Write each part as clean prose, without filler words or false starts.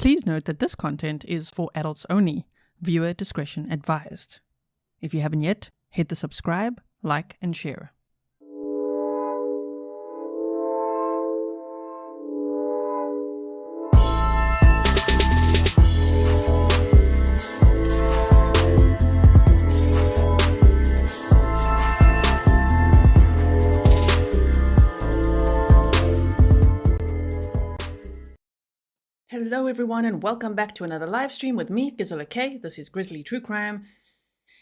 Please note that this content is for adults only. Viewer discretion advised. If you haven't yet, hit the subscribe, like, and share. Hello everyone and welcome back to another live stream with me, Grizzly. This is Grizzly True Crime.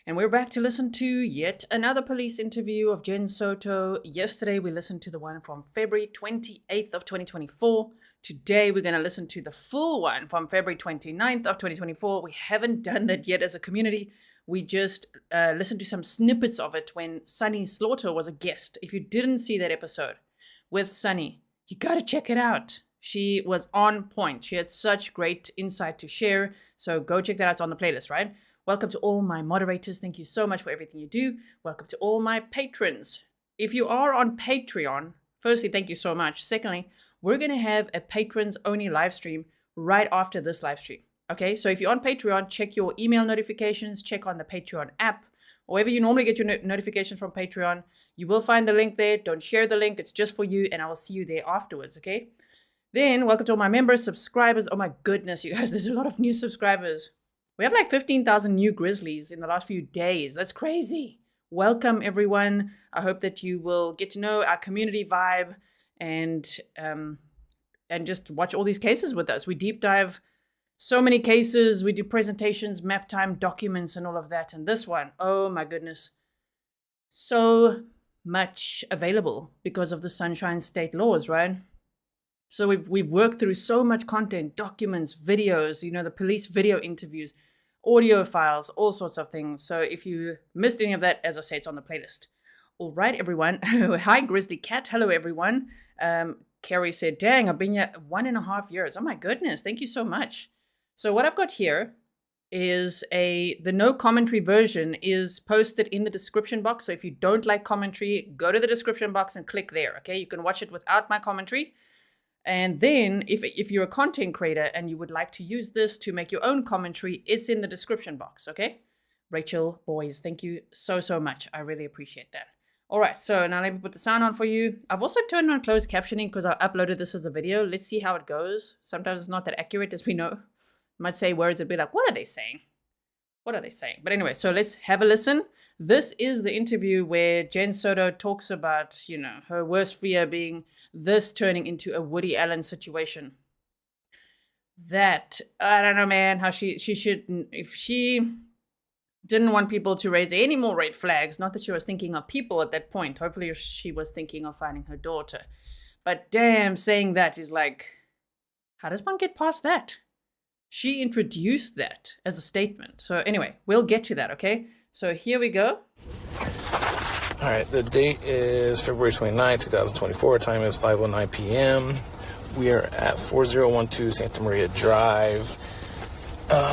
And we're back to listen to yet another police interview of Jen Soto. Yesterday we listened to the one from February 28th of 2024. Today we're going to listen to the full one from February 29th of 2024. We haven't done that yet as a community. We just listened to some snippets of it when Sunny Slaughter was a guest. If you didn't see that episode with Sunny, you got to check it out. She was on point. She had such great insight to share. So go check that out. It's on the playlist, right? Welcome to all my moderators. Thank you so much for everything you do. Welcome to all my patrons. If you are on Patreon, firstly, thank you so much. Secondly, we're going to have a patrons only live stream right after this live stream. Okay, so if you're on Patreon, check your email notifications, check on the Patreon app, or wherever you normally get your notifications from Patreon. You will find the link there. Don't share the link. It's just for you, and I will see you there afterwards, okay? Then, welcome to all my members, subscribers. Oh my goodness, you guys, there's a lot of new subscribers. We have like 15,000 new Grizzlies in the last few days. That's crazy. Welcome, everyone. I hope that you will get to know our community vibe and just watch all these cases with us. We deep dive so many cases. We do presentations, map time, documents, and all of that. And this one, oh my goodness, so much available because of the Sunshine State laws, right? So we've worked through so much content, documents, videos, the police video interviews, audio files, all sorts of things. So if you missed any of that, as I say, it's on the playlist. All right, everyone. Hi, Grizzly Cat. Hello, everyone. Carrie said, dang, I've been here 1.5 years. Oh, my goodness. Thank you so much. So what I've got here is the no commentary version is posted in the description box. So if you don't like commentary, go to the description box and click there, okay? You can watch it without my commentary. And then if you're a content creator and you would like to use this to make your own commentary, it's in the description box, okay? Rachel, boys, thank you so, so much. I really appreciate that. All right, so now let me put the sound on for you. I've also turned on closed captioning because I uploaded this as a video. Let's see how it goes. Sometimes it's not that accurate, as we know. I might say words a bit like, what are they saying? What are they saying? But anyway, so let's have a listen. This is the interview where Jen Soto talks about, her worst fear being this turning into a Woody Allen situation. That, I don't know, man, how she shouldn't, if she didn't want people to raise any more red flags, not that she was thinking of people at that point. Hopefully she was thinking of finding her daughter. But damn, saying that is like, how does one get past that? She introduced that as a statement. So anyway, we'll get to that, okay? So here we go. All right, the date is February 29, 2024. Time is 5:09 p.m. We are at 4012 Santa Maria Drive.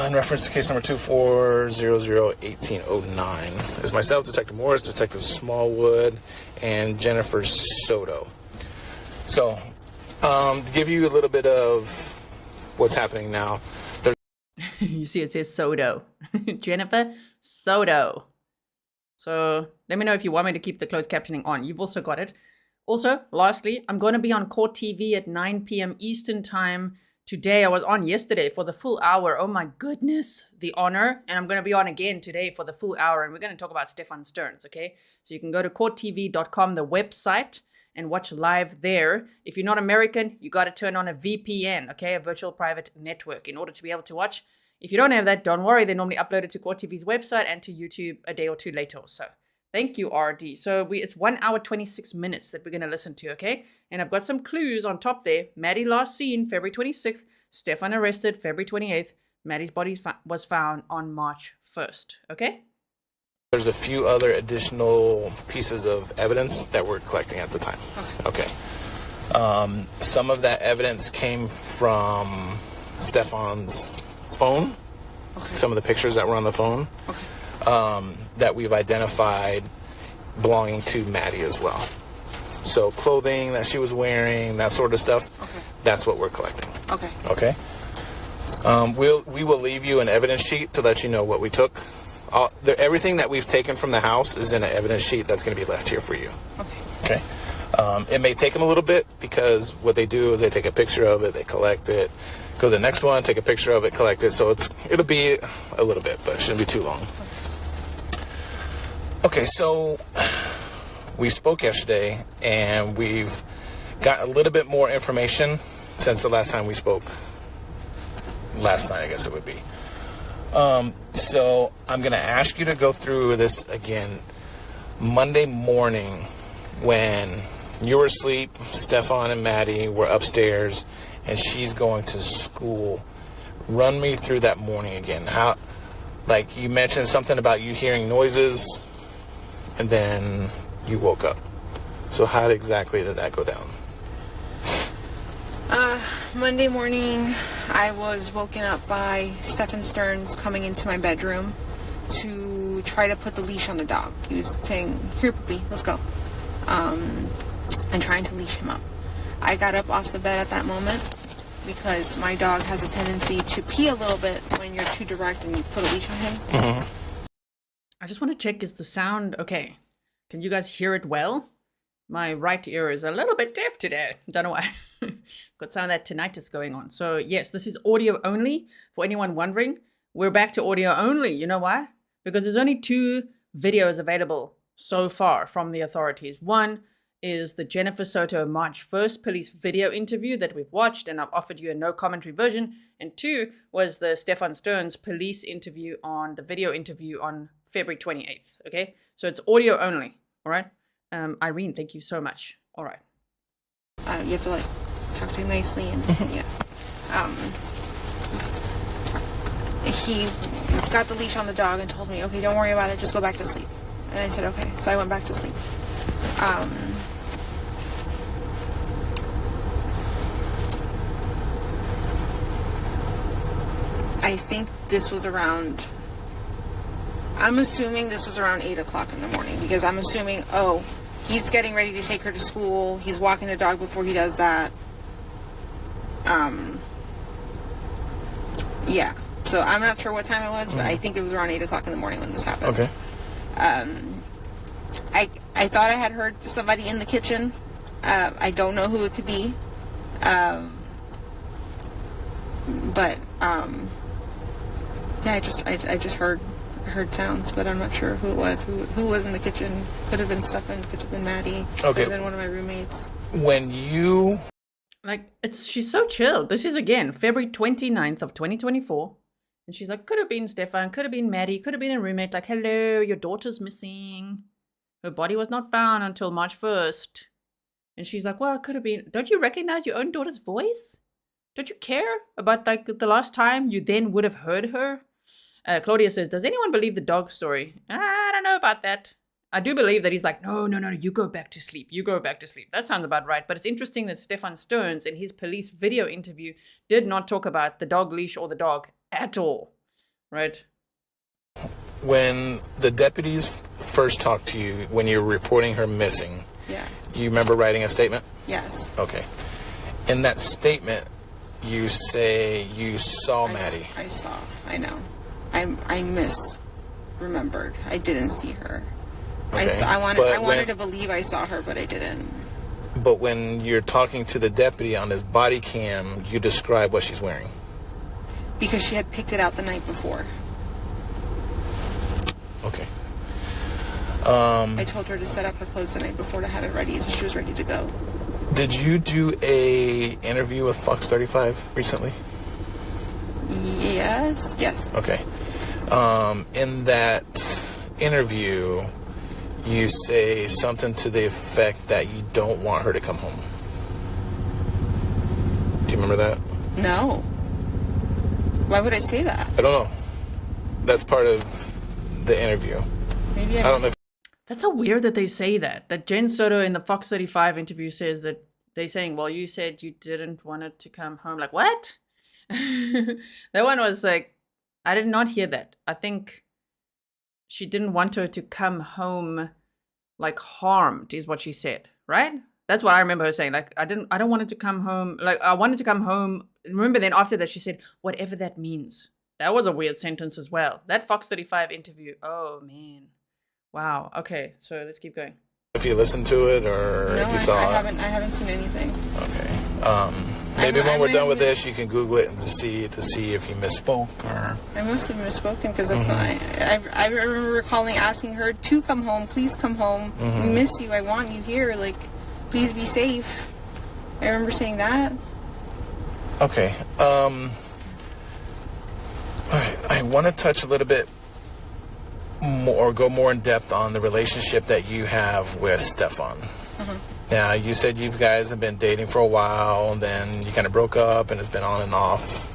In reference to case number 24001809. It's myself, Detective Morris, Detective Smallwood, and Jennifer Soto. So, to give you a little bit of what's happening now. You see it says Soto. Jennifer Soto. So let me know if you want me to keep the closed captioning on. You've also got it. Also, lastly, I'm going to be on Court TV at 9 p.m. Eastern Time today. I was on yesterday for the full hour. Oh my goodness, the honor. And I'm going to be on again today for the full hour. And we're going to talk about Stephan Sterns, okay? So you can go to courttv.com, the website, and watch live there. If you're not American, you got to turn on a VPN, okay? A virtual private network in order to be able to watch. If you don't have that, don't worry. They normally upload it to Court TV's website and to YouTube a day or two later or so. Thank you, RD. So it's 1 hour, 26 minutes that we're going to listen to, okay? And I've got some clues on top there. Maddie last seen February 26th. Stephan arrested February 28th. Maddie's body was found on March 1st, okay? There's a few other additional pieces of evidence that we're collecting at the time. Okay. Some of that evidence came from Stephan's phone. Okay. Some of the pictures that were on the phone. Okay. That we've identified belonging to Maddie as well. So clothing that she was wearing, that sort of stuff, okay. That's what we're collecting. Okay. Okay? We will leave you an evidence sheet to let you know what we took. Everything that we've taken from the house is in an evidence sheet that's going to be left here for you. Okay. It may take them a little bit because what they do is they take a picture of it, they collect it, go to the next one, take a picture of it, collect it. So it'll be a little bit, but it shouldn't be too long. Okay, so we spoke yesterday, and we've got a little bit more information since the last time we spoke. Last night, I guess it would be. So I'm going to ask you to go through this again. Monday morning, when you were asleep, Stephan and Maddie were upstairs, and she's going to school. Run me through that morning again. How, like, you mentioned something about you hearing noises, and then you woke up. So how exactly did that go down? Monday morning, I was woken up by Stephan Sterns coming into my bedroom to try to put the leash on the dog. He was saying, "Here, puppy, let's go," and trying to leash him up. I got up off the bed at that moment because my dog has a tendency to pee a little bit when you're too direct and you put a leash on him. Mm-hmm. I just want to check, is the sound okay? Can you guys hear it well? My right ear is a little bit deaf today. Don't know why. Got some of that tinnitus going on. So yes, this is audio only. For anyone wondering, we're back to audio only. You know why? Because there's only 2 videos available so far from the authorities. One is the Jennifer Soto March 1st police video interview that we've watched, and I've offered you a no commentary version. And 2 was the Stephan Sterns police interview the video interview on February 28th. Okay, so it's audio only. All right. Irene, thank you so much. All right. You have to like talk to him nicely and yeah. He got the leash on the dog and told me, "Okay, don't worry about it. Just go back to sleep." And I said, "Okay." So I went back to sleep. I think this was around. I'm assuming this was around 8 o'clock in the morning because I'm assuming, he's getting ready to take her to school. He's walking the dog before he does that. Yeah. So I'm not sure what time it was, but I think it was around 8 o'clock in the morning when this happened. Okay. I thought I had heard somebody in the kitchen. I don't know who it could be. But yeah, I just heard sounds, but I'm not sure who it was. Who was in the kitchen? Could have been Stephan, could have been Maddie. Okay. Could have been one of my roommates. When you... Like, she's so chill. This is, again, February 29th of 2024. And she's like, could have been Stephan, could have been Maddie, could have been a roommate. Like, hello, your daughter's missing. Her body was not found until March 1st. And she's like, well, it could have been. Don't you recognize your own daughter's voice? Don't you care about, like, the last time you then would have heard her? Claudia says, does anyone believe the dog story? I don't know about that. I do believe that he's like, no, you go back to sleep. You go back to sleep. That sounds about right. But it's interesting that Stephan Sterns, in his police video interview, did not talk about the dog leash or the dog at all. Right? When the deputies first talked to you, when you were reporting her missing, Yeah. you remember writing a statement? Yes. Okay. In that statement, you say you saw Maddie. I saw. I know. I misremembered. I didn't see her. Okay. I wanted to believe I saw her, but I didn't. But when you're talking to the deputy on his body cam, you describe what she's wearing. Because she had picked it out the night before. Okay. I told her to set up her clothes the night before to have it ready, so she was ready to go. Did you do a interview with Fox 35 recently? Yes. Okay. In that interview, you say something to the effect that you don't want her to come home. Do you remember that? No. Why would I say that? I don't know. That's part of the interview. Maybe I don't know. That's so weird that they say that. That Jen Soto in the Fox 35 interview says that they're saying, well, you said you didn't want it to come home. Like, what? That one was like, I did not hear that. I think she didn't want her to come home like harmed is what she said, right? That's what I remember her saying. Like, I don't want it to come home. Like, I wanted to come home remember then after that, she said, whatever that means. That was a weird sentence as well. That Fox 35 interview. Oh, man. Wow. Okay. So let's keep going. If you listened to it or No, if you saw I it. haven't. I haven't seen anything. Okay. Maybe when we're done with this, you can Google it and to see if you misspoke or. I must have misspoken because that's not. I remember calling, asking her to come home. Please come home. We miss you. I want you here. Like, please be safe. I remember saying that. Okay. All right. I want to touch a little bit more, go more in depth on the relationship that you have with Stephan. Now, you said you guys have been dating for a while, and then you kind of broke up, and it's been on and off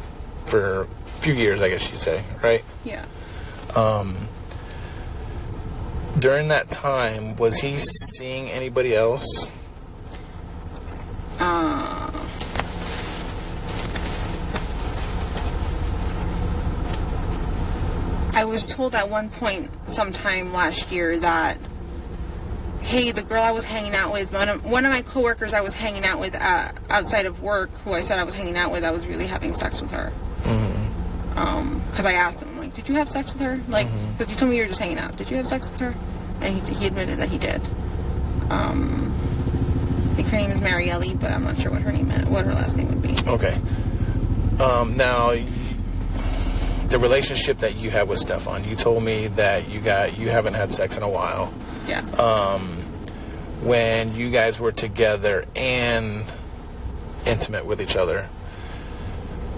for a few years, I guess you'd say, right? Yeah. During that time, was he seeing anybody else? I was told at one point sometime last year that, hey, the girl I was hanging out with, one of my coworkers I was hanging out with outside of work, who I said I was hanging out with, I was really having sex with her. Because I asked him, like, did you have sex with her? Like, because you told me you were just hanging out. Did you have sex with her? And he admitted that he did. I think her name is Marielle, but I'm not sure what her last name would be. Okay. Now, the relationship that you have with Stephan, you told me that you haven't had sex in a while. Yeah. When you guys were together and intimate with each other,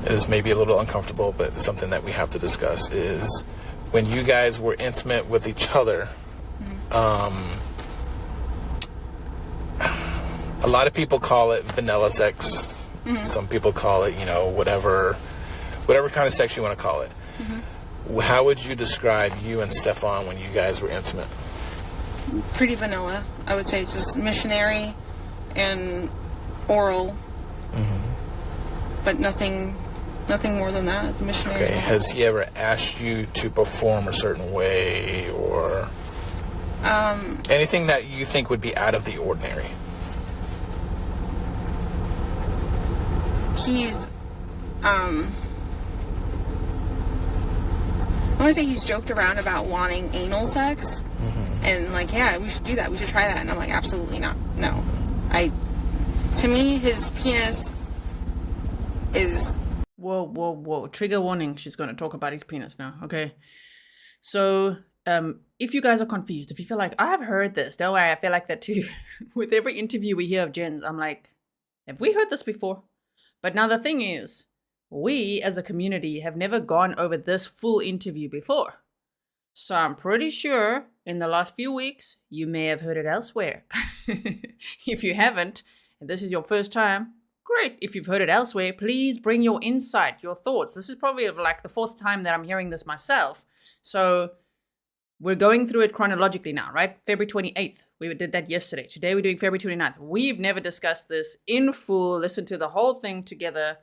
it is maybe a little uncomfortable, but it's something that we have to discuss, is when you guys were intimate with each other, a lot of people call it vanilla sex. Some people call it, whatever kind of sex you want to call it. How would you describe you and Stephan when you guys were intimate? Pretty vanilla. I would say just missionary and oral. But nothing more than that. Missionary. Okay. Has he ever asked you to perform a certain way or anything that you think would be out of the ordinary? He's I want to say he's joked around about wanting anal sex. And like, yeah, we should do that. We should try that. And I'm like, absolutely not. No. To me, his penis is... Whoa. Trigger warning. She's going to talk about his penis now. Okay. So, if you guys are confused, if you feel like, I've heard this, don't worry, I feel like that too. With every interview we hear of Jen's, I'm like, have we heard this before? But now the thing is, we as a community have never gone over this full interview before. So I'm pretty sure in the last few weeks, you may have heard it elsewhere. If you haven't, and this is your first time, great. If you've heard it elsewhere, please bring your insight, your thoughts. This is probably like the fourth time that I'm hearing this myself. So we're going through it chronologically now, right? February 28th. We did that yesterday. Today we're doing February 29th. We've never discussed this in full. Listen to the whole thing together.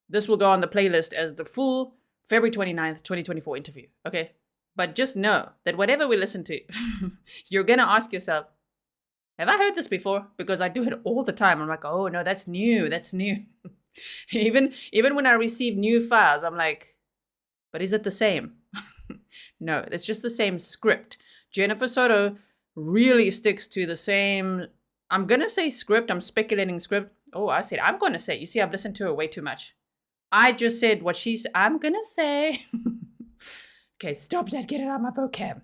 This will go on the playlist as the full February 29th, 2024 interview. Okay? But just know that whatever we listen to, you're going to ask yourself, have I heard this before? Because I do it all the time. I'm like, oh, no, that's new. That's new. Even when I receive new files, I'm like, but is it the same? No, it's just the same script. Jennifer Soto really sticks to the same, I'm going to say script. I'm speculating script. Oh, I said, I'm going to say. You see, I've listened to her way too much. I just said what she said. I'm going to say. Okay, stop that. Get it out of my vocab.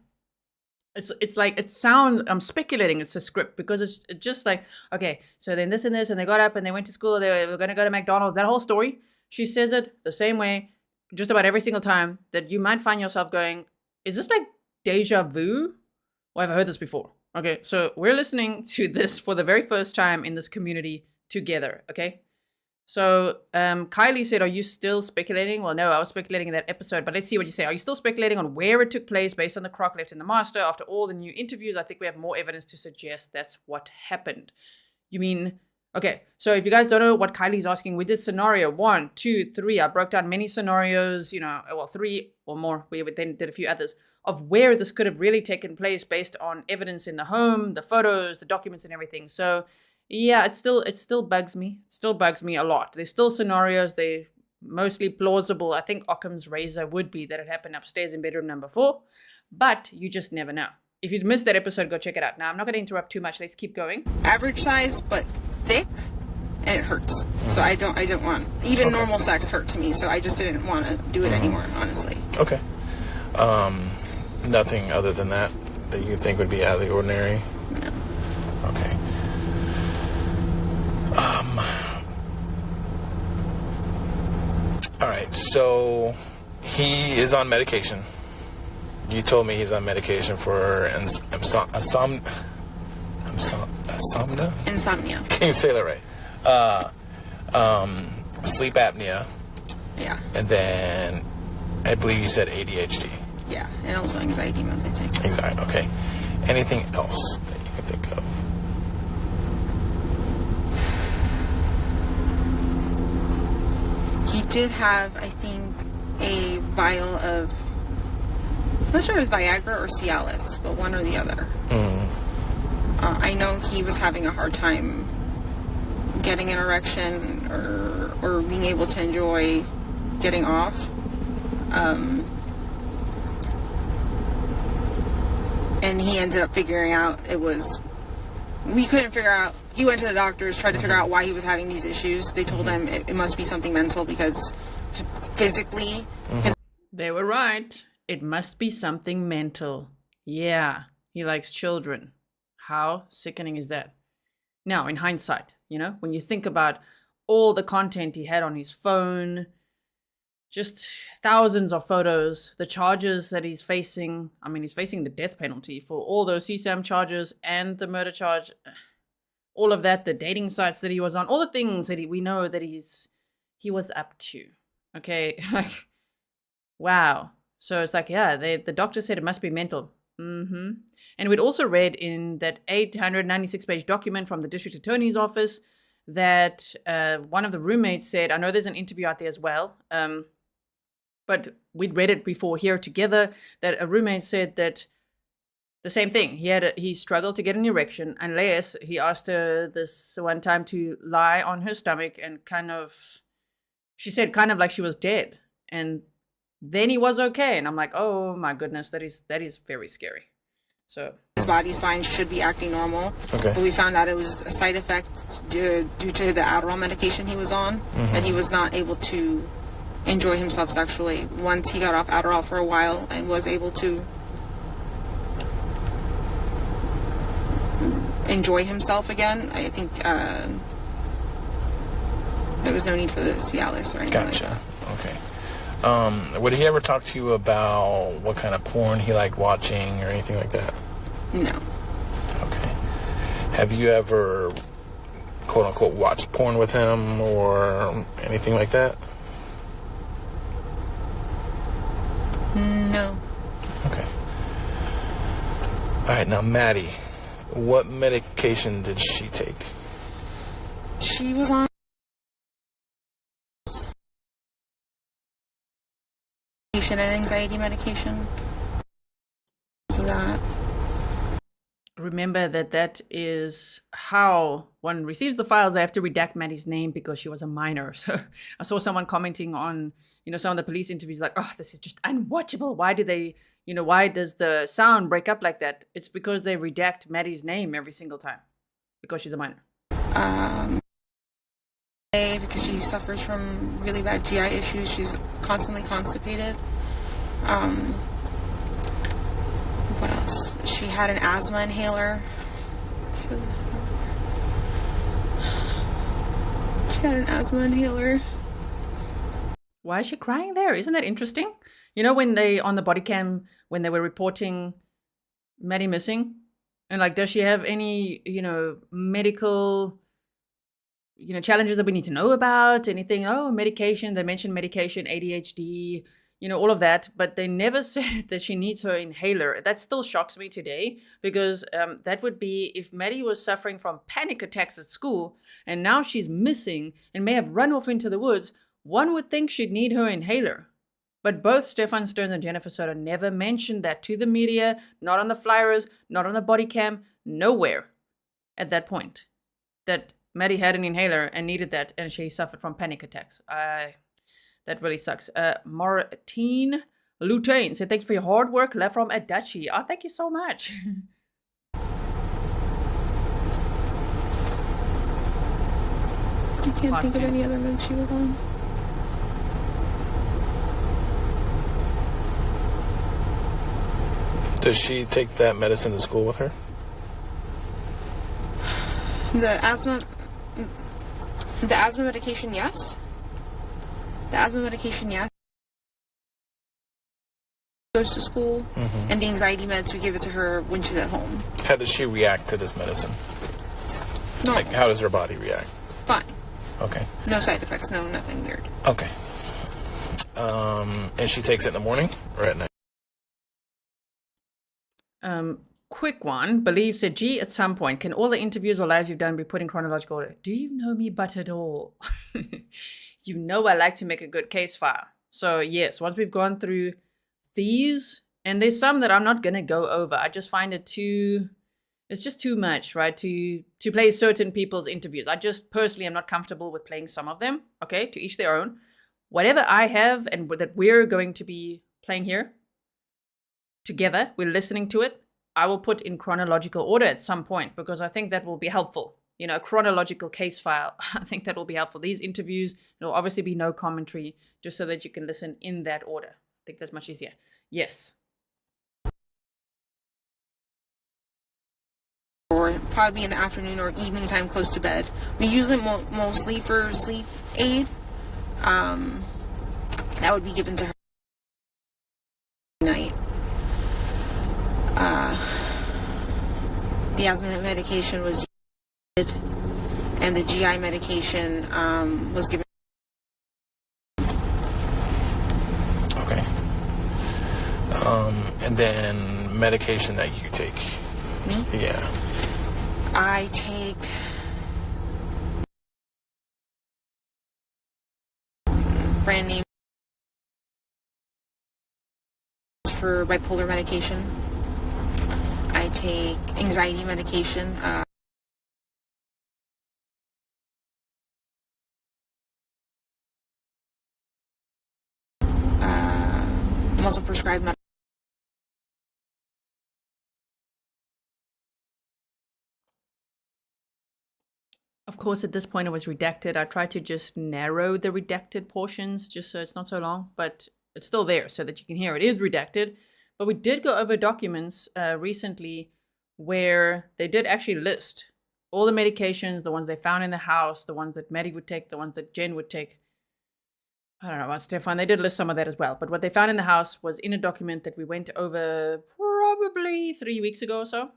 It's like, it sounds, I'm speculating it's a script because it's just like, okay, so then this and this, and they got up and they went to school. They were going to go to McDonald's. That whole story, she says it the same way just about every single time that you might find yourself going, is this like deja vu? Or have I heard this before? Okay, so we're listening to this for the very first time in this community together, okay? So Kylie said, are you still speculating? Well, no, I was speculating in that episode, but let's see what you say. Are you still speculating on where it took place based on the crock left in the master? After all the new interviews, I think we have more evidence to suggest that's what happened. You mean, okay, so if you guys don't know what Kylie's asking, we did scenario 1, 2, 3. I broke down many scenarios, 3 or more. We then did a few others of where this could have really taken place based on evidence in the home, the photos, the documents and everything. So yeah, it still bugs me. It still bugs me a lot. There's still scenarios. mostly plausible. I think Occam's razor would be that it happened upstairs in bedroom number 4, but you just never know. If you missed that episode, go check it out. Now, I'm not going to interrupt too much. Let's keep going. Average size, but thick, and it hurts. So I don't want, even normal sex hurt to me, so I just didn't want to do it anymore, honestly. Okay. Nothing other than that you think would be out of the ordinary? No. Okay. All right, so he is on medication. You told me he's on medication for insomnia. Insomnia. Can you say that right? Sleep apnea. Yeah. And then I believe you said ADHD. Yeah, and also anxiety meds, I think. Anxiety, okay. Anything else that you can think of? He did have, I think, a vial of, I'm not sure if it was Viagra or Cialis, but one or the other. I know he was having a hard time getting an erection or being able to enjoy getting off. And he ended up figuring out we couldn't figure out, he went to the doctors, tried to figure out why he was having these issues. They told him it must be something mental because physically... They were right. It must be something mental. Yeah, he likes children. How sickening is that? Now, in hindsight, when you think about all the content he had on his phone, just thousands of photos, the charges that he's facing. I mean, he's facing the death penalty for all those CSAM charges and the murder charge. All of that, the dating sites that he was on, all the things that we know that he was up to. Okay, like, wow. So it's like, yeah, the doctor said it must be mental. And we'd also read in that 896-page document from the district attorney's office that one of the roommates said, I know there's an interview out there as well, but we'd read it before here together, that a roommate said that the same thing. He struggled to get an erection unless he asked her this one time to lie on her stomach and she said kind of like she was dead. And then he was okay. And I'm like, oh my goodness, that is very scary. So his body's fine, should be acting normal. Okay. But we found out it was a side effect due to the Adderall medication he was on, that he was not able to enjoy himself sexually. Once he got off Adderall for a while and was able to enjoy himself again, I think there was no need for the Cialis or anything like that. Okay. Would he ever talk to you about what kind of porn he liked watching or anything like that? No. Okay. Have you ever, quote unquote, watched porn with him or anything like that? No. Okay. All right, now Maddie, what medication did she take? She was on and anxiety medication. So that. remember that is how one receives the files. They have to redact Maddie's name because she was a minor. So I saw someone commenting on, some of the police interviews like, oh, this is just unwatchable. Why do they, why does the sound break up like that? It's because they redact Maddie's name every single time because she's a minor. Because she suffers from really bad GI issues. She's constantly constipated. What else? She had an asthma inhaler. She had an asthma inhaler. Why is she crying there? Isn't that interesting? When they, on the body cam, when they were reporting Maddie missing, and like, does she have any, medical, challenges that we need to know about? Anything? Oh, medication. They mentioned medication, ADHD, all of that, but they never said that she needs her inhaler. That still shocks me today because that would be if Maddie was suffering from panic attacks at school and now she's missing and may have run off into the woods, one would think she'd need her inhaler. But both Stephan Sterns and Jennifer Soto never mentioned that to the media, not on the flyers, not on the body cam, nowhere at that point, that Maddie had an inhaler and needed that and she suffered from panic attacks. That really sucks. Martine Lutain said, thanks for your hard work. Left from Adachi. Oh, thank you so much. I can't think of any other meds she was on. Does she take that medicine to school with her? The asthma medication, yes. The asthma medication, yes. Goes to school, and the anxiety meds, we give it to her when she's at home. How does she react to this medicine? No. Like, how does her body react? Fine. Okay. No side effects, no, nothing weird. Okay. And she takes it in the morning or at night? Quick one. Believe said, gee, at some point, can all the interviews or lives you've done be put in chronological order? Do you know me but at all? You know I like to make a good case file. So yes, once we've gone through these, and there's some that I'm not going to go over. I just find it it's just too much, right? To play certain people's interviews. I just personally am not comfortable with playing some of them. Okay, to each their own. Whatever I have and that we're going to be playing here together, we're listening to it, I will put in chronological order at some point because I think that will be helpful. You know, a chronological case file. I think that will be helpful. These interviews, there'll obviously be no commentary just so that you can listen in that order. I think that's much easier. Yes. Or probably in the afternoon or evening time close to bed. We use it mostly for sleep aid. That would be given to her at night. The asthma medication was used, and the GI medication was given. Okay. And then medication that you take. Me? Yeah. I take brand name for bipolar medication. I take anxiety medication. I'm also prescribed medication. Of course, at this point it was redacted. I tried to just narrow the redacted portions just so it's not so long, but it's still there so that you can hear it is redacted. But we did go over documents recently where they did actually list all the medications, the ones they found in the house, the ones that Maddie would take, the ones that Jen would take. I don't know about Stephan. They did list some of that as well. But what they found in the house was in a document that we went over probably 3 weeks ago or so.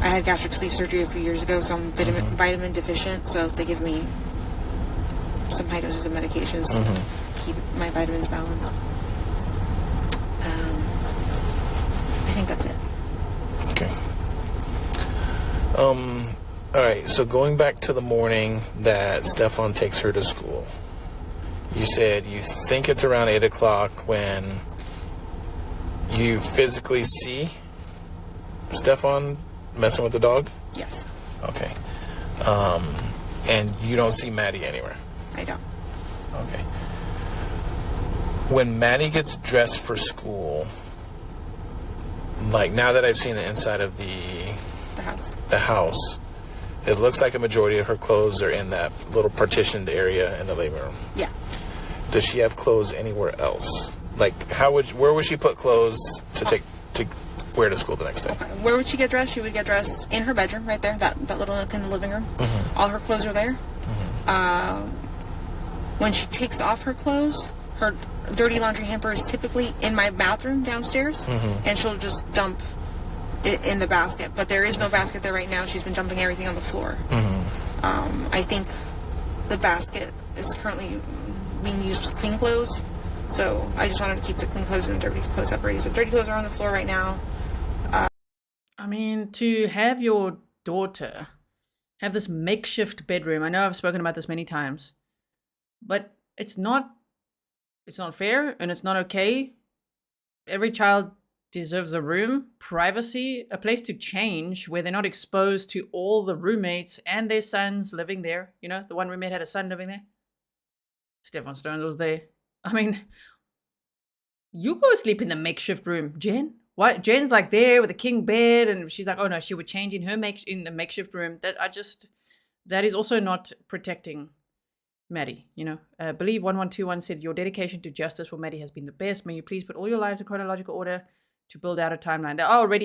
I had gastric sleeve surgery a few years ago, so I'm vitamin deficient, so they give me some high doses of medications to keep my vitamins balanced. I think that's it. Okay. All right, so going back to the morning that Stephan takes her to school, you said you think it's around 8 o'clock when you physically see Stephan messing with the dog? Yes. Okay. And you don't see Maddie anywhere? I don't. Okay. When Maddie gets dressed for school, like now that I've seen the inside of the house, it looks like a majority of her clothes are in that little partitioned area in the living room. Yeah. Does she have clothes anywhere else? Like, where would she put clothes to wear to school the next day? Okay. Where would she get dressed? She would get dressed in her bedroom, right there, that little nook in the living room. All her clothes are there. When she takes off her clothes, her dirty laundry hamper is typically in my bathroom downstairs, and she'll just dump it in the basket. But there is no basket there right now. She's been dumping everything on the floor. I think the basket is currently being used with clean clothes, so I just wanted to keep the clean clothes and dirty clothes separated. So dirty clothes are on the floor right now. I mean, to have your daughter have this makeshift bedroom, I know I've spoken about this many times, but it's not fair and it's not okay. Every child deserves a room, privacy, a place to change where they're not exposed to all the roommates and their sons living there. You know, the one roommate had a son living there. Stephan Sterns was there. I mean, you go sleep in the makeshift room, Jen. What? Jen's like there with a king bed, and she's like, oh no, she would change in her in the makeshift room. That is also not protecting Maddie. You know, Believe 1121 said your dedication to justice for Maddie has been the best. May you please put all your lives in chronological order to build out a timeline.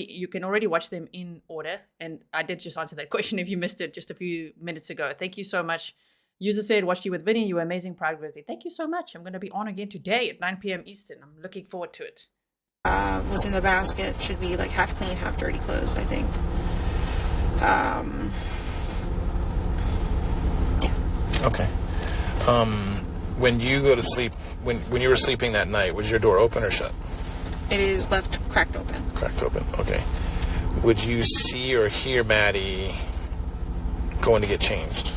You can already watch them in order, and I did just answer that question if you missed it just a few minutes ago. Thank you so much. User said, watched you with Vinny. You were amazing, proud Grizzly. Thank you so much. I'm going to be on again today at 9 p.m. Eastern. I'm looking forward to it. Was in the basket. Should be like half clean, half dirty clothes, I think. Yeah. Okay. When you go to sleep, when you were sleeping that night, was your door open or shut? It is left cracked open. Cracked open, okay. Would you see or hear Maddie going to get changed?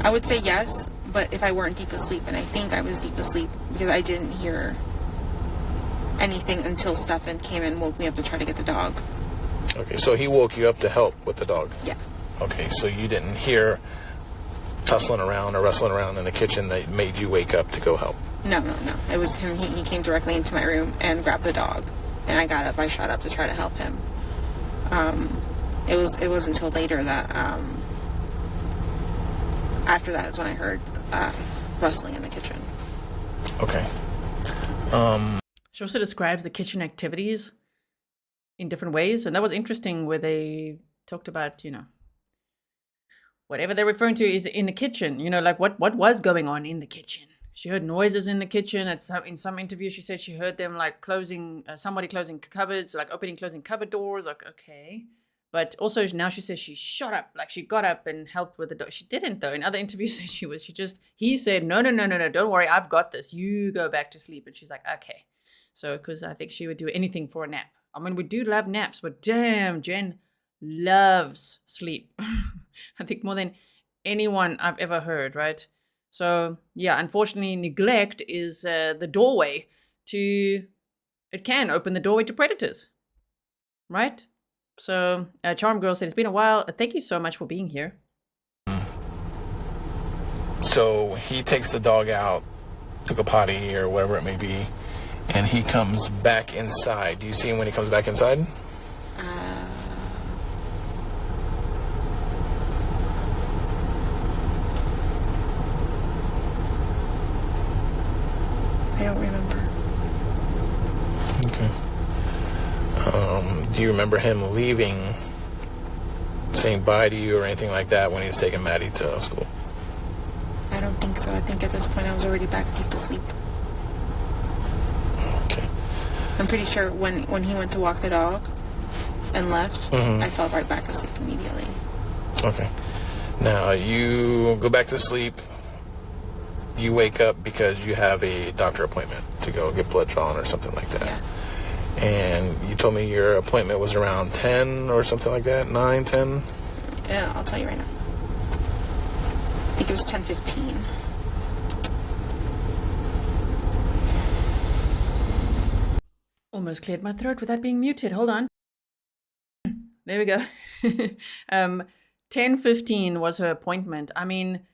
I would say yes, but if I weren't deep asleep, and I think I was deep asleep because I didn't hear anything until Stephan came and woke me up to try to get the dog. Okay, so he woke you up to help with the dog? Yeah. Okay, so you didn't hear tussling around or wrestling around in the kitchen that made you wake up to go help? No. It was him. He came directly into my room and grabbed the dog, and I got up. I shot up to try to help him. It was until later that after that is when I heard rustling in the kitchen. Okay. She also describes the kitchen activities in different ways, and that was interesting where they talked about, you know, whatever they're referring to is in the kitchen, you know, like what was going on in the kitchen. She heard noises in the kitchen. In some interview, she said she heard them like somebody closing cupboards, like opening, closing cupboard doors. Like, okay. But also now she says she shot up, like she got up and helped with the dog. She didn't though. In other interviews, he said, no, don't worry, I've got this. You go back to sleep. And she's like, okay. So, because I think she would do anything for a nap. I mean, we do love naps, but damn, Jen loves sleep. I think more than anyone I've ever heard, right? So, yeah, unfortunately, neglect is the doorway it can open the doorway to predators, right? So, Charm Girl said, it's been a while. Thank you so much for being here. So, he takes the dog out, took a potty or whatever it may be, and he comes back inside. Do you see him when he comes back inside? I don't remember. Okay. Do you remember him leaving, saying bye to you or anything like that when he's taking Maddie to school? I don't think so. I think at this point I was already back deep asleep. Okay. I'm pretty sure when he went to walk the dog and left, I fell right back asleep immediately. Okay. Now, you go back to sleep. You wake up because you have a doctor appointment to go get blood drawn or something like that. Yeah. And you told me your appointment was around 10 or something like that? 9, 10? Yeah, I'll tell you right now. I think it was 10:15. Almost cleared my throat without being muted. Hold on. There we go. 10:15 was her appointment. I mean,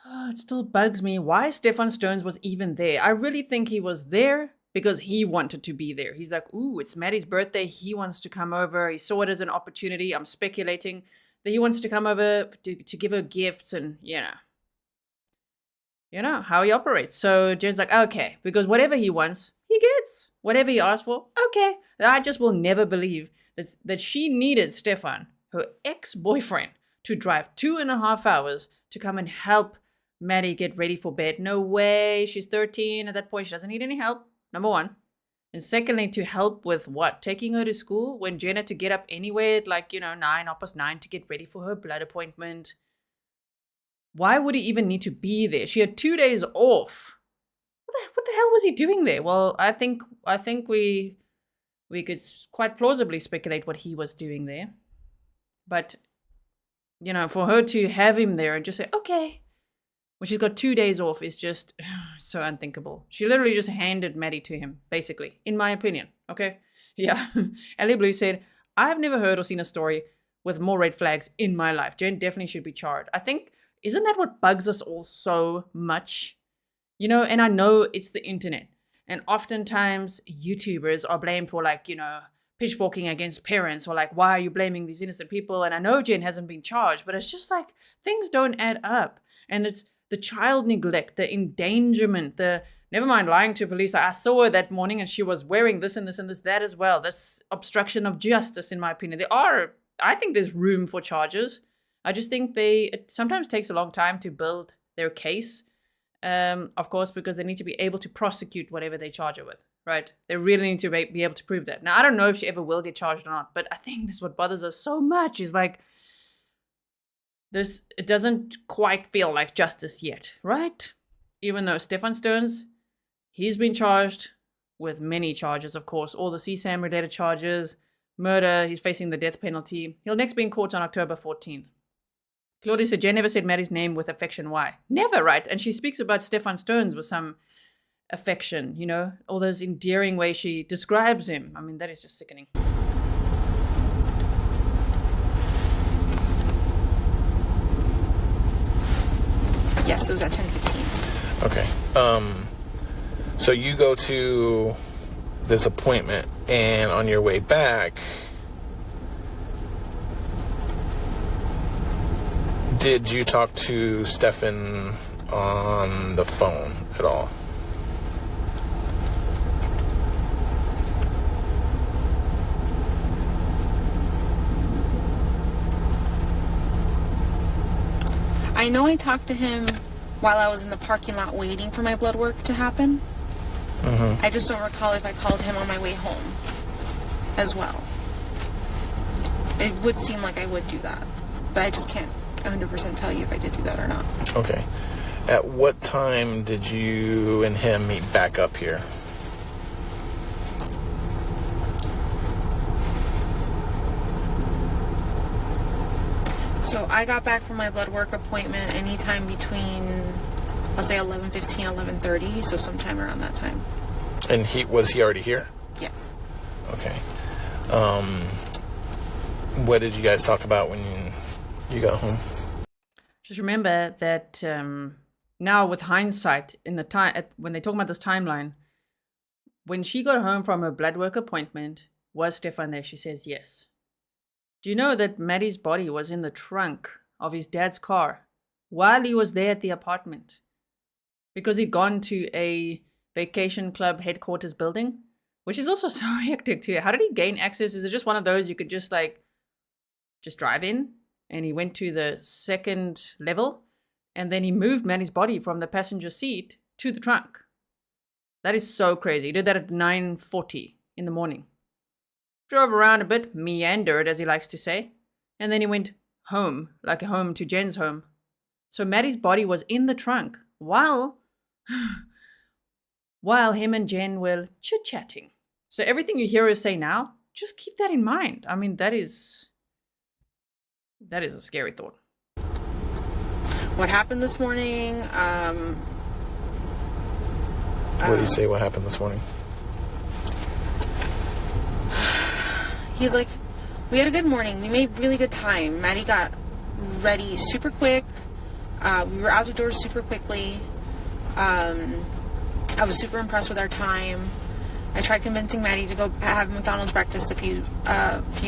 it still bugs me why Stephan Sterns was even there. I really think he was there because he wanted to be there. He's like, ooh, it's Maddie's birthday. He wants to come over. He saw it as an opportunity. I'm speculating that he wants to come over to give her gifts and, you know how he operates. So Jen's like, okay, because whatever he wants, he gets. Whatever he asks for, okay. I just will never believe that she needed Stephan, her ex-boyfriend, to drive 2.5 hours to come and help Maddie get ready for bed. No way. She's 13 at that point. She doesn't need any help, number one. And secondly, to help with what? Taking her to school when Jen had to get up anyway at 9:09 to get ready for her blood appointment. Why would he even need to be there? She had 2 days off. What the hell was he doing there? Well, I think we could quite plausibly speculate what he was doing there. But, for her to have him there and just say, okay, when she's got 2 days off is just so unthinkable. She literally just handed Maddie to him, basically, in my opinion. Okay? Yeah. Ellie Blue said, I've never heard or seen a story with more red flags in my life. Jen definitely should be charged. I think, isn't that what bugs us all so much? You know, and I know it's the internet. And oftentimes YouTubers are blamed for, like, you know, pitchforking against parents, or like, why are you blaming these innocent people? And I know Jen hasn't been charged, but it's just like things don't add up. And it's the child neglect, the endangerment, the never mind lying to police. I saw her that morning and she was wearing this and this and this, that as well. That's obstruction of justice, in my opinion. I think there's room for charges. I just think it sometimes takes a long time to build their case. Of course, because they need to be able to prosecute whatever they charge her with. Right? They really need to be able to prove that. Now, I don't know if she ever will get charged or not, but I think that's what bothers us so much is like this, it doesn't quite feel like justice yet, right? Even though Stephan Sterns, he's been charged with many charges, of course, all the CSAM-related charges, murder, he's facing the death penalty. He'll next be in court on October 14th. Claudia said, Jen never said Maddie's name with affection. Why? Never, right? And she speaks about Stephan Sterns with some affection, you know, all those endearing ways she describes him. I mean, that is just sickening. Yes, it was at 10:15. Okay. So you go to this appointment, and on your way back, did you talk to Stephan on the phone at all? I know I talked to him while I was in the parking lot waiting for my blood work to happen. Mm-hmm. I just don't recall if I called him on my way home as well. It would seem like I would do that, but I just can't 100% tell you if I did do that or not. Okay. At what time did you and him meet back up here? So I got back from my blood work appointment anytime between, I'll say 11:15, 11:30, so sometime around that time. And was he already here? Yes. Okay. What did you guys talk about when you got home? Just remember that now with hindsight, in the time when they talk about this timeline, when she got home from her blood work appointment, was Stephan there? She says yes. Do you know that Maddie's body was in the trunk of his dad's car while he was there at the apartment? Because he'd gone to a vacation club headquarters building, which is also so hectic too. How did he gain access? Is it just one of those you could just drive in? And he went to the second level, and then he moved Maddie's body from the passenger seat to the trunk. That is so crazy. He did that at 9:40 in the morning. Drove around a bit, meandered, as he likes to say, and then he went home, like home to Jen's home. So Maddie's body was in the trunk while him and Jen were chit-chatting. So everything you hear her say now, just keep that in mind. I mean, that is a scary thought. What happened this morning? What did he say? What happened this morning? He's like, we had a good morning. We made really good time. Maddie got ready super quick. We were out the doors super quickly. I was super impressed with our time. I tried convincing Maddie to go have McDonald's breakfast a few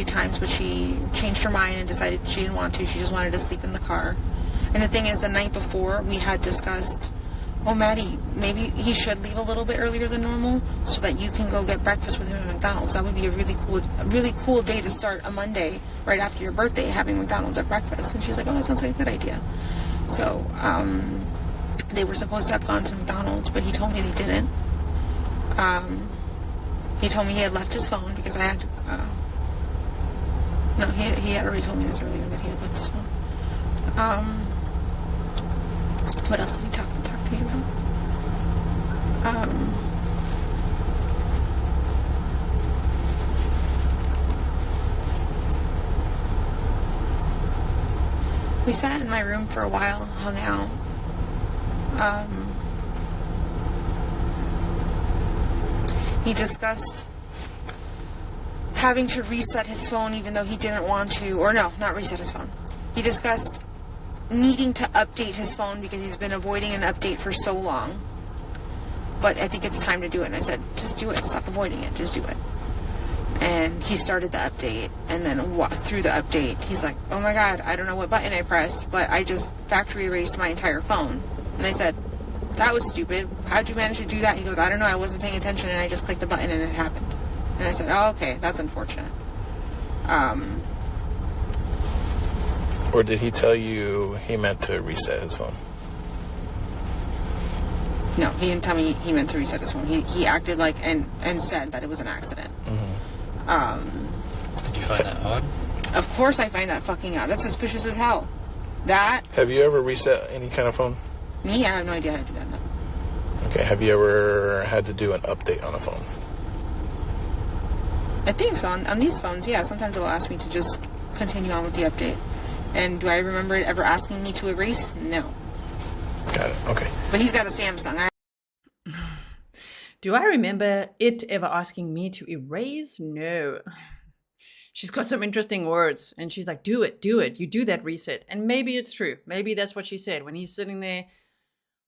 times, but she changed her mind and decided she didn't want to. She just wanted to sleep in the car. And the thing is, the night before, we had discussed, oh, Maddie, maybe he should leave a little bit earlier than normal so that you can go get breakfast with him at McDonald's. That would be a really cool day to start a Monday right after your birthday, having McDonald's at breakfast. And she's like, oh, that sounds like a good idea. So they were supposed to have gone to McDonald's, but he told me they didn't. He told me he had left his phone because I had no, he had already told me this earlier that he had left his phone. What else did he talk to me about? We sat in my room for a while, hung out. He discussed having to reset his phone even though he didn't want to, or no, not reset his phone. He discussed needing to update his phone because he's been avoiding an update for so long. But I think it's time to do it. And I said, just do it. Stop avoiding it. Just do it. And he started the update. And then through the update, he's like, oh my God, I don't know what button I pressed, but I just factory erased my entire phone. And I said, that was stupid. How'd you manage to do that? He goes, I don't know. I wasn't paying attention and I just clicked the button and it happened. And I said, oh, okay. That's unfortunate. Or did he tell you he meant to reset his phone? No, he didn't tell me he meant to reset his phone. He acted like and said that it was an accident. Did you find that odd? Of course I find that fucking odd. That's suspicious as hell. That... Have you ever reset any kind of phone? Me? I have no idea how to do that now. Okay, have you ever had to do an update on a phone? I think so. On these phones, yeah. Sometimes it will ask me to just continue on with the update. And do I remember it ever asking me to erase? No. Got it. Okay. But he's got a Samsung. Do I remember it ever asking me to erase? No. She's got some interesting words. And she's like, do it. You do that reset. And maybe it's true. Maybe that's what she said. When he's sitting there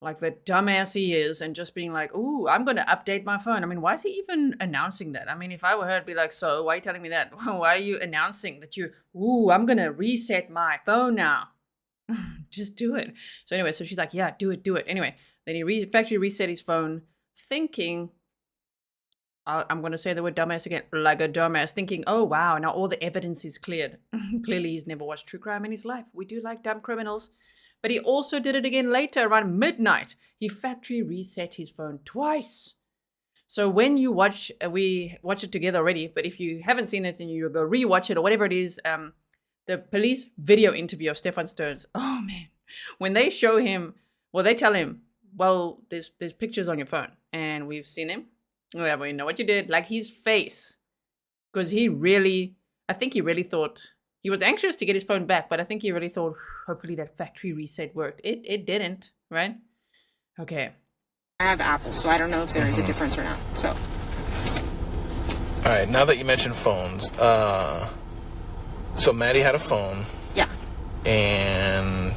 like the dumbass he is and just being like, ooh, I'm going to update my phone. I mean, why is he even announcing that? I mean, if I were her, I'd be like, so why are you telling me that? Why are you announcing that I'm going to reset my phone now? Just do it. So anyway, so she's like, yeah, do it. Anyway, then he factory reset his phone thinking, I'm going to say the word dumbass again, like a dumbass, thinking, oh, wow, now all the evidence is cleared. Clearly, he's never watched true crime in his life. We do like dumb criminals. But he also did it again later around midnight. He factory reset his phone twice. So when you watch, we watch it together already, but if you haven't seen it and you go rewatch it or whatever it is, the police video interview of Stephan Sterns. Oh, man. When they show him, well, they tell him, well, there's pictures on your phone and we've seen him. Yeah, we know what you did. Like his face. Because I think he really thought, he was anxious to get his phone back, but I think he really thought, hopefully that factory reset worked. It didn't, right? Okay. I have Apple, so I don't know if there is a difference or not. So. All right, now that you mentioned phones, so Maddie had a phone. Yeah. And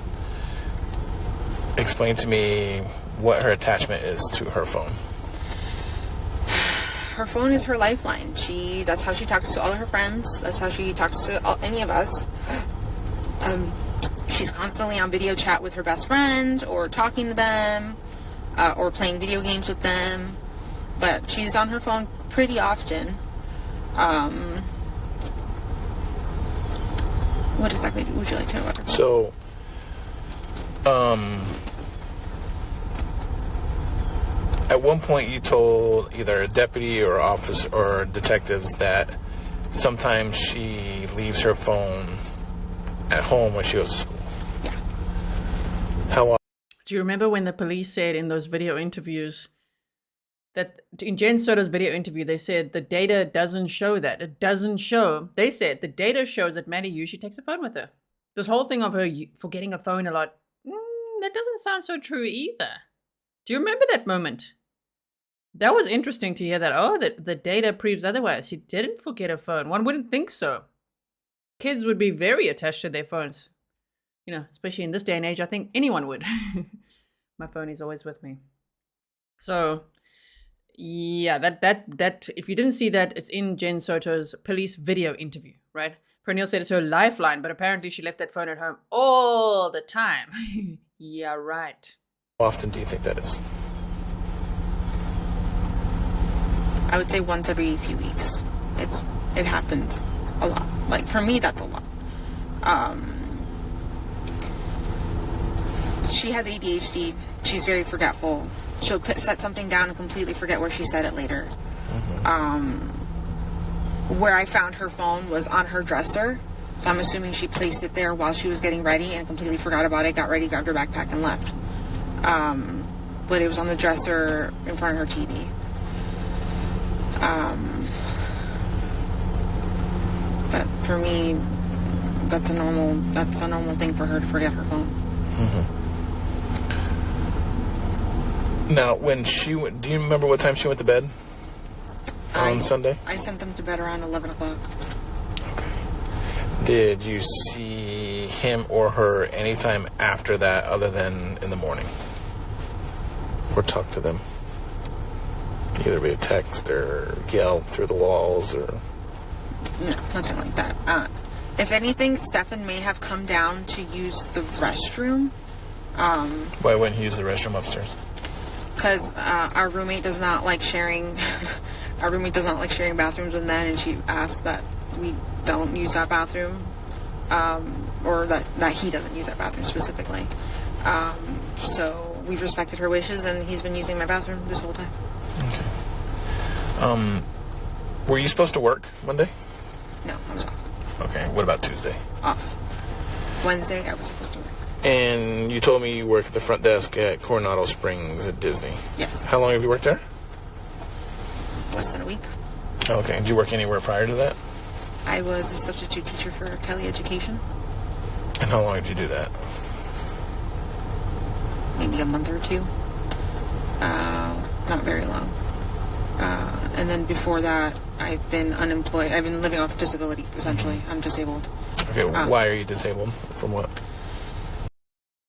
explain to me what her attachment is to her phone. Her phone is her lifeline. That's how she talks to all of her friends. That's how she talks to any of us. She's constantly on video chat with her best friend or talking to them or playing video games with them. But she's on her phone pretty often. What exactly would you like to know about her phone? So, at one point you told either a deputy or officer or detectives that sometimes she leaves her phone at home when she goes to school. Yeah. How? Do you remember when the police said in those video interviews that in Jen Soto's video interview, they said the data doesn't show that. It doesn't show. They said the data shows that Maddie usually takes a phone with her. This whole thing of her forgetting a phone a lot, that doesn't sound so true either. Do you remember that moment? That was interesting to hear that, the data proves otherwise. She didn't forget her phone. One wouldn't think so. Kids would be very attached to their phones. You know, especially in this day and age, I think anyone would. My phone is always with me. So, yeah, that if you didn't see that, it's in Jen Soto's police video interview, right? Pernille said it's her lifeline, but apparently she left that phone at home all the time. Yeah, right. How often do you think that is? I would say once every few weeks. It happens a lot. Like for me, that's a lot. She has ADHD. She's very forgetful. She'll set something down and completely forget where she said it later. Where I found her phone was on her dresser. So I'm assuming she placed it there while she was getting ready and completely forgot about it, got ready, grabbed her backpack, and left. But it was on the dresser in front of her TV. But for me, that's a normal thing for her to forget her phone. Now, when she went, do you remember what time she went to bed on Sunday? I sent them to bed around 11 o'clock. Okay. Did you see him or her anytime after that other than in the morning? Or talk to them? Either via text or yell through the walls or... No, nothing like that. If anything, Stephan may have come down to use the restroom. Why wouldn't he use the restroom upstairs? Because our roommate does not like sharing. Our roommate does not like sharing bathrooms with men, and she asked that we don't use that bathroom, or that he doesn't use that bathroom specifically. So we've respected her wishes, and he's been using my bathroom this whole time. Okay. Were you supposed to work Monday? No, I was off. Okay. What about Tuesday? Off. Wednesday, I was supposed to work. And you told me you work at the front desk at Coronado Springs at Disney. Yes. How long have you worked there? Less than a week. Okay. Did you work anywhere prior to that? I was a substitute teacher for Kelly Education. And how long did you do that? Maybe a month or two. Not very long. And then before that, I've been unemployed. I've been living off disability, essentially. I'm disabled. Okay. Why are you disabled? From what?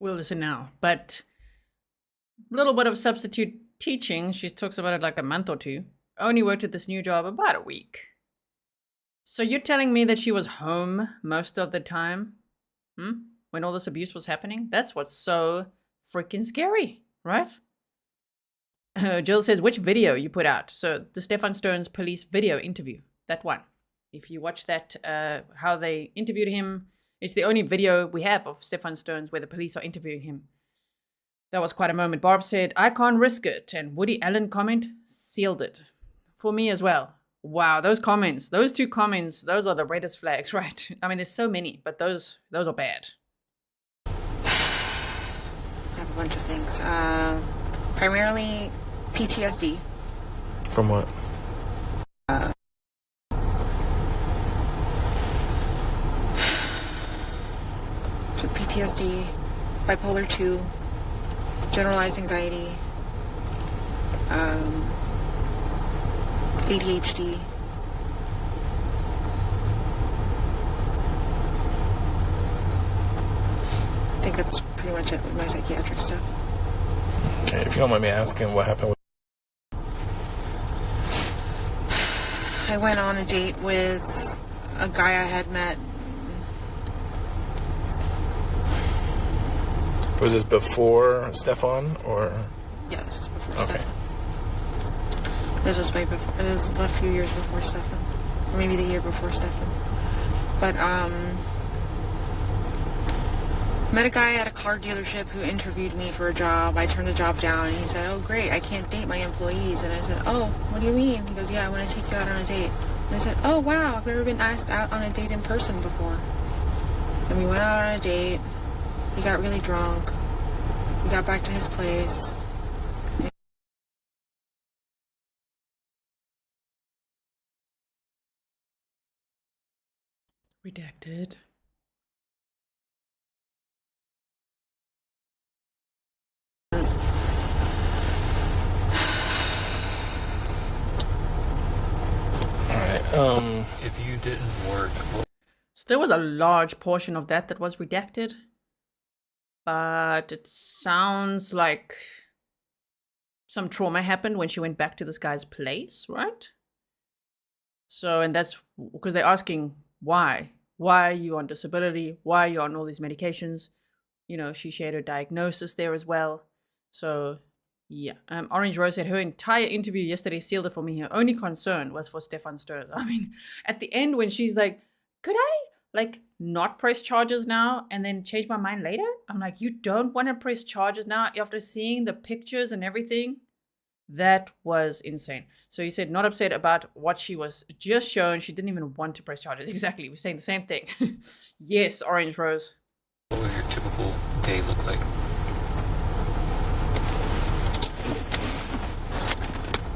We'll listen now. But a little bit of substitute teaching. She talks about it like a month or two. Only worked at this new job about a week. So you're telling me that she was home most of the time? When all this abuse was happening? That's what's so freaking scary, right? Jill says, which video you put out? So the Stephan Sterns police video interview. That one. If you watch that, how they interviewed him, it's the only video we have of Stephan Sterns where the police are interviewing him. That was quite a moment. Barb said, I can't risk it. And Woody Allen comment sealed it. For me as well. Wow, those comments, those two comments, those are the reddest flags, right? I mean, there's so many, but those are bad. I have a bunch of things. Primarily PTSD. From what? PTSD, bipolar 2, generalized anxiety, ADHD. I think that's pretty much it with my psychiatric stuff. Okay, if you don't mind me asking, what happened with... I went on a date with a guy I had met. Was this before Stephan, or...? Yeah, this was before Okay. Stephan. This was way before. It was a few years before Stephan. Or maybe the year before Stephan. But, met a guy at a car dealership who interviewed me for a job. I turned the job down, and he said, oh, great, I can't date my employees. And I said, oh, what do you mean? He goes, yeah, I want to take you out on a date. And I said, oh, wow, I've never been asked out on a date in person before. And we went out on a date. He got really drunk. We got back to his place. Redacted. If you didn't work, So there was a large portion of that was redacted. But it sounds like some trauma happened when she went back to this guy's place, right? So, and that's because they're asking why. Why are you on disability? Why are you on all these medications? You know, she shared her diagnosis there as well. So, yeah. Orange Rose said her entire interview yesterday sealed it for me. Her only concern was for Stephan Sterns. I mean, at the end when she's like, could I not press charges now and then change my mind later? I'm like, you don't want to press charges now after seeing the pictures and everything? That was insane. So you said not upset about what she was just shown. She didn't even want to press charges. Exactly. We're saying the same thing. Yes, Orange Rose. what would your typical day look like?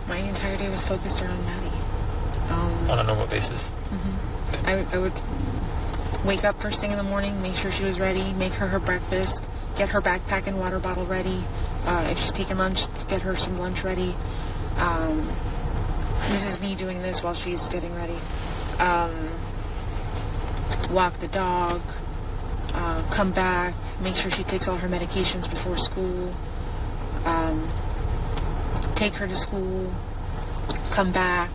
My entire day was focused around Maddie. On a normal basis? Mm-hmm. Okay. I would wake up first thing in the morning, make sure she was ready, make her breakfast, get her backpack and water bottle ready. If she's taking lunch, get her some lunch ready. This is me doing this while she's getting ready. Walk the dog, come back, make sure she takes all her medications before school, take her to school, come back.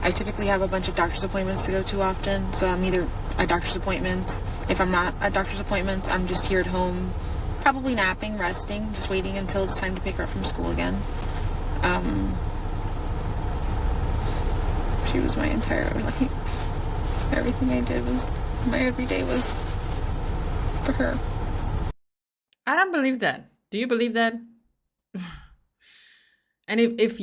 I typically have a bunch of doctor's appointments to go to often, so I'm either at doctor's appointments. If I'm not at doctor's appointments, I'm just here at home, probably napping, resting, just waiting until it's time to pick her up from school again. She was my entire life. Everything I did was, my everyday was for her. I don't believe that. Do you believe that? And if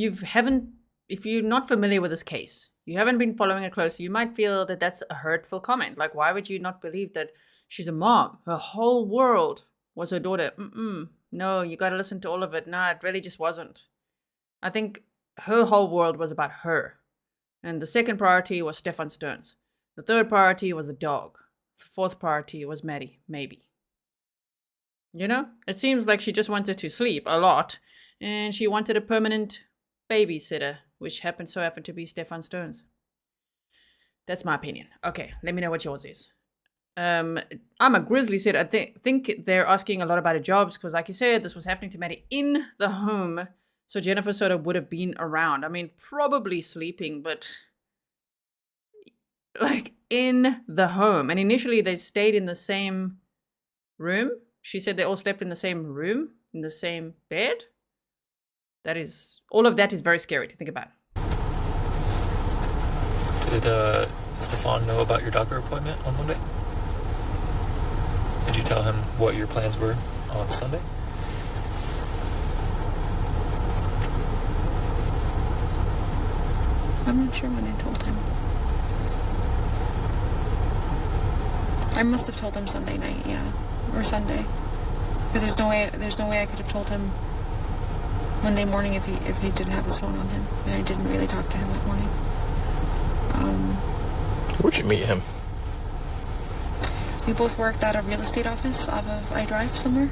you're not familiar with this case, you haven't been following it closely, you might feel that that's a hurtful comment. Like, why would you not believe that she's a mom? Her whole world was her daughter. No, you got to listen to all of it. No, it really just wasn't. I think her whole world was about her. And the second priority was Stephan Sterns. The third priority was the dog. The fourth priority was Maddie, maybe. You know, it seems like she just wanted to sleep a lot, and she wanted a permanent babysitter, which happened to be Stephan Sterns. That's my opinion. Okay, let me know what yours is. I'm a Grizzly said, I think they're asking a lot about her jobs, because like you said, this was happening to Maddie in the home, so Jennifer Soto would have been around. I mean, probably sleeping, but like in the home. And initially they stayed in the same room. She said they all slept in the same room, in the same bed. All of that is very scary to think about. Did Stephan know about your doctor appointment on Monday? Did you tell him what your plans were on Sunday? I'm not sure when I told him. I must have told him Sunday night, yeah, or Sunday, because there's no way I could have told him Monday morning if he didn't have his phone on him, and I didn't really talk to him that morning. Where'd you meet him? We both worked at a real estate office off of iDrive somewhere.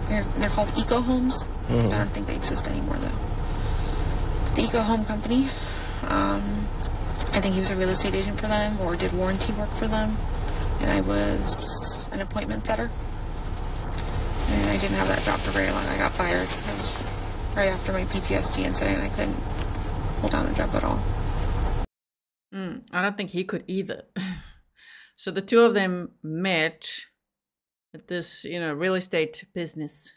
They're called Eco Homes. I don't think they exist anymore though. The Eco Home Company. I think he was a real estate agent for them or did warranty work for them. And I was an appointment setter. And I didn't have that job for very long. I got fired. It was right after my PTSD incident. I couldn't hold down a job at all. I don't think he could either. So the two of them met at this, real estate business.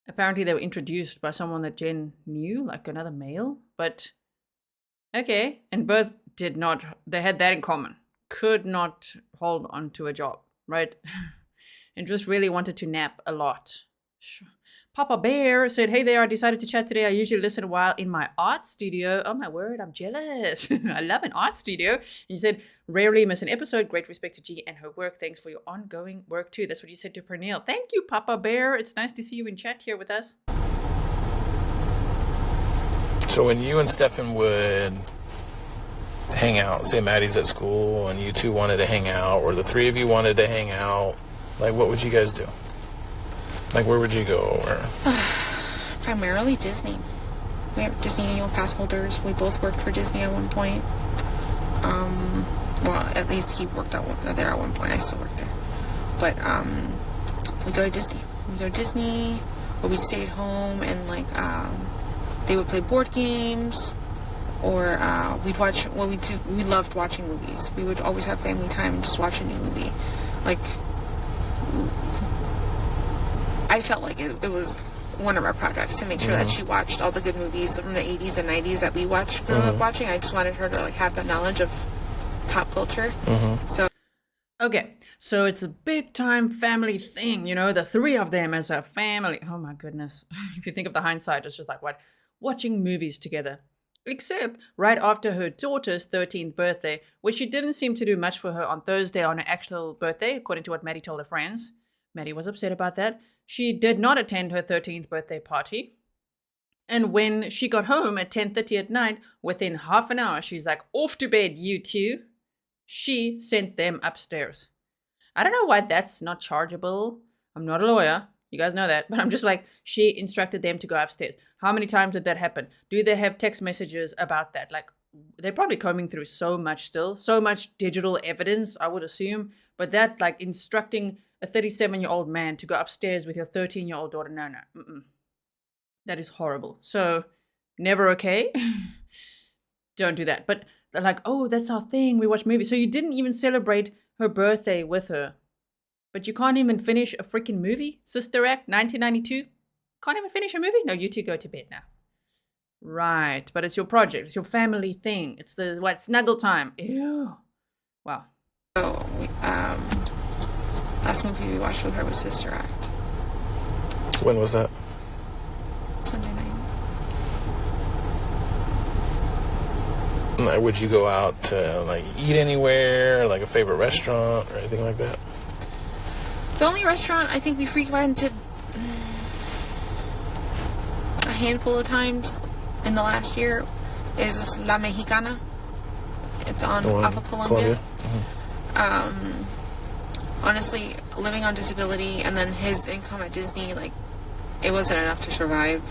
Apparently they were introduced by someone that Jen knew, like another male. But, okay. And both did not, they had that in common. Could not hold on to a job, right? And just really wanted to nap a lot. Papa Bear said, hey there, I decided to chat today. I usually listen while in my art studio. Oh my word, I'm jealous. I love an art studio. He said, rarely miss an episode. Great respect to G and her work. Thanks for your ongoing work too. That's what you said to Pernille. Thank you, Papa Bear. It's nice to see you in chat here with us. So when you and Stephan would hang out, say Maddie's at school and you two wanted to hang out, or the three of you wanted to hang out, like what would you guys do? Like, where would you go? Or primarily Disney. We are Disney annual pass holders. We both worked for Disney at one point. Well, at least he worked there at one point. I still work there. But we go to Disney. We go to Disney, or we stay at home and they would play board games, or we'd watch. Well, we loved watching movies. We would always have family time and just watch a new movie. Like, I felt like it was one of our projects to make sure that she watched all the good movies from the 80s and 90s that we watched growing up watching. I just wanted her to have that knowledge of pop culture. So okay, so it's a big time family thing, the three of them as a family. Oh my goodness. If you think of the hindsight, it's just like what? Watching movies together. Except right after her daughter's 13th birthday, which she didn't seem to do much for her on Thursday on her actual birthday, according to what Maddie told her friends. Maddie was upset about that. She did not attend her 13th birthday party. And when she got home at 10:30 at night, within half an hour, she's like, off to bed, you two. She sent them upstairs. I don't know why that's not chargeable. I'm not a lawyer. You guys know that. But I'm just like, she instructed them to go upstairs. How many times did that happen? Do they have text messages about that? Like, they're probably combing through so much still, so much digital evidence, I would assume. But that, like, instructing a 37-year-old man to go upstairs with your 13-year-old daughter, no. That is horrible. So, never okay. Don't do that. But they're like, oh, that's our thing. We watch movies. So you didn't even celebrate her birthday with her. But you can't even finish a freaking movie? Sister Act, 1992? Can't even finish a movie? No, you two go to bed now. Right. But it's your project. It's your family thing. It's the, snuggle time. Ew. Wow. So, last movie we watched with her was Sister Act. When was that? Sunday night. Like, would you go out to, like, eat anywhere, like a favorite restaurant or anything like that? The only restaurant I think we frequented a handful of times in the last year is La Mexicana. It's on off of Columbia. Honestly, living on disability and then his income at Disney, like, it wasn't enough to survive.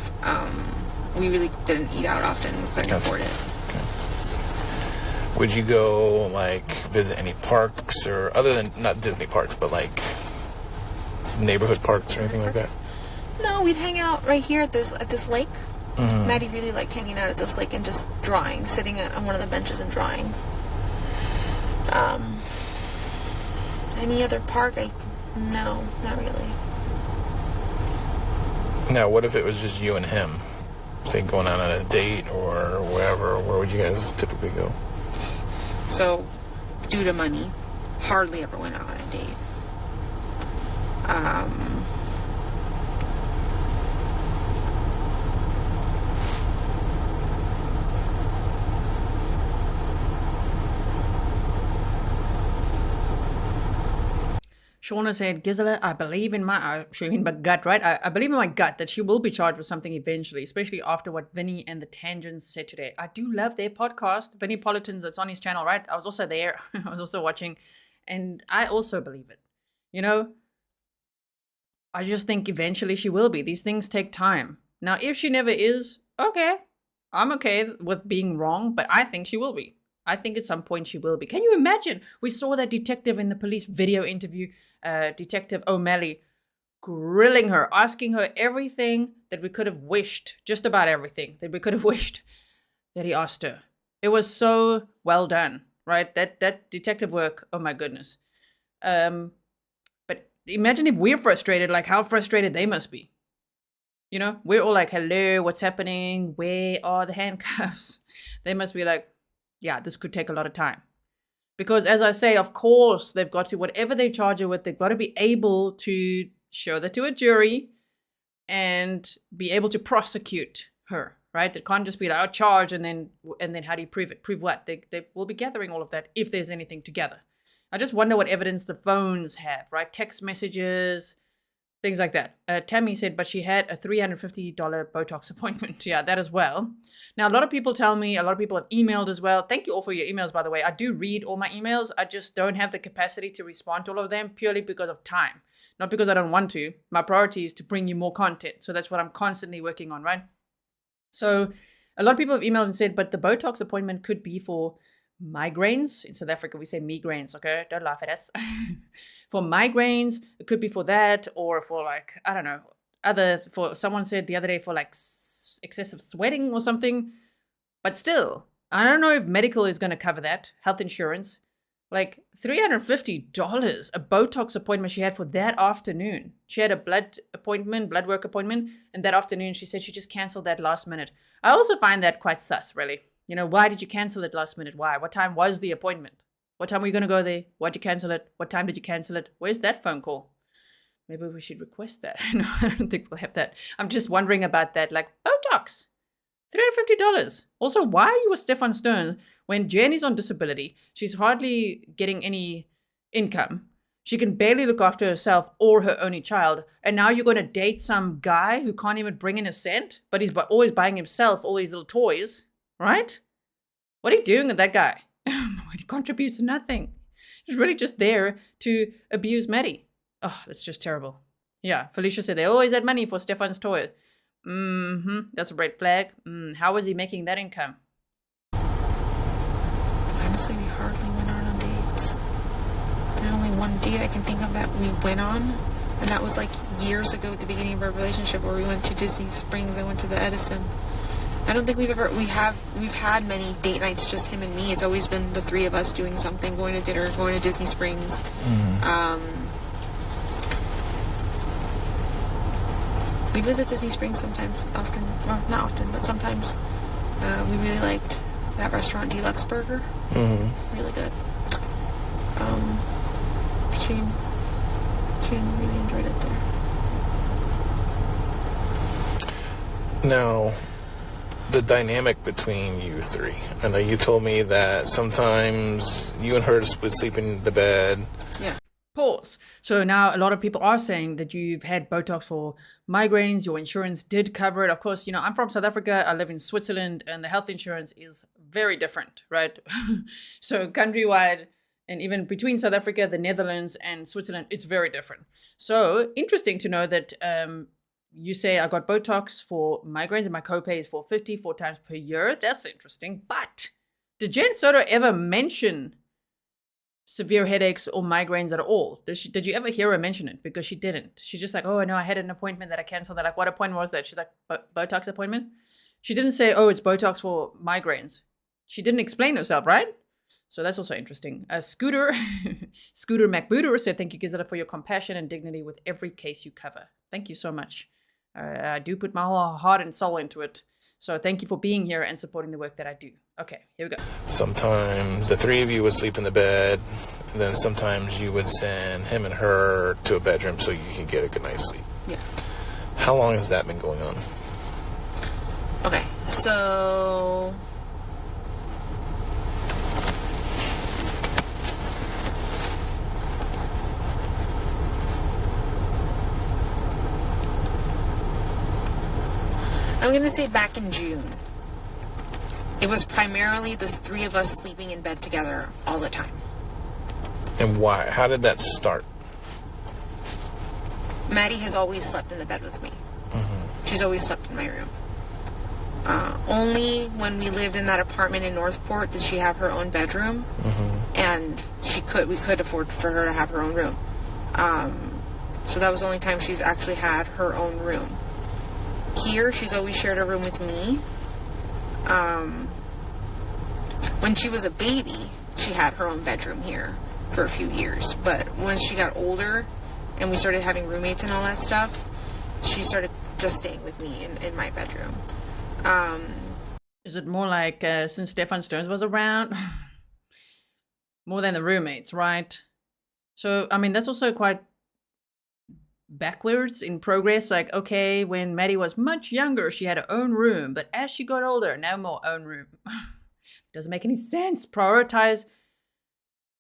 We really didn't eat out often. We couldn't afford it. Okay. Would you go, like, visit any parks or, other than, not Disney parks, but, like, neighborhood parks or anything like that? No, we'd hang out right here at this lake. Maddie really liked hanging out at this lake and just drawing, sitting on one of the benches and drawing. Any other park? No, not really. Now, what if it was just you and him? Say, going out on a date or wherever. Where would you guys typically go? So, due to money, hardly ever went out on a date. Shauna said, Gisela, I believe in my gut, right? I believe in my gut that she will be charged with something eventually, especially after what Vinny and the Tangents said today. I do love their podcast, Vinny Politan, that's on his channel, right? I was also there. I was also watching. And I also believe it. You know, I just think eventually she will be. These things take time. Now, if she never is, okay. I'm okay with being wrong, but I think she will be. I think at some point she will be. Can you imagine? We saw that detective in the police video interview, Detective O'Malley, grilling her, asking her everything that we could have wished, just about everything that we could have wished that he asked her. It was so well done, right? That detective work, oh my goodness. But imagine if we're frustrated, like how frustrated they must be. You know, we're all like, hello, what's happening? Where are the handcuffs? They must be like, yeah, this could take a lot of time. Because as I say, of course, they've got to, whatever they charge her with, they've got to be able to show that to a jury and be able to prosecute her, right? It can't just be like, oh, charge, and then how do you prove it? Prove what? They will be gathering all of that if there's anything together. I just wonder what evidence the phones have, right? Text messages, things like that. Tammy said, but she had a $350 Botox appointment. Yeah, that as well. Now, a lot of people tell me, a lot of people have emailed as well. Thank you all for your emails, by the way. I do read all my emails. I just don't have the capacity to respond to all of them purely because of time. Not because I don't want to. My priority is to bring you more content. So that's what I'm constantly working on, right? So a lot of people have emailed and said, but the Botox appointment could be for migraines. In South Africa, we say migraines, okay? Don't laugh at us. For migraines, it could be for that, or for like, I don't know, for someone said the other day for like excessive sweating or something. But still, I don't know if medical is going to cover that, health insurance. Like $350, a Botox appointment she had for that afternoon. She had a blood work appointment, and that afternoon she said she just canceled that last minute. I also find that quite sus, really. You know, why did you cancel it last minute? Why? What time was the appointment? What time were you going to go there? Why'd you cancel it? What time did you cancel it? Where's that phone call? Maybe we should request that. No, I don't think we'll have that. I'm just wondering about that. Like, Botox, $350. Also, why are you with Stephan Sterns when Jenny's on disability? She's hardly getting any income. She can barely look after herself or her only child. And now you're going to date some guy who can't even bring in a cent, but he's always buying himself all these little toys. Right? What are you doing with that guy? He contributes nothing. He's really just there to abuse Maddie. Oh, that's just terrible. Yeah, Felicia said they always had money for Stephan's toy. That's a red flag. How was he making that income? Honestly, we hardly went on dates. There's only one date I can think of that we went on, and that was like years ago at the beginning of our relationship, where we went to Disney Springs. I went to the Edison. I don't think we've had many date nights, just him and me. It's always been the three of us doing something, going to dinner, going to Disney Springs. We visit Disney Springs sometimes, often, well, not often, but sometimes. We really liked that restaurant, Deluxe Burger. Really good. Shane really enjoyed it there. Now, the dynamic between you three. I know you told me that sometimes you and her would sleep in the bed. Yeah. Pause. So now a lot of people are saying that you've had Botox for migraines. Your insurance did cover it. Of course, I'm from South Africa. I live in Switzerland, and the health insurance is very different, right? So countrywide, and even between South Africa, the Netherlands, and Switzerland, it's very different. So interesting to know that you say I got Botox for migraines and my copay is $450 4 times per year. That's interesting. But did Jen Soto ever mention severe headaches or migraines at all? Did you ever hear her mention it? Because she didn't. She's just like, oh, no, I had an appointment that I canceled. They're like, what appointment was that? She's like, Botox appointment? She didn't say, oh, it's Botox for migraines. She didn't explain herself, right? So that's also interesting. Scooter McBooter said, thank you, Grizzly, for your compassion and dignity with every case you cover. Thank you so much. I do put my whole heart and soul into it. So thank you for being here and supporting the work that I do. Okay, here we go. Sometimes the three of you would sleep in the bed, and then sometimes you would send him and her to a bedroom so you could get a good night's sleep. Yeah. How long has that been going on? Okay, so I'm going to say back in June. It was primarily the three of us sleeping in bed together all the time. And why? How did that start? Maddie has always slept in the bed with me. She's always slept in my room. Only when we lived in that apartment in Northport did she have her own bedroom. And we could afford for her to have her own room. So that was the only time she's actually had her own room. Here, she's always shared a room with me. When she was a baby, she had her own bedroom here for a few years. But when she got older and we started having roommates and all that stuff, she started just staying with me in my bedroom. Is it more like since Stephan Sterns was around? More than the roommates, right? So, I mean, that's also quite backwards in progress. Like, okay, when Maddie was much younger, she had her own room, but as she got older, no more own room. Doesn't make any sense. Prioritize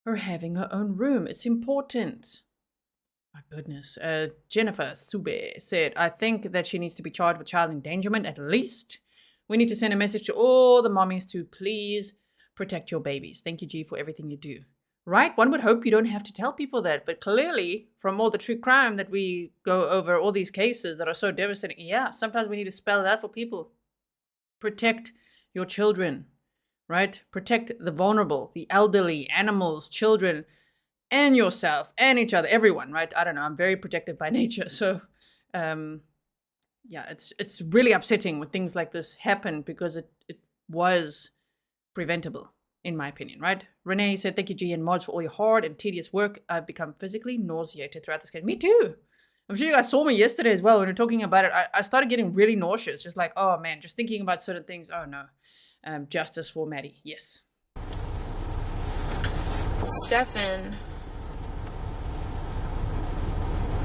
her having her own room. It's important. My goodness. Jennifer Soto said, I think that she needs to be charged with child endangerment at least. We need to send a message to all the mommies to please protect your babies. Thank you, G, for everything you do. Right? One would hope you don't have to tell people that. But clearly, from all the true crime that we go over, all these cases that are so devastating, yeah, sometimes we need to spell it out for people. Protect your children, right? Protect the vulnerable, the elderly, animals, children, and yourself, and each other, everyone, right? I don't know. I'm very protected by nature. So, yeah, it's really upsetting when things like this happen because it was preventable, in my opinion, right? Renee said, thank you, G and mods, for all your hard and tedious work. I've become physically nauseated throughout this game. Me too. I'm sure you guys saw me yesterday as well when we were talking about it. I started getting really nauseous, just like, oh man, just thinking about certain things. Oh no. Justice for Maddie. Yes. Stephan,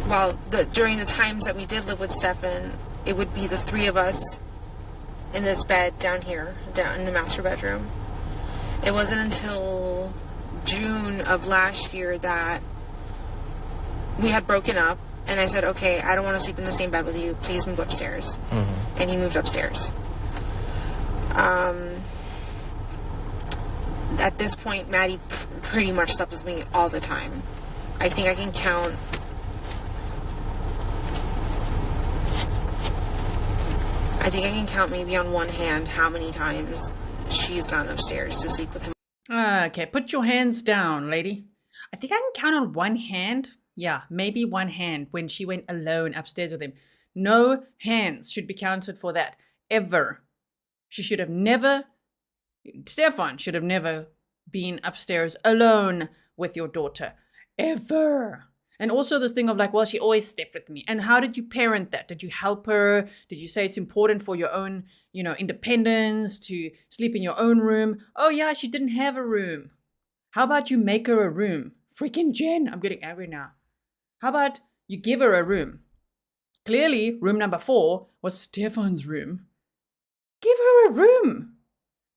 well, during the times that we did live with Stephan, it would be the three of us in this bed down here, down in the master bedroom. It wasn't until June of last year that we had broken up, and I said, okay, I don't want to sleep in the same bed with you. Please move upstairs. And he moved upstairs. At this point, Maddie pretty much slept with me all the time. I think I can count I think I can count maybe on one hand how many times she's gone upstairs to sleep with him. Okay, put your hands down, lady. I think I can count on one hand. Yeah, maybe one hand when she went alone upstairs with him. No hands should be counted for that, ever. She should have never, Stephan should have never been upstairs alone with your daughter, ever. And also this thing of like, well, she always slept with me. And how did you parent that? Did you help her? Did you say it's important for your own, independence to sleep in your own room? Oh yeah, she didn't have a room. How about you make her a room? Freaking Jen, I'm getting angry now. How about you give her a room? Clearly, room number 4 was Stephan's room. Give her a room.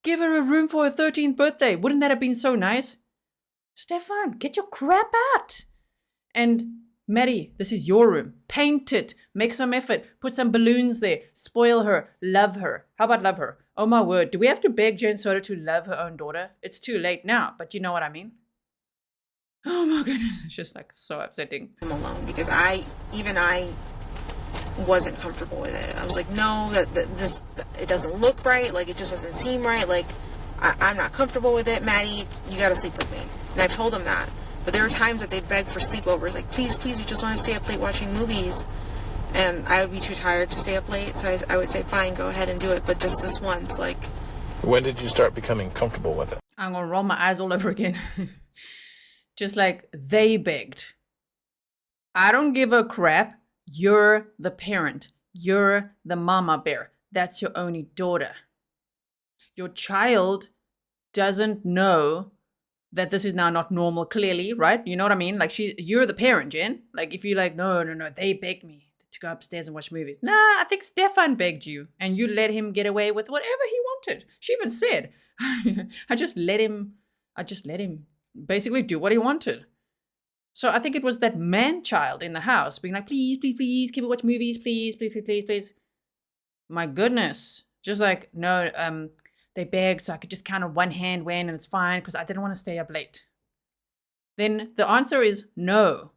Give her a room for her 13th birthday. Wouldn't that have been so nice? Stephan, get your crap out. And Maddie, this is your room. Paint it. Make some effort. Put some balloons there. Spoil her. Love her. How about love her? Oh my word. Do we have to beg Jen Soto to love her own daughter? It's too late now, but you know what I mean? Oh my goodness. It's just like so upsetting. I'm alone because I wasn't comfortable with it. I was like, no, this it doesn't look right. Like, it just doesn't seem right. Like, I'm not comfortable with it. Maddie, you got to sleep with me. And I've told them that. But there were times that they begged for sleepovers, like, please, we just want to stay up late watching movies. And I would be too tired to stay up late, so I would say, fine, go ahead and do it. But just this once, like... When did you start becoming comfortable with it? I'm going to roll my eyes all over again. Just like they begged. I don't give a crap. You're the parent. You're the mama bear. That's your only daughter. Your child doesn't know that this is now not normal, clearly, right? You know what I mean? Like, you're the parent, Jen. Like, if you're like, no, they begged me to go upstairs and watch movies. Nah, I think Stephan begged you, and you let him get away with whatever he wanted. She even said, I just let him basically do what he wanted. So I think it was that man-child in the house being like, please, can we watch movies? Please. My goodness. Just like, no, they begged so I could just count on one hand when, and it's fine because I didn't want to stay up late. Then the answer is no.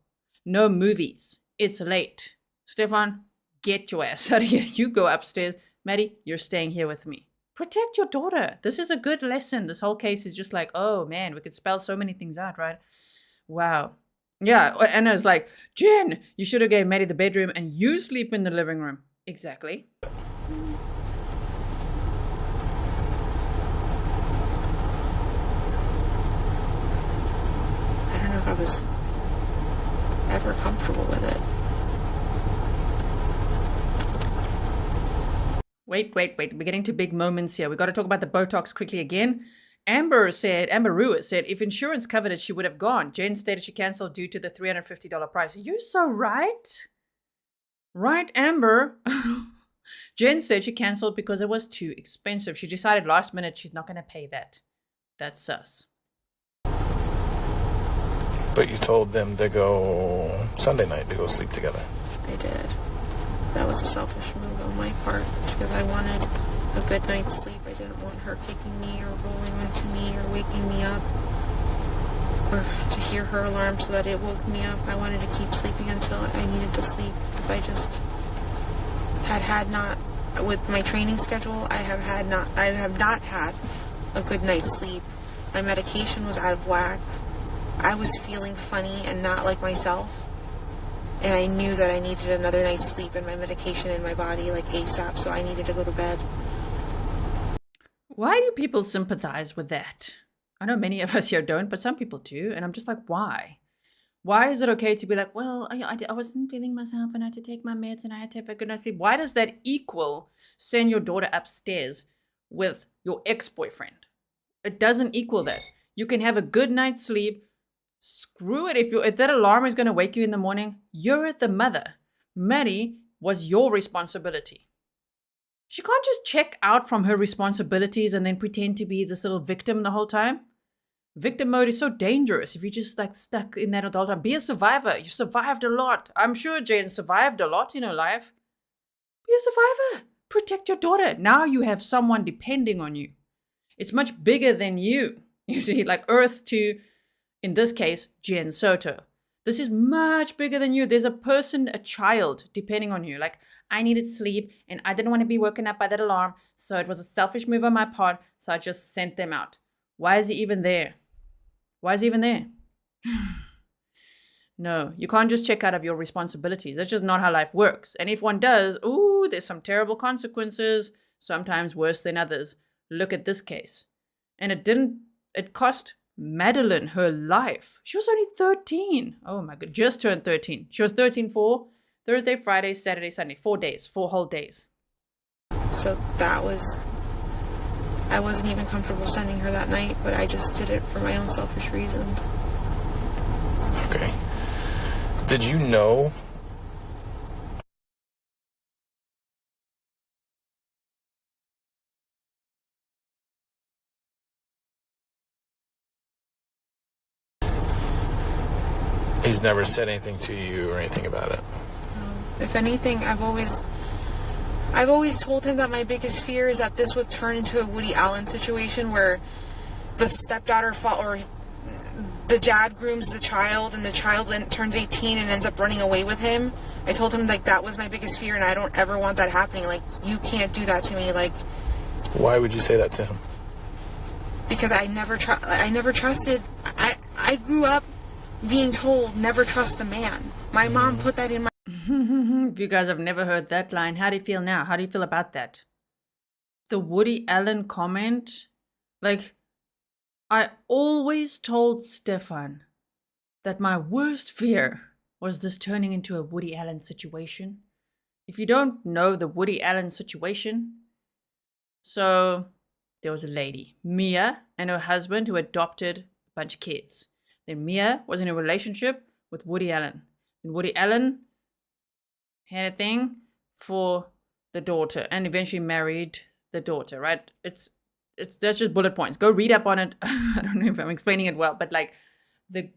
No movies. It's late. Stephan, get your ass out of here. You go upstairs. Maddie, you're staying here with me. Protect your daughter. This is a good lesson. This whole case is just like, oh man, we could spell so many things out, right? Wow. Yeah, and it's like, Jen, you should have gave Maddie the bedroom and you sleep in the living room. Exactly. I was ever comfortable with it. Wait. We're getting to big moments here. We got to talk about the Botox quickly again. Amber Rua said, if insurance covered it, she would have gone. Jen stated she canceled due to the $350 price. You're so right. Right, Amber? Jen said she canceled because it was too expensive. She decided last minute she's not going to pay that. That's sus. But you told them to go Sunday night to go sleep together. I did. That was a selfish move on my part. It's because I wanted a good night's sleep. I didn't want her kicking me or rolling into me or waking me up. Or to hear her alarm so that it woke me up. I wanted to keep sleeping until I needed to sleep. Because I just had not, with my training schedule, I have not had a good night's sleep. My medication was out of whack. I was feeling funny and not like myself, and I knew that I needed another night's sleep and my medication in my body like ASAP, so I needed to go to bed. Why do people sympathize with that? I know many of us here don't, but some people do, and I'm just like, why? Why is it okay to be like, well, I wasn't feeling myself and I had to take my meds and I had to have a good night's sleep? Why does that equal send your daughter upstairs with your ex-boyfriend? It doesn't equal that. You can have a good night's sleep. Screw it. If that alarm is going to wake you in the morning, you're the mother. Maddie was your responsibility. She can't just check out from her responsibilities and then pretend to be this little victim the whole time. Victim mode is so dangerous if you're just like stuck in that adult time. Be a survivor. You survived a lot. I'm sure Jane survived a lot in her life. Be a survivor. Protect your daughter. Now you have someone depending on you. It's much bigger than you. You see, like Earth to, in this case, Jen Soto. This is much bigger than you. There's a person, a child, depending on you. Like, I needed sleep and I didn't want to be woken up by that alarm. So it was a selfish move on my part. So I just sent them out. Why is he even there? Why is he even there? No, you can't just check out of your responsibilities. That's just not how life works. And if one does, ooh, there's some terrible consequences, sometimes worse than others. Look at this case. And it cost Madeline her life. She was only 13. Oh my God, just turned 13. She was 13 for Thursday, Friday, Saturday, Sunday. 4 days, 4 whole days. So I wasn't even comfortable sending her that night, but I just did it for my own selfish reasons. Okay. Did you know? He's never said anything to you or anything about it. If anything, I've always told him that my biggest fear is that this would turn into a Woody Allen situation where the stepdaughter or the dad grooms the child and the child turns 18 and ends up running away with him. I told him, like, that was my biggest fear and I don't ever want that happening. Like, you can't do that to me. Like, why would you say that to him? Because I never trusted. I grew up being told never trust a man. My mom put that in my... If you guys have never heard that line, how do you feel now? How do you feel about that? The Woody Allen comment, like, I always told Stephan that my worst fear was this turning into a Woody Allen situation. If you don't know the Woody Allen situation, so there was a lady, Mia, and her husband who adopted a bunch of kids. Then Mia was in a relationship with Woody Allen. And Woody Allen had a thing for the daughter and eventually married the daughter, right? That's just bullet points. Go read up on it. I don't know if I'm explaining it well, but like the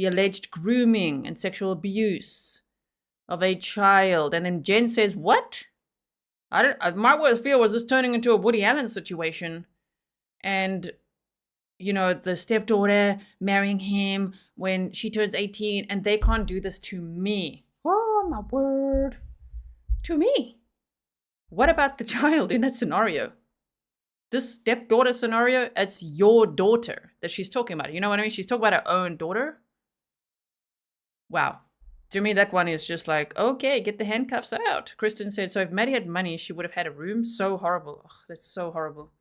alleged grooming and sexual abuse of a child. And then Jen says, what? My worst fear was this turning into a Woody Allen situation. And, you know, the stepdaughter marrying him when she turns 18 and they can't do this to me. Oh, my word. To me. What about the child in that scenario? This stepdaughter scenario, it's your daughter that she's talking about. You know what I mean? She's talking about her own daughter. Wow. To me, that one is just like, okay, get the handcuffs out. Kristen said, so if Maddie had money, she would have had a room. So horrible. Ugh, that's so horrible.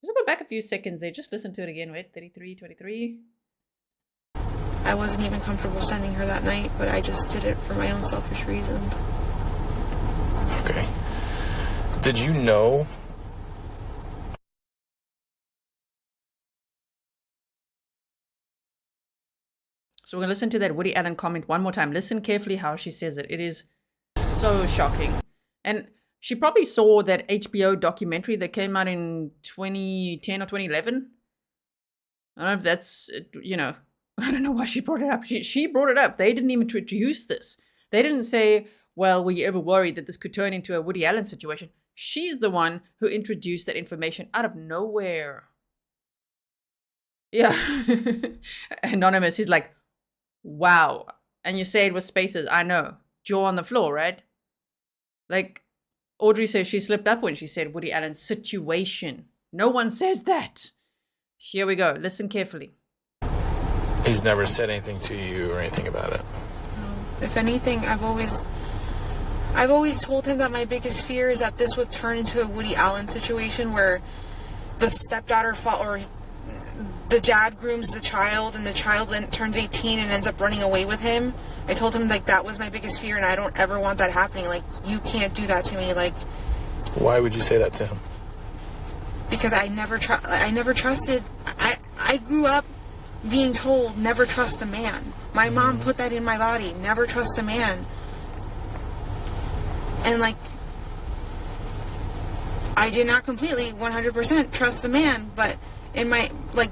Just go back a few seconds there. Just listen to it again. Wait, 33, 23. I wasn't even comfortable sending her that night, but I just did it for my own selfish reasons. Okay. Did you know? So we're going to listen to that Woody Allen comment one more time. Listen carefully how she says it. It is so shocking. And she probably saw that HBO documentary that came out in 2010 or 2011. I don't know if that's, you know, I don't know why she brought it up. She brought it up. They didn't even introduce this. They didn't say, well, were you ever worried that this could turn into a Woody Allen situation? She's the one who introduced that information out of nowhere. Yeah. Anonymous, he's like, wow. And you say it with spaces. I know. Jaw on the floor, right? Like, Audrey says she slipped up when she said Woody Allen's situation. No one says that. Here we go. Listen carefully. He's never said anything to you or anything about it. If anything, I've always told him that my biggest fear is that this would turn into a Woody Allen situation where the stepdaughter or the dad grooms the child and the child turns 18 and ends up running away with him. I told him, like, that was my biggest fear and I don't ever want that happening. Like, you can't do that to me. Like, why would you say that to him? Because I never trusted. I grew up being told never trust a man. My mom put that in my body. Never trust a man. And, like, I did not completely 100% trust the man, but in my, like,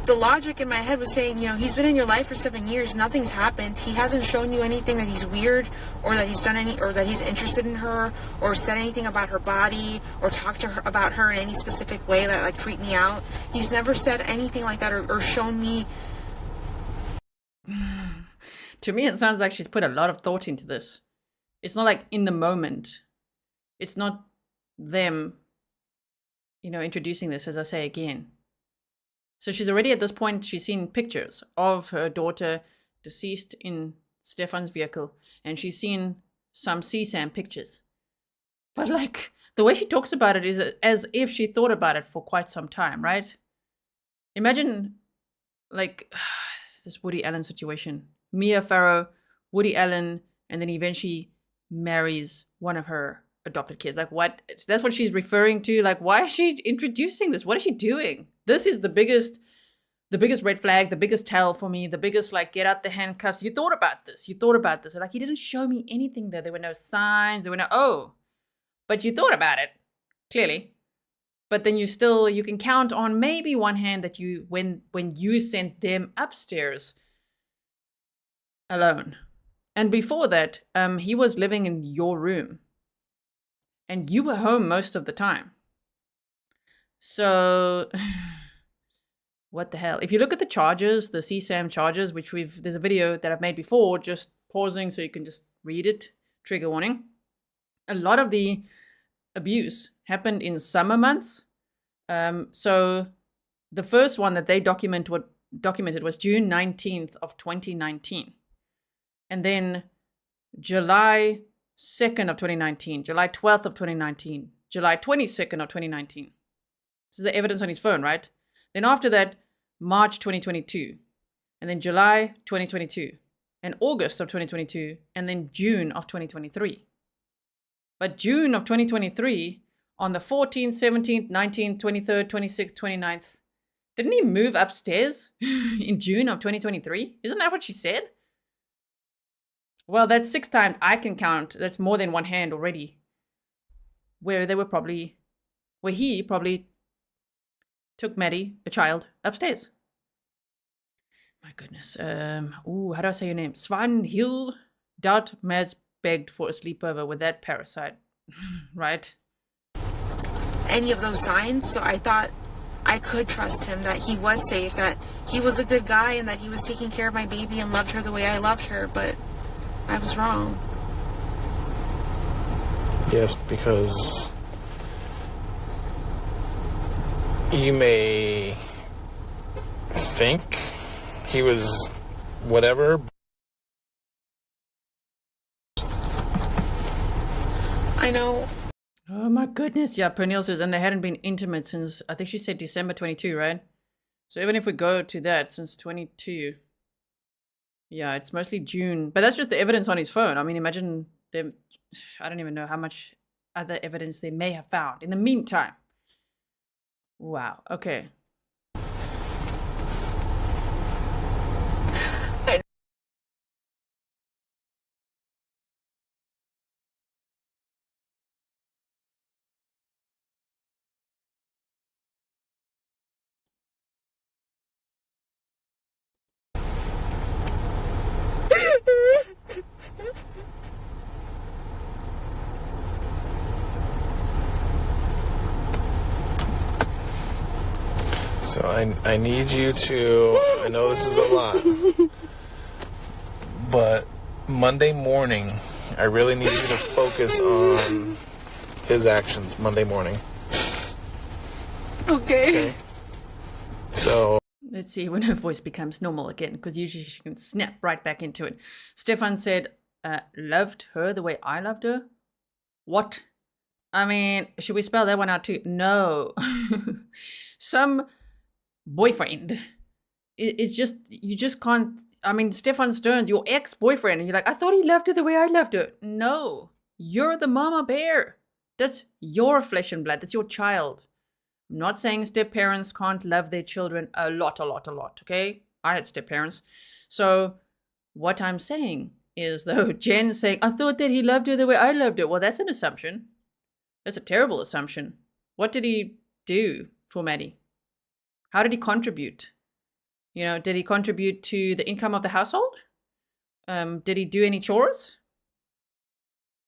the logic in my head was saying, you know, he's been in your life for 7 years, nothing's happened, he hasn't shown you anything that he's weird, or that he's done any, or that he's interested in her, or said anything about her body, or talked to her about her in any specific way that, like, creeped me out. He's never said anything like that, or shown me. To me, it sounds like she's put a lot of thought into this. It's not like in the moment. It's not them, introducing this, as I say again. So she's already at this point, she's seen pictures of her daughter deceased in Stephan's vehicle, and she's seen some CSAM pictures. But like, the way she talks about it is as if she thought about it for quite some time, right? Imagine, like, this Woody Allen situation. Mia Farrow, Woody Allen, and then eventually marries one of her adopted kids. Like, what? That's what she's referring to. Like, why is she introducing this? What is she doing? This is the biggest red flag, the biggest tell for me, the biggest, like, get out the handcuffs. You thought about this. Like, you didn't show me anything there. There were no signs. There were no, but you thought about it, clearly. But then you can count on maybe one hand that when you sent them upstairs alone. And before that, he was living in your room. And you were home most of the time. So, what the hell? If you look at the charges, the CSAM charges, which there's a video that I've made before, just pausing so you can just read it, trigger warning. A lot of the abuse happened in summer months. So the first one that they documented was June 19th of 2019. And then July 2nd of 2019, July 12th of 2019, July 22nd of 2019. This is the evidence on his phone, right? Then after that, March 2022, and then July 2022, and August of 2022, and then June of 2023. But June of 2023, on the 14th, 17th, 19th, 23rd, 26th, 29th, didn't he move upstairs in June of 2023? Isn't that what she said? Well, that's 6 times I can count. That's more than one hand already. Where he probably took Maddie, a child, upstairs. My goodness. How do I say your name? Svanhild Dot Mads begged for a sleepover with that parasite. Right? Any of those signs, so I thought I could trust him, that he was safe, that he was a good guy, and that he was taking care of my baby and loved her the way I loved her, but I was wrong. Yes, because you may think he was whatever. I know. Oh my goodness. Yeah, Pernille says, and they hadn't been intimate since, I think she said December 22, right? So even if we go to that, since 22, yeah, it's mostly June. But that's just the evidence on his phone. I mean, imagine them. I don't even know how much other evidence they may have found in the meantime. Wow. Okay. So I need you to, I know this is a lot, but Monday morning, I really need you to focus on his actions Monday morning. Okay. So Let's see when her voice becomes normal again, because usually she can snap right back into it. Stephan said, loved her the way I loved her? What? I mean, should we spell that one out too? No. Some boyfriend. It's just, you just can't, I mean, Stephan Sterns, your ex-boyfriend, and you're like, I thought he loved her the way I loved her. No. You're the mama bear. That's your flesh and blood. That's your child. I'm not saying step-parents can't love their children a lot, okay? I had step-parents. So what I'm saying is, though, Jen saying, I thought that he loved her the way I loved her. Well, that's an assumption. That's a terrible assumption. What did he do for Maddie? How did he contribute? You know, did he contribute to the income of the household? Did he do any chores?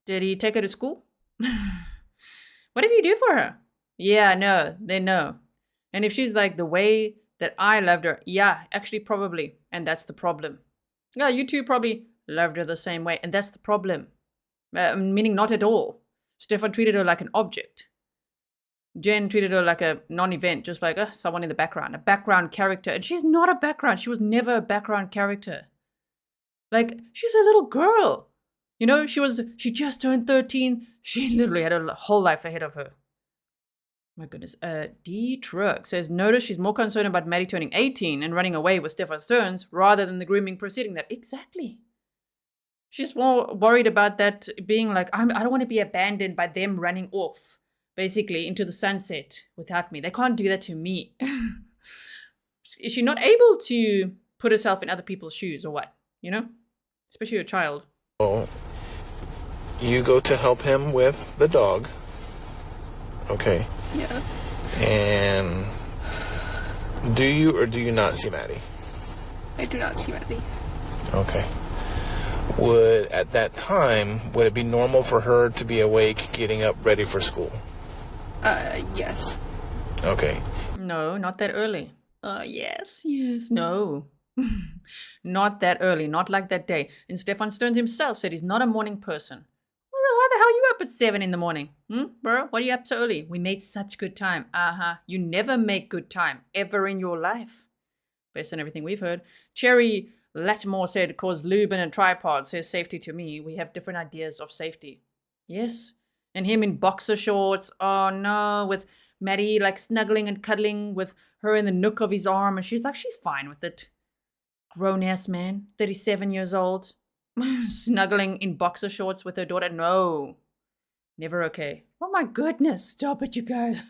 Did he take her to school? What did he do for her? Yeah, no, they know. And if she's like, the way that I loved her, yeah, actually probably. And that's the problem. Yeah, you two probably loved her the same way, and that's the problem. Meaning not at all. Stephan treated her like an object. Jen treated her like a non-event, just like someone in the background, a background character. And she's not a background. She was never a background character. Like, she's a little girl. You know, she just turned 13. She literally had a whole life ahead of her. My goodness. D. Truck says, notice she's more concerned about Maddie turning 18 and running away with Stephan Sterns rather than the grooming preceding that. Exactly. She's more worried about that being like, I don't want to be abandoned by them running off, basically, into the sunset without me. They can't do that to me. Is she not able to put herself in other people's shoes or what? You know? Especially a child. Oh, you go to help him with the dog. Okay. Yeah. And do you or do you not see Maddie? I do not see Maddie. Okay. At that time, would it be normal for her to be awake, getting up, ready for school? Yes. Okay. No, not that early. Yes, no. Not that early, not like that day. And Stephan Sterns himself said he's not a morning person. Why the hell are you up at 7 in the morning? Bro, what are you up so early? We made such good time. You never make good time, ever in your life. Based on everything we've heard. Cherry Latmore said, cause lube and a tripod says safety to me. We have different ideas of safety. Yes. And him in boxer shorts. Oh no, with Maddie like snuggling and cuddling with her in the nook of his arm. And she's fine with it. Grown-ass man, 37 years old. Snuggling in boxer shorts with her daughter. No. Never okay. Oh my goodness. Stop it, you guys.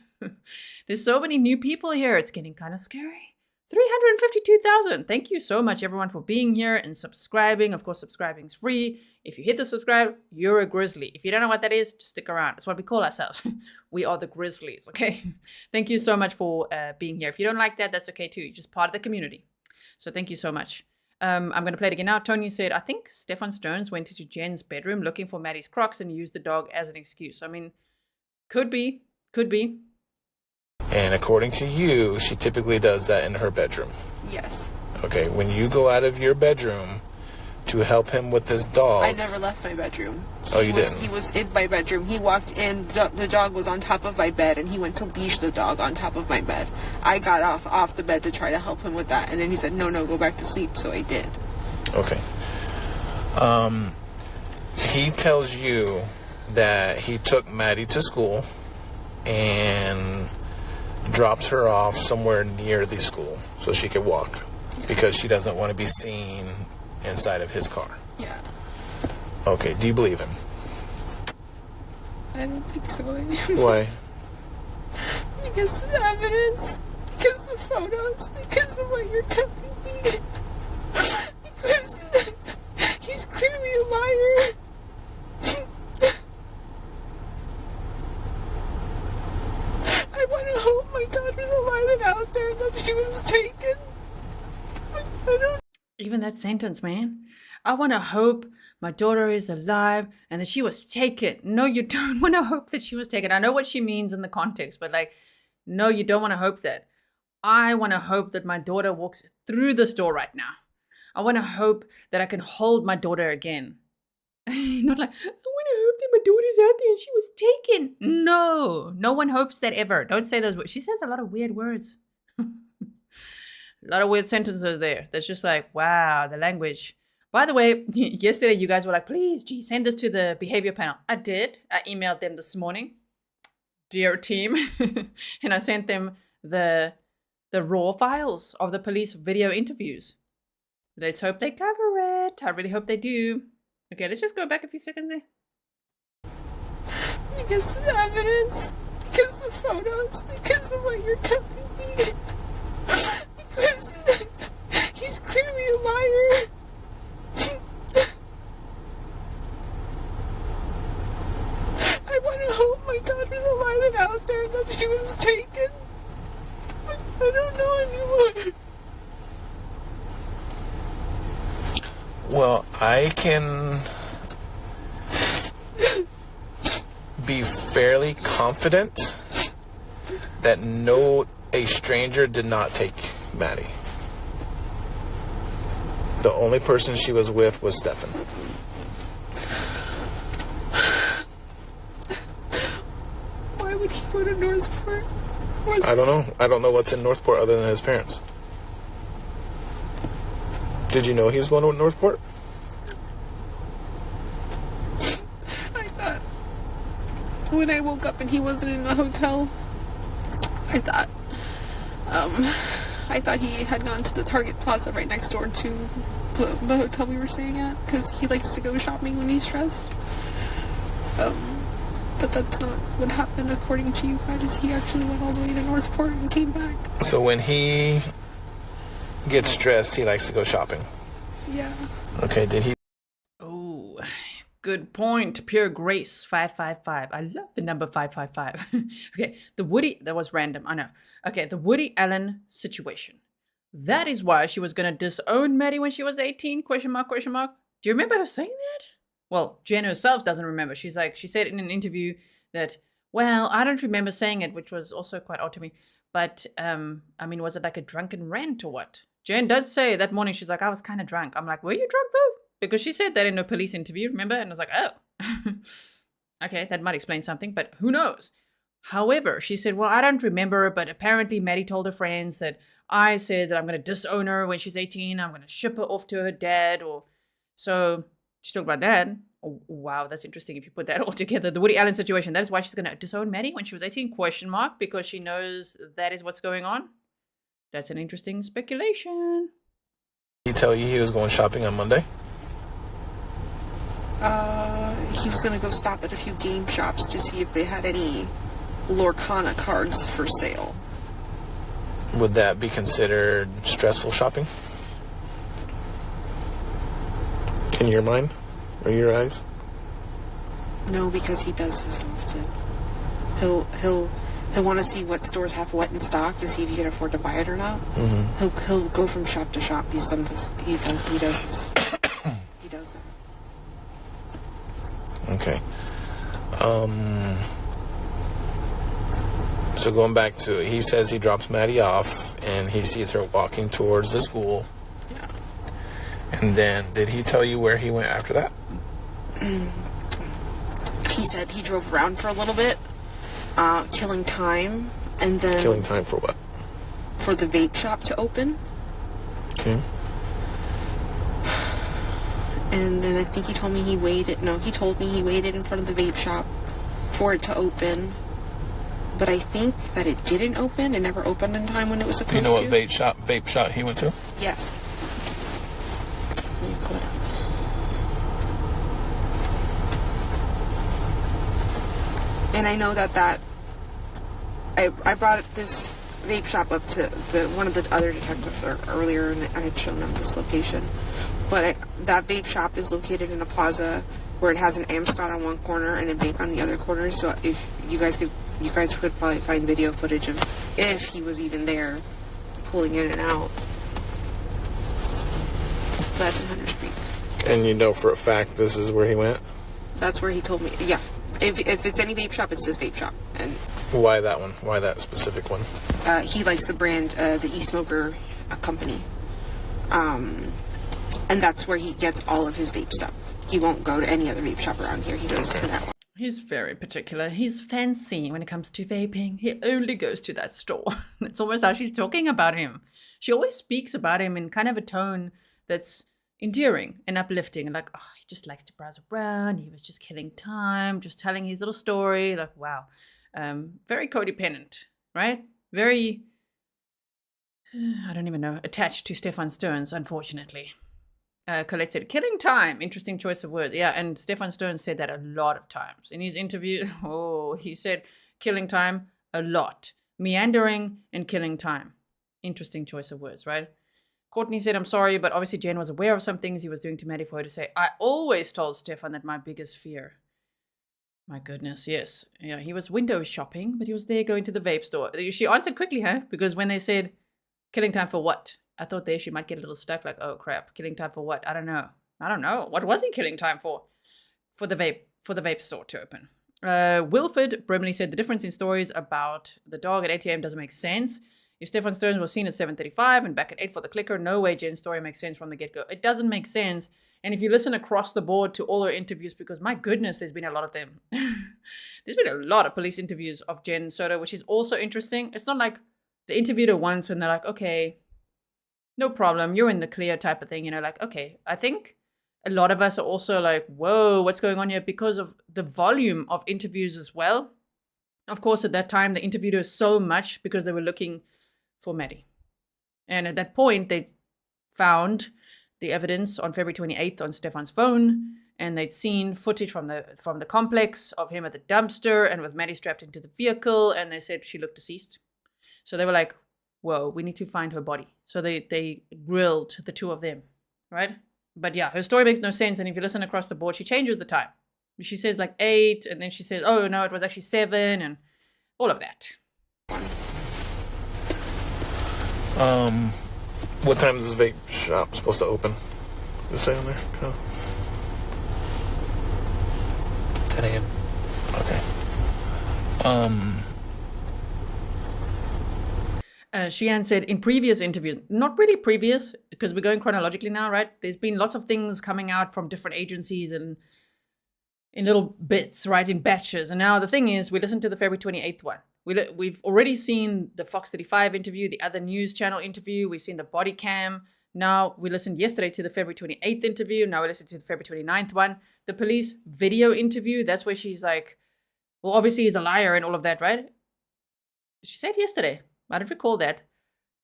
There's so many new people here. It's getting kind of scary. 352,000. Thank you so much, everyone, for being here and subscribing. Of course, subscribing is free. If you hit the subscribe, you're a Grizzly. If you don't know what that is, just stick around. That's what we call ourselves. We are the Grizzlies, okay? Thank you so much for being here. If you don't like that, that's okay too. You're just part of the community. So thank you so much. I'm going to play it again now. Tony said, I think Stephan Sterns went into Jen's bedroom looking for Maddie's Crocs and used the dog as an excuse. I mean, could be. And according to you, she typically does that in her bedroom. Yes. Okay, when you go out of your bedroom to help him with this dog... I never left my bedroom. Oh, you didn't? He was in my bedroom. He walked in, the dog was on top of my bed, and he went to leash the dog on top of my bed. I got off the bed to try to help him with that, and then he said, no, go back to sleep, so I did. Okay. He tells you that he took Maddie to school and drops her off somewhere near the school so she could walk because she doesn't want to be seen inside of his car. Yeah. Okay, do you believe him? I don't think so. Why? Because of the evidence, because of the photos, because of what you're telling me. Because he's clearly a liar. I want to hope my daughter's alive and out there and that she was taken. I don't. Even that sentence, man. I want to hope my daughter is alive and that she was taken. No, you don't want to hope that she was taken. I know what she means in the context, but no, you don't want to hope that. I want to hope that my daughter walks through this door right now. I want to hope that I can hold my daughter again. Not like, I want to hope that my daughter's out there and she was taken. No one hopes that ever. Don't say those words. She says a lot of weird words. A lot of weird sentences there. That's just like, wow, the language. By the way, yesterday you guys were like, please, send this to the behavior panel. I did. I emailed them this morning. Dear team. And I sent them the raw files of the police video interviews. Let's hope they cover it. I really hope they do. Okay, let's just go back a few seconds there. Because of the evidence, because of the photos, because of what you're telling me. Because he's clearly a liar. I want to hope my daughter's alive and out there and that she was taken. But I don't know anymore. Well, I can be fairly confident that a stranger did not take Maddie. The only person she was with was Stephan. Why would he go to Northport? I don't know. I don't know what's in Northport other than his parents. Did you know he was going to Northport? I thought when I woke up and he wasn't in the hotel, I thought he had gone to the Target Plaza right next door to the hotel we were staying at, because he likes to go shopping when he's stressed. But that's not what happened according to you guys. He actually went all the way to Northport and came back. So when he gets stressed, he likes to go shopping. Yeah. Okay, did he? Oh, good point. Pure Grace 555. I love the number 555. Okay, the Whyyy, that was random, I know. Okay, the Whyyy Allen situation. That is why she was going to disown Maddie when she was 18? Question mark, question mark. Do you remember her saying that? Well, Jen herself doesn't remember. She said in an interview that, well, I don't remember saying it, which was also quite odd to me. But, I mean, was it like a drunken rant or what? Jen does say that morning, she's like, I was kind of drunk. I'm like, were you drunk though? Because she said that in a police interview, remember? And I was like, oh. Okay, that might explain something, but who knows? However, she said, well, I don't remember, but apparently Maddie told her friends that I said that I'm going to disown her when she's 18. I'm going to ship her off to her dad. Or so she talked about that. Oh, wow, that's interesting if you put that all together. The Whyyy Allen situation, that is why she's going to disown Maddie when she was 18, question mark, because she knows that is what's going on. That's an interesting speculation. Did he tell you he was going shopping on Monday? He was going to go stop at a few game shops to see if they had any Lorcana cards for sale. Would that be considered stressful shopping? In your mind? Or your eyes? No, because he does this often. He'll want to see what stores have what in stock to see if he can afford to buy it or not. Mm-hmm. He'll go from shop to shop. He does this. He does that. Okay. So going back to it, he says he drops Maddie off and he sees her walking towards the school. Yeah. And then, did he tell you where he went after that? He said he drove around for a little bit, killing time, and then... Killing time for what? For the vape shop to open. Okay. And then I think he told me he waited... No, he told me he waited in front of the vape shop for it to open. But I think that it didn't open. It never opened in time when it was supposed to. Do you know what vape shop he went to? Yes. Let me pull it up. And I know that I brought this vape shop up to one of the other detectives earlier, and I had shown them this location. But that vape shop is located in a plaza where it has an Amscot on one corner and a bank on the other corner. So if you guys could probably find video footage of if he was even there, pulling in and out. That's in Hunters Creek. And you know for a fact this is where he went? That's where he told me. Yeah. If it's any vape shop, it's his vape shop. And why that one? Why that specific one? He likes the brand, the e-smoker company. And that's where he gets all of his vape stuff. He won't go to any other vape shop around here. He goes to that one. He's very particular. He's fancy when it comes to vaping. He only goes to that store. That's almost how she's talking about him. She always speaks about him in kind of a tone that's endearing and uplifting. Like, oh, he just likes to browse around. He was just killing time, just telling his little story. Like, wow. Very codependent, right? Very, I don't even know, attached to Stephan Sterns, unfortunately. Colette said, killing time. Interesting choice of words. Yeah, and Stephan Sterns said that a lot of times. In his interview, he said killing time a lot. Meandering and killing time. Interesting choice of words, right? Courtney said, I'm sorry, but obviously Jen was aware of some things he was doing to Maddie for her to say, I always told Stephan that my biggest fear. My goodness, yes. Yeah, he was window shopping, but he was there going to the vape store. She answered quickly, huh? Because when they said, killing time for what? I thought there she might get a little stuck, like, oh crap, killing time for what? I don't know. What was he killing time for? For the vape store to open. Wilford Brimley said the difference in stories about the dog at ATM doesn't make sense. If Stephan Sterns was seen at 7:35 and back at 8 for the clicker, no way Jen's story makes sense from the get-go. It doesn't make sense. And if you listen across the board to all her interviews, because my goodness, there's been a lot of them. There's been a lot of police interviews of Jen Soto, which is also interesting. It's not like they interviewed her once and they're like, okay, no problem, you're in the clear type of thing. You know, like, okay, I think a lot of us are also like, whoa, what's going on here? Because of the volume of interviews as well. Of course, at that time, they interviewed her so much because they were looking for Maddie. And at that point, they found the evidence on February 28th on Stephan's phone, and they'd seen footage from the complex of him at the dumpster and with Maddie strapped into the vehicle, and they said she looked deceased. So they were like, whoa, we need to find her body. So they grilled the two of them, right? But yeah, her story makes no sense, and if you listen across the board, she changes the time. She says like 8, and then she says, oh no, it was actually 7, and all of that. What time is this vape shop supposed to open? Just say on there, Kyle. 10 a.m. Okay. Sheehan said in previous interviews, not really previous, because we're going chronologically now, right? There's been lots of things coming out from different agencies and in little bits, right, in batches. And now the thing is, we listened to the February 28th one. We've already seen the Fox 35 interview, the other news channel interview. We've seen the body cam. Now we listened yesterday to the February 28th interview. Now we listened to the February 29th one. The police video interview, that's where she's like, well, obviously he's a liar and all of that, right? She said yesterday. I don't recall that.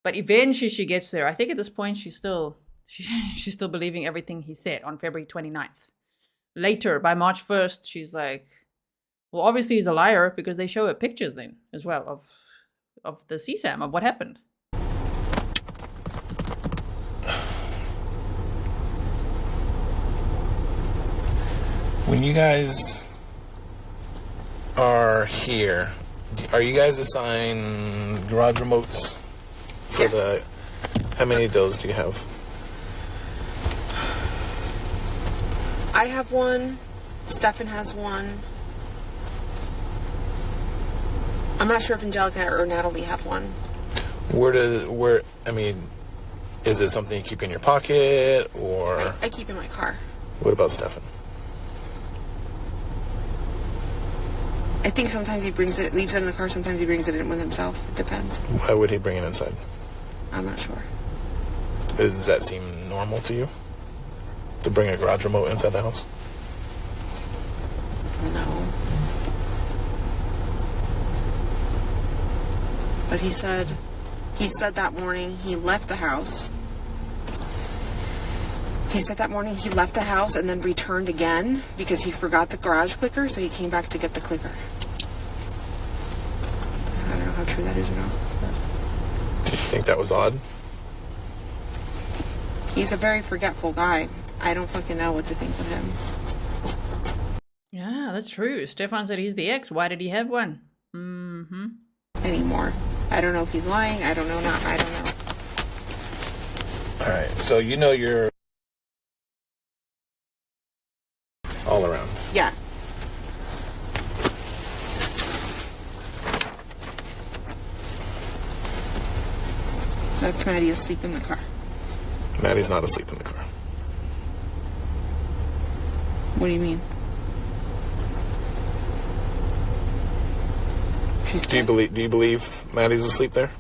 But eventually she gets there. I think at this point she's still believing everything he said on February 29th. Later, by March 1st, she's like, well, obviously he's a liar because they show her pictures then as well of the CSAM, of what happened. When you guys are here, are you guys assigned garage remotes? For how many of those do you have? I have one. Stephan has one. I'm not sure if Angelica or Natalie have one. Is it something you keep in your pocket or? I keep in my car. What about Stephan? I think sometimes he leaves it in the car, sometimes he brings it in with himself. It depends. Why would he bring it inside? I'm not sure. Does that seem normal to you? To bring a garage remote inside the house? No. But he said that morning he left the house. He said that morning he left the house and then returned again because he forgot the garage clicker, so he came back to get the clicker. I don't know how true that is or not. Do you think that was odd? He's a very forgetful guy. I don't fucking know what to think of him. Yeah, that's true. Stephan said he's the ex. Why did he have one? Mm-hmm. Anymore. I don't know if he's lying. I don't know. I don't know. All right. So you know you're all around. Yeah. That's Maddie asleep in the car. Maddie's not asleep in the car. What do you mean? Do you believe Maddie's asleep there?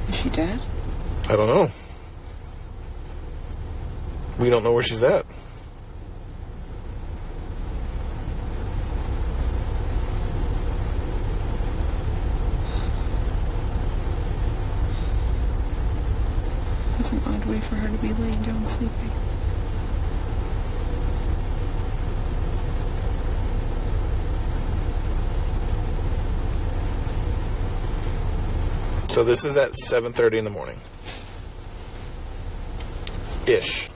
Is she dead? I don't know. We don't know where she's at. That's an odd way for her to be laying down sleeping. So this is at 7:30 in the morning. Ish.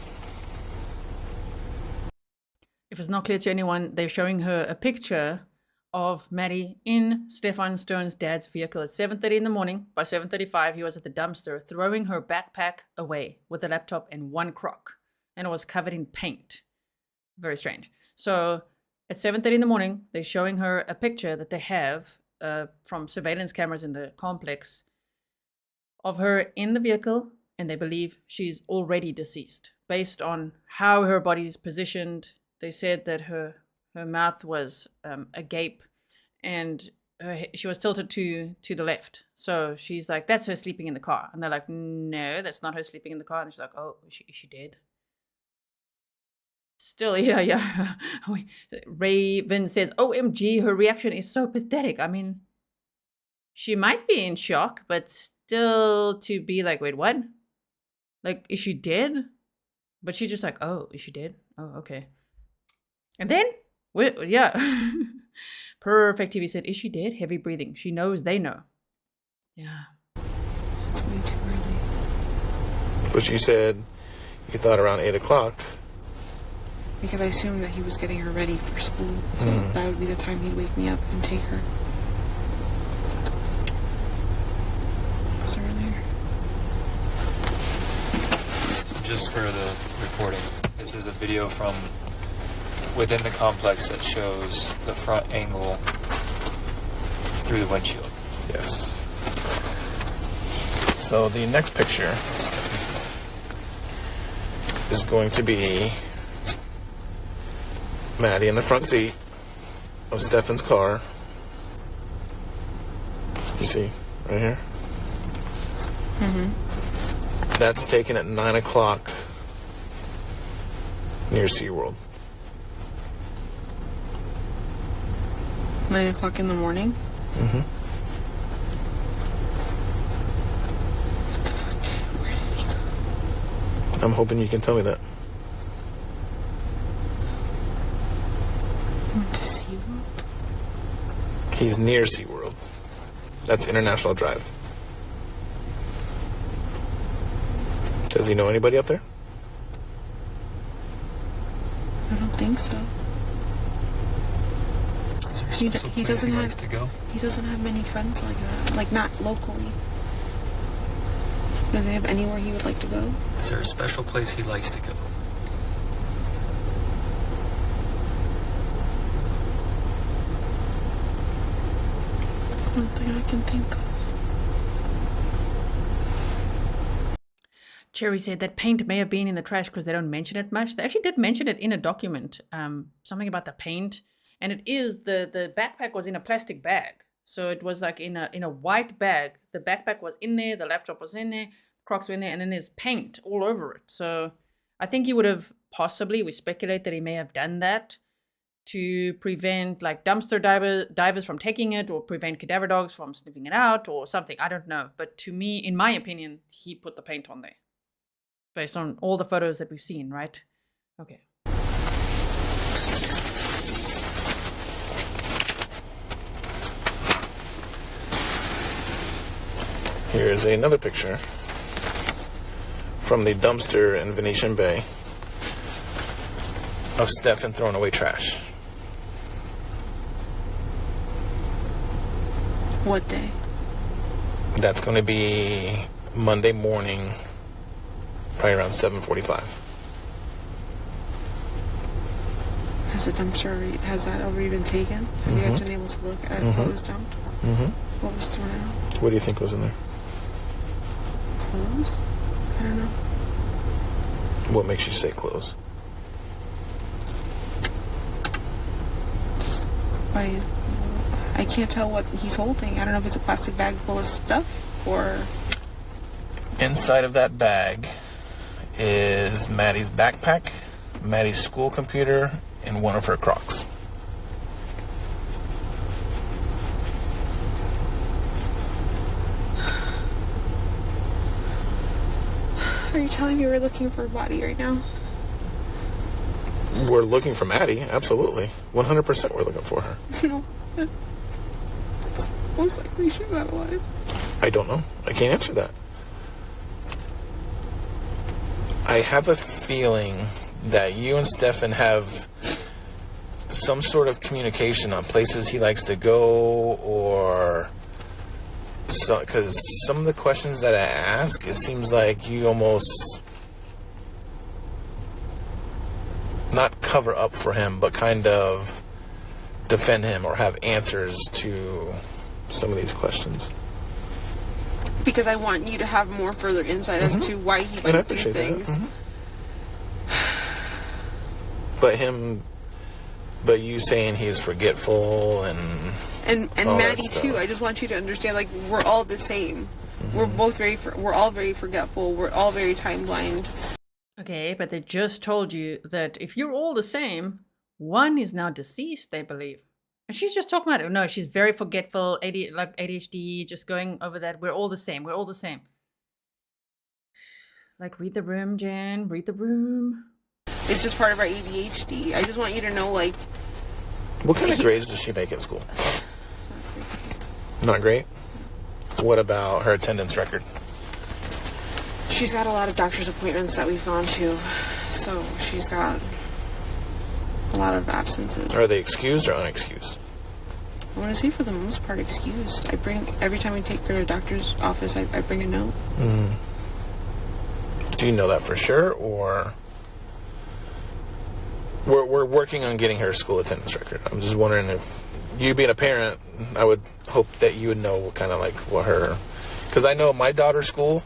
If it's not clear to anyone, they're showing her a picture of Maddie in Stephan Sterns' dad's vehicle at 7:30 in the morning. By 7:35, he was at the dumpster throwing her backpack away with a laptop and one crock, and it was covered in paint. Very strange. So at 7:30 in the morning, they're showing her a picture that they have from surveillance cameras in the complex of her in the vehicle, and they believe she's already deceased. Based on how her body is positioned, they said that her mouth was agape, and she was tilted to the left. So she's like, that's her sleeping in the car. And they're like, no, that's not her sleeping in the car. And she's like, oh, is she dead? Still, yeah. Raven says, OMG, her reaction is so pathetic. I mean, she might be in shock, but still to be like, wait, what? Like, is she dead? But she's just like, oh, is she dead? Oh, okay. And then, yeah. Perfect TV said, is she dead? Heavy breathing. She knows they know. Yeah. It's way too early. But you said you thought around 8 o'clock. Because I assumed that he was getting her ready for school. So that would be the time he'd wake me up and take her. Was earlier. So just for the reporting, this is a video from within the complex that shows the front angle through the windshield. Yes. So the next picture is going to be Maddie in the front seat of Stephan's car. You see, right here? Mm-hmm. That's taken at 9 o'clock near SeaWorld. 9 o'clock in the morning? Mm-hmm. What the fuck? Where did he go? I'm hoping you can tell me that. To SeaWorld? He's near SeaWorld. That's International Drive. Does he know anybody up there? I don't think so. He doesn't have likes to go? He doesn't have many friends like that. Like, not locally. Does he have anywhere he would like to go? Is there a special place he likes to go? Nothing I can think of. Cherry said that paint may have been in the trash because they don't mention it much. They actually did mention it in a document, something about the paint. And it is, the backpack was in a plastic bag. So it was like in a white bag. The backpack was in there, the laptop was in there, Crocs were in there, and then there's paint all over it. So I think he would have possibly, we speculate that he may have done that to prevent like dumpster divers from taking it, or prevent cadaver dogs from sniffing it out or something. I don't know. But to me, in my opinion, he put the paint on there. Based on all the photos that we've seen, right? Okay. Here's another picture from the dumpster in Venetian Bay of Stephan throwing away trash. What day? That's going to be Monday morning, probably around 7:45. Has the dumpster, has that already been taken? Have you guys been able to look at what was dumped? Mm-hmm. What was thrown out? What do you think was in there? Clothes? I don't know. What makes you say clothes? I can't tell what he's holding. I don't know if it's a plastic bag full of stuff or... Inside of that bag is Maddie's backpack, Maddie's school computer, and one of her Crocs. Are you telling me we're looking for a body right now? We're looking for Maddie, absolutely. 100% we're looking for her. No. It's most likely she's not alive. I don't know. I can't answer that. I have a feeling that you and Stephan have some sort of communication on places he likes to go, or... Because some of the questions that I ask, it seems like you almost not cover up for him, but kind of defend him or have answers to some of these questions. Because I want you to have more further insight as to why he And I might do appreciate things. that. But you saying he's forgetful and all that Maddie stuff. too. I just want you to understand, like, we're all the same. We're both we're all very forgetful. We're all very time blind. Okay, but they just told you that if you're all the same, one is now deceased, they believe. And she's just talking about it. No, she's very forgetful, like ADHD, just going over that. We're all the same. We're all the same. Like, read the room, Jen. Read the room. It's just part of our ADHD. I just want you to know, like... What kind of grades does she make at school? Not great? What about her attendance record? She's got a lot of doctor's appointments that we've gone to. So she's got a lot of absences. Are they excused or unexcused? I want to say for the most part excused. Every time we take her to the doctor's office, I bring a note. Do you know that for sure, or... We're working on getting her school attendance record. I'm just wondering if you being a parent, I would hope that you would know kind of like what her... Because I know my daughter's school,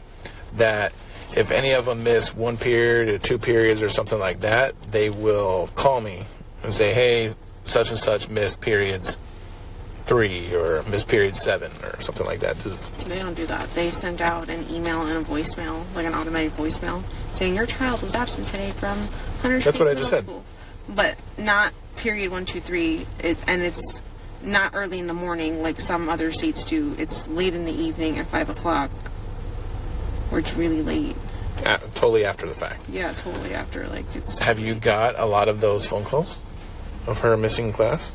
that if any of them miss one period or 2 periods or something like that, they will call me and say, hey, such and such missed periods 3 or missed period 7 or something like that. They don't do that. They send out an email and a voicemail, like an automated voicemail, saying your child was absent today from Hunter's That's what I Middle just said. School. But not period 1, 2, 3, and it's not early in the morning like some other states do. It's late in the evening at 5 o'clock, or it's really late. Totally after the fact. Yeah, totally after. Like, it's. Have you got a lot of those phone calls of her missing class?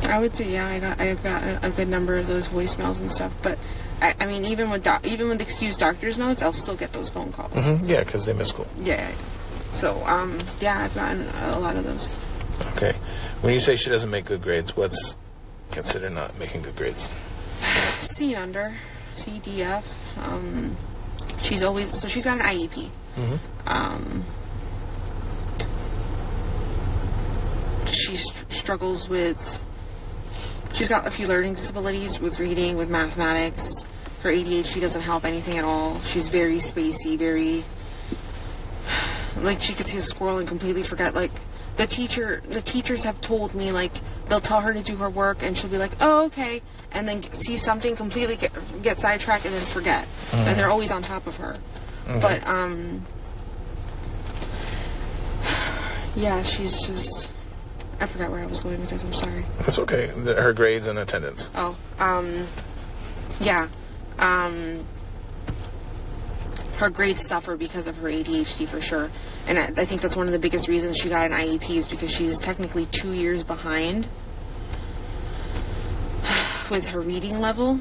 I would say, yeah, I've got a good number of those voicemails and stuff. But I mean, even with excused doctor's notes, I'll still get those phone calls. Yeah, because they miss school. Yeah. So yeah, I've gotten a lot of those. Okay. When you say she doesn't make good grades, what's considered not making good grades? C and under, C, D, F. She's got an IEP. She struggles with. She's got a few learning disabilities with reading, with mathematics. Her ADHD doesn't help anything at all. She's very spacey, very... Like, she could see a squirrel and completely forget. Like, the teachers have told me, like, they'll tell her to do her work, and she'll be like, oh, okay, and then see something, completely get sidetracked, and then forget. And they're always on top of her. But, yeah, she's just... I forgot where I was going with this. I'm sorry. That's okay. Her grades and attendance. Oh, yeah. Her grades suffer because of her ADHD for sure. And I think that's one of the biggest reasons she got an IEP is because she's technically 2 years behind with her reading level.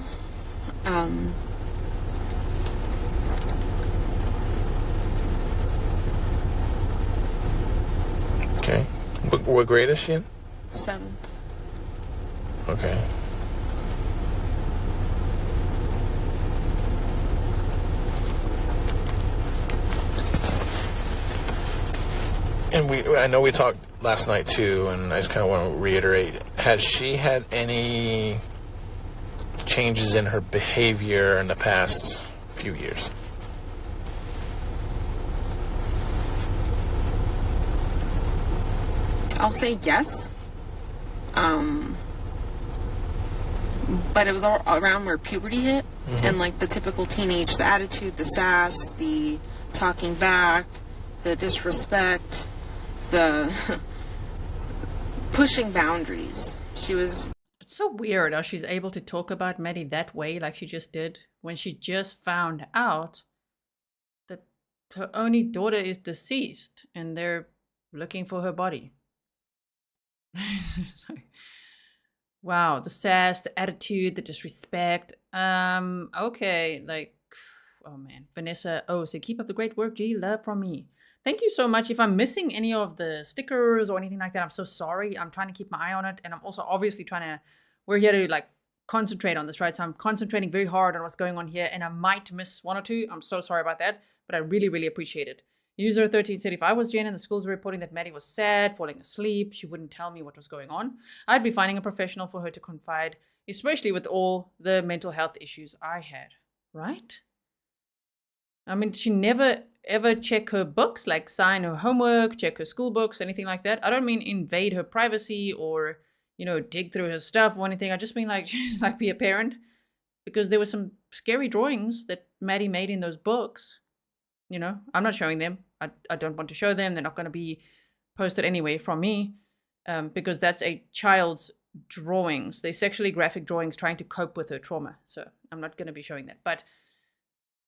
Okay. What grade is she in? 7th. Okay. And I know we talked last night too, and I just kind of want to reiterate, has she had any changes in her behavior in the past few years? I'll say yes. But it was all around where puberty hit, and like the typical teenage, the attitude, the sass, the talking back, the disrespect, the pushing boundaries. She was... It's so weird how she's able to talk about Maddie that way, like she just did, when she just found out that her only daughter is deceased and they're looking for her body. It's like, wow, the sass, the attitude, the disrespect. Okay, like, oh man. Vanessa, so keep up the great work, G, love from me. Thank you so much. If I'm missing any of the stickers or anything like that, I'm so sorry. I'm trying to keep my eye on it. And I'm also obviously we're here to like concentrate on this, right? So I'm concentrating very hard on what's going on here, and I might miss one or two. I'm so sorry about that, but I really, really appreciate it. User 1335 was Jen, and the schools were reporting that Maddie was sad, falling asleep. She wouldn't tell me what was going on. I'd be finding a professional for her to confide, especially with all the mental health issues I had, right? I mean, she never ever check her books, like sign her homework, check her school books, anything like that. I don't mean invade her privacy or, dig through her stuff or anything. I just mean like, just like be a parent, because there were some scary drawings that Maddie made in those books. I'm not showing them. I don't want to show them. They're not going to be posted anyway from me, because that's a child's drawings. They're sexually graphic drawings trying to cope with her trauma. So I'm not going to be showing that. But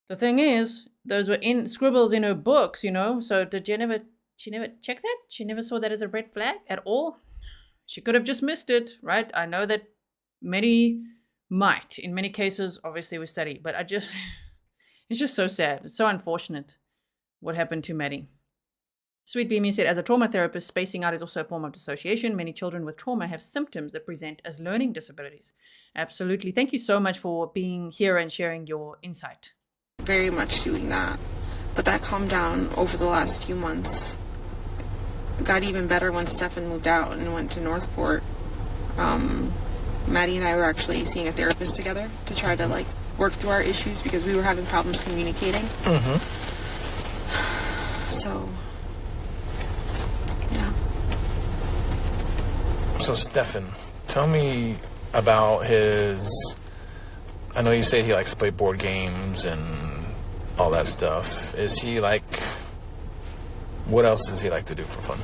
the thing is, those were in scribbles in her books, So did she never check that? She never saw that as a red flag at all. She could have just missed it, right? I know that many might. In many cases, obviously we study, but it's just so sad. It's so unfortunate what happened to Maddie. Sweet Beamy said, as a trauma therapist, spacing out is also a form of dissociation. Many children with trauma have symptoms that present as learning disabilities. Absolutely. Thank you so much for being here and sharing your insight. Very much doing that. But that calmed down over the last few months. It got even better when Stephan moved out and went to Northport. Maddie and I were actually seeing a therapist together to try to work through our issues because we were having problems communicating. Mm-hmm. So, yeah. So Stephan, tell me about I know you say he likes to play board games and all that stuff. Is he what else does he like to do for fun?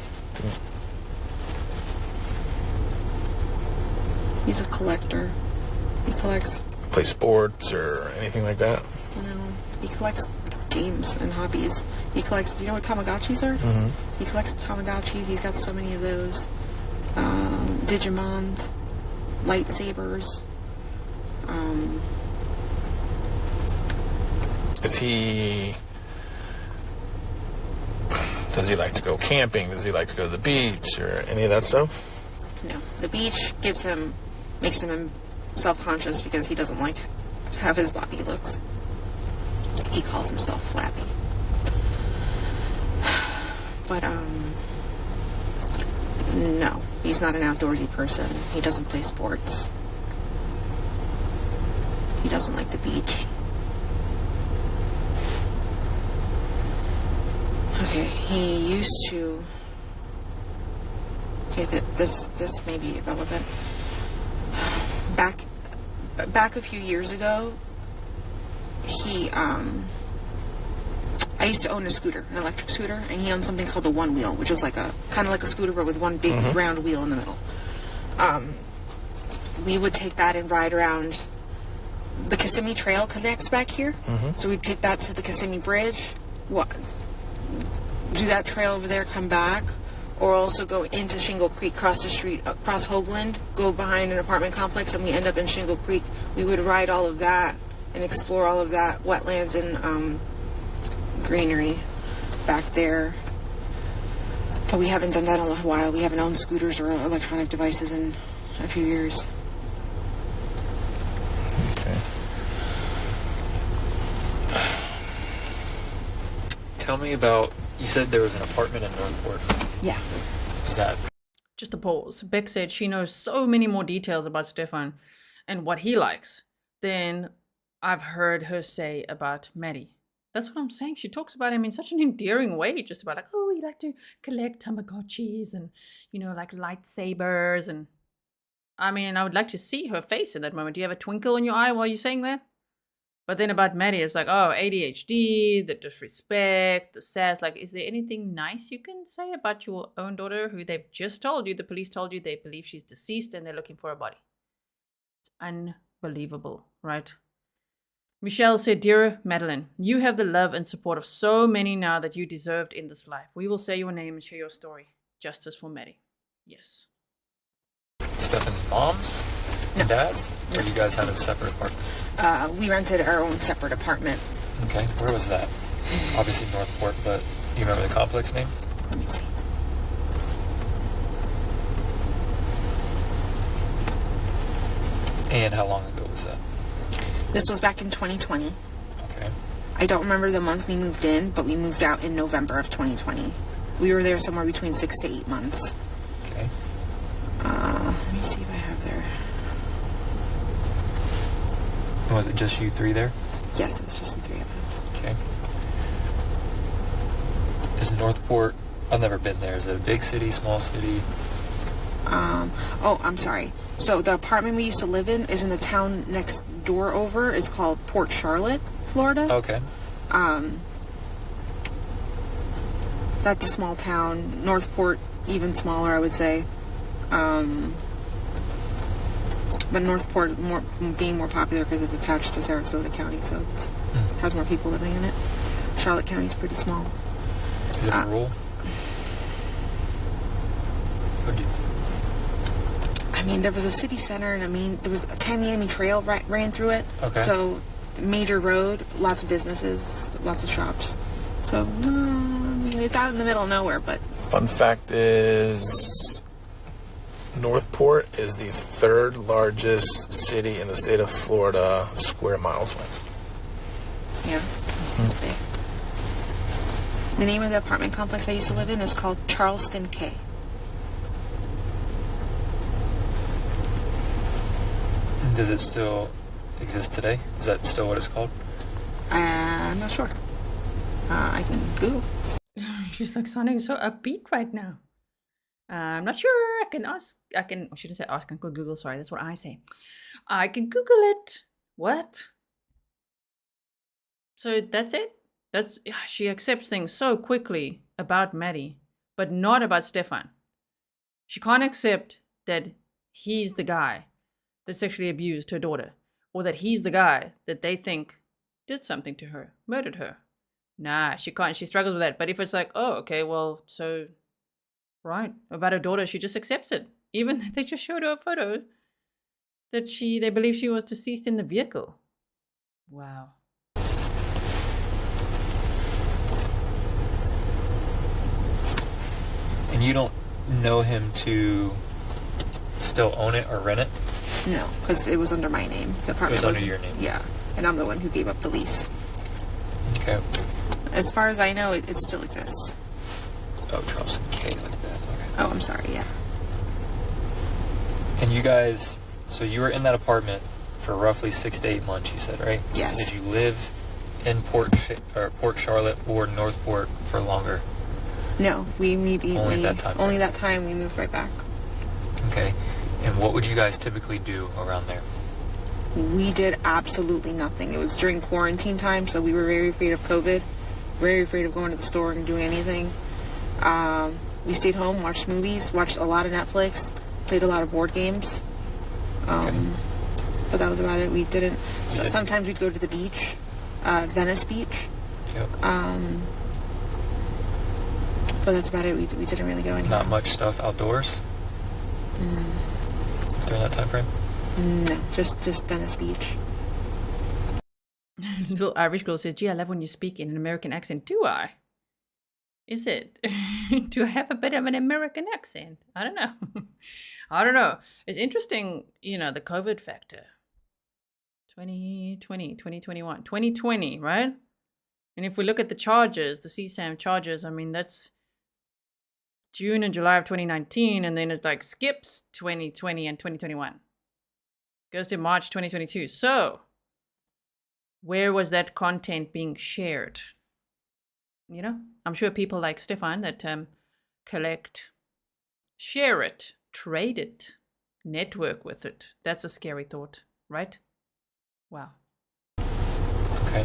He's a collector. He collects... Play sports or anything like that? No. He collects games and hobbies. He collects... Do you know what Tamagotchis are? Mm-hmm. He collects Tamagotchis. He's got so many of those. Digimons. Lightsabers. Does he like to go camping? Does he like to go to the beach or any of that stuff? No. The beach makes him self-conscious because he doesn't like how his body looks. He calls himself flabby. But, no. He's not an outdoorsy person. He doesn't play sports. He doesn't like the beach. Okay, he used to... Okay, this may be irrelevant. Back a few years ago, I used to own a scooter, an electric scooter, and he owned something called the One Wheel, which is kind of like a scooter, but with one big round wheel in the middle. We would take that and ride around. The Kissimmee Trail connects back here, so we'd take that to the Kissimmee Bridge, do that trail over there, come back, or also go into Shingle Creek, cross the street, across Hoagland, go behind an apartment complex, and we end up in Shingle Creek. We would ride all of that and explore all of that wetlands and greenery back there. But we haven't done that in a while. We haven't owned scooters or electronic devices in a few years. Okay. Tell me about, you said there was an apartment in Northport. Yeah. Is that... Just a pause. Beck said she knows so many more details about Stephan and what he likes than I've heard her say about Maddie. That's what I'm saying. She talks about him in such an endearing way, just about oh, he like to collect Tamagotchis and, like lightsabers. And I mean, I would like to see her face in that moment. Do you have a twinkle in your eye while you're saying that? But then about Maddie, it's ADHD, the disrespect, the sass. Is there anything nice you can say about your own daughter who they've just told you, the police told you they believe she's deceased and they're looking for a body? It's unbelievable, right? Michelle said, Dear Madeline, you have the love and support of so many now that you deserved in this life. We will say your name and share your story. Justice for Maddie. Yes. Stephan's mom's and dad's? Or you guys had a separate apartment? We rented our own separate apartment. Okay. Where was that? Obviously Northport, but you remember the complex name? Let me see. And how long ago was that? This was back in 2020. Okay. I don't remember the month we moved in, but we moved out in November of 2020. We were there somewhere between 6 to 8 months. Okay. Let me see if I have there. Was it just you three there? Yes, it was just the 3 of us. Okay. Is Northport, I've never been there. Is it a big city, small city? Oh, I'm sorry. So the apartment we used to live in is in the town next door over. It's called Port Charlotte, Florida. Okay. That's a small town. Northport, even smaller, I would say. But Northport being more popular because it's attached to Sarasota County, so it has more people living in it. Charlotte County is pretty small. Is it rural? I mean, there was a city center, and there was a Tamiami Trail ran through it. Okay. So, major road, lots of businesses, lots of shops. So, it's out in the middle of nowhere, but... Fun fact is, Northport is the 3rd largest city in the state of Florida, square miles wise. Yeah, it's big. The name of the apartment complex I used to live in is called Charleston K. Does it still exist today? Is that still what it's called? I'm not sure. I can Google. She's like sounding so upbeat right now. I'm not sure. I shouldn't say ask Uncle Google. Sorry, that's what I say. I can Google it. What? So that's it? She accepts things so quickly about Maddie, but not about Stephan. She can't accept that he's the guy that sexually abused her daughter, or that he's the guy that they think did something to her, murdered her. Nah, she can't. She struggles with that. But if it's like, oh, okay, well, so, right, about her daughter, she just accepts it. Even they just showed her a photo that they believe she was deceased in the vehicle. Wow. And you don't know him to still own it or rent it? No, because it was under my name. The apartment It was under your name? Yeah, and I'm the one who gave up the lease. Okay. As far as I know, it still exists. Oh, Charleston K like that. Okay. Oh, I'm sorry, yeah. And you guys, so you were in that apartment for roughly 6 to 8 months, you said, right? Yes. Did you live in Port Charlotte or Northport for longer? No, we immediately... Only that time? Only that time, we moved right back. Okay. And what would you guys typically do around there? We did absolutely nothing. It was during quarantine time, so we were very afraid of COVID. Very afraid of going to the store and doing anything. We stayed home, watched movies, watched a lot of Netflix, played a lot of board games. Okay. But that was about it. We didn't... Sometimes we'd go to the beach, Venice Beach. Yep. But that's about it. We didn't really go anywhere. Not much stuff outdoors? During that time frame? No, just Venice Beach. Little Irish girl says, gee, I love when you speak in an American accent. Do I? Is it? Do I have a bit of an American accent? I don't know. I don't know. It's interesting, the COVID factor. 2020, 2021, 2020, right? And if we look at the charges, the CSAM charges, I mean, that's June and July of 2019, and then it like skips 2020 and 2021. Goes to March 2022. So, where was that content being shared? I'm sure people like Stephan that collect, share it, trade it, network with it. That's a scary thought, right? Wow. Okay.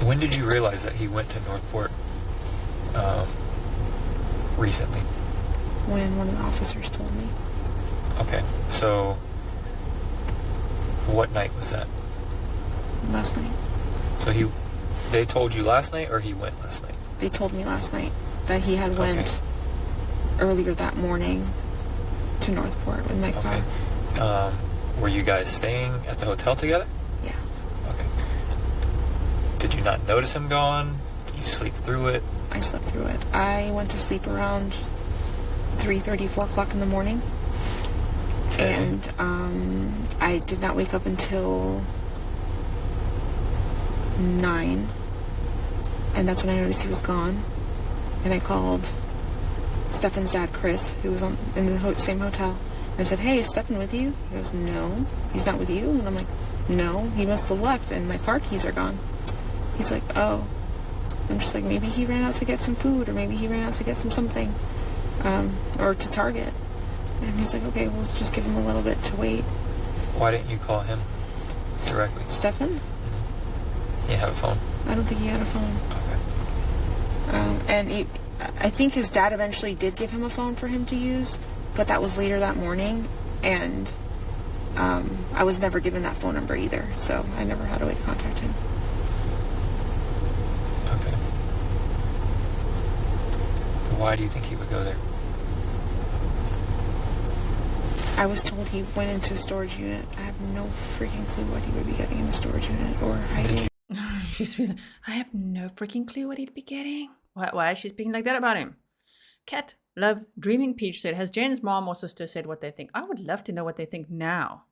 When did you realize that he went to Northport recently? When one of the officers told me. Okay, so what night was that? Last night. So they told you last night, or he went last night? They told me last night that he had went earlier that morning to Northport with my car. Were you guys staying at the hotel together? Yeah. Okay. Did you not notice him gone? Did you sleep through it? I slept through it. I went to sleep around 3:30, 4 o'clock in the morning. Okay. And I did not wake up until 9. And that's when I noticed he was gone. And I called Stephan's dad, Chris, who was in the same hotel. And I said, hey, is Stephan with you? He goes, no, he's not with you. And I'm like, no, he must have left and my car keys are gone. He's like, oh. I'm just like, maybe he ran out to get some food, or maybe he ran out to get something, or to Target. And he's like, okay, we'll just give him a little bit to wait. Why didn't you call him directly? Stephan? Mm-hmm. You have a phone? I don't think he had a phone. Okay. I think his dad eventually did give him a phone for him to use, but that was later that morning, and I was never given that phone number either, so I never had a way to contact him. Okay. Why do you think he would go there? I was told he went into a storage unit. I have no freaking clue what he would be getting in a storage unit or hiding. She's feeling, I have no freaking clue what he'd be getting. Why is she speaking like that about him? Cat, Love, Dreaming Peach said, has Jen's mom or sister said what they think? I would love to know what they think now.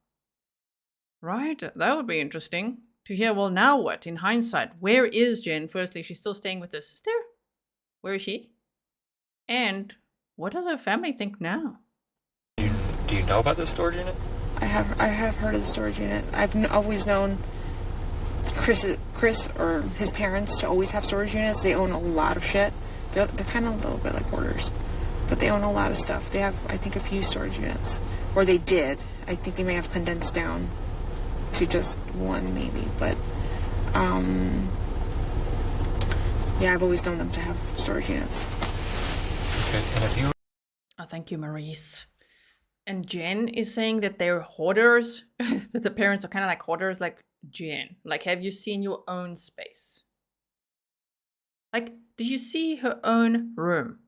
Right? That would be interesting to hear. Well, now what? In hindsight, where is Jen? Firstly, she's still staying with her sister? Where is she? And what does her family think now? Do you know about the storage unit? I have heard of the storage unit. I've always known Chris or his parents to always have storage units. They own a lot of shit. They're kind of a little bit like hoarders, but they own a lot of stuff. They have, I think, a few storage units, or they did. I think they may have condensed down to just one, maybe. But yeah, I've always known them to have storage units. Okay, and if you... Oh, thank you, Maurice. And Jen is saying that they're hoarders, that the parents are kind of like hoarders, like Jen. Like, have you seen your own space? Like, did you see her own room?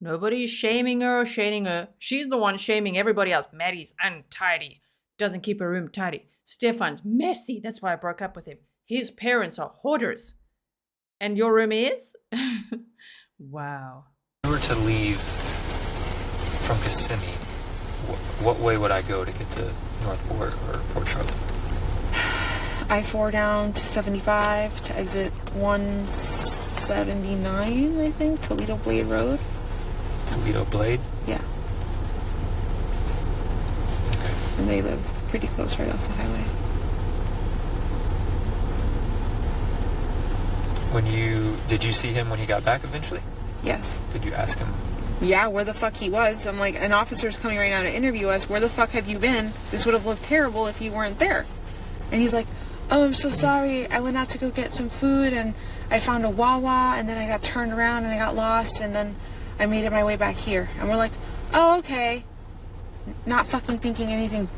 Nobody's shaming her or shading her. She's the one shaming everybody else. Maddie's untidy, doesn't keep her room tidy. Stephan's messy, that's why I broke up with him. His parents are hoarders. And your room is? Wow. If you were to leave from Kissimmee, what way would I go to get to Northport or Port Charlotte? I-4 down to 75 to exit 179, I think, Toledo Blade Road. Toledo Blade? Yeah. Okay. And they live pretty close right off the highway. Did you see him when he got back eventually? Yes. Did you ask him? Yeah, where the fuck he was. I'm like, an officer's coming right now to interview us. Where the fuck have you been? This would have looked terrible if you weren't there. And he's like, oh, I'm so sorry. I went out to go get some food and I found a Wawa and then I got turned around and I got lost and then I made it my way back here. And we're like, oh, okay. Not fucking thinking anything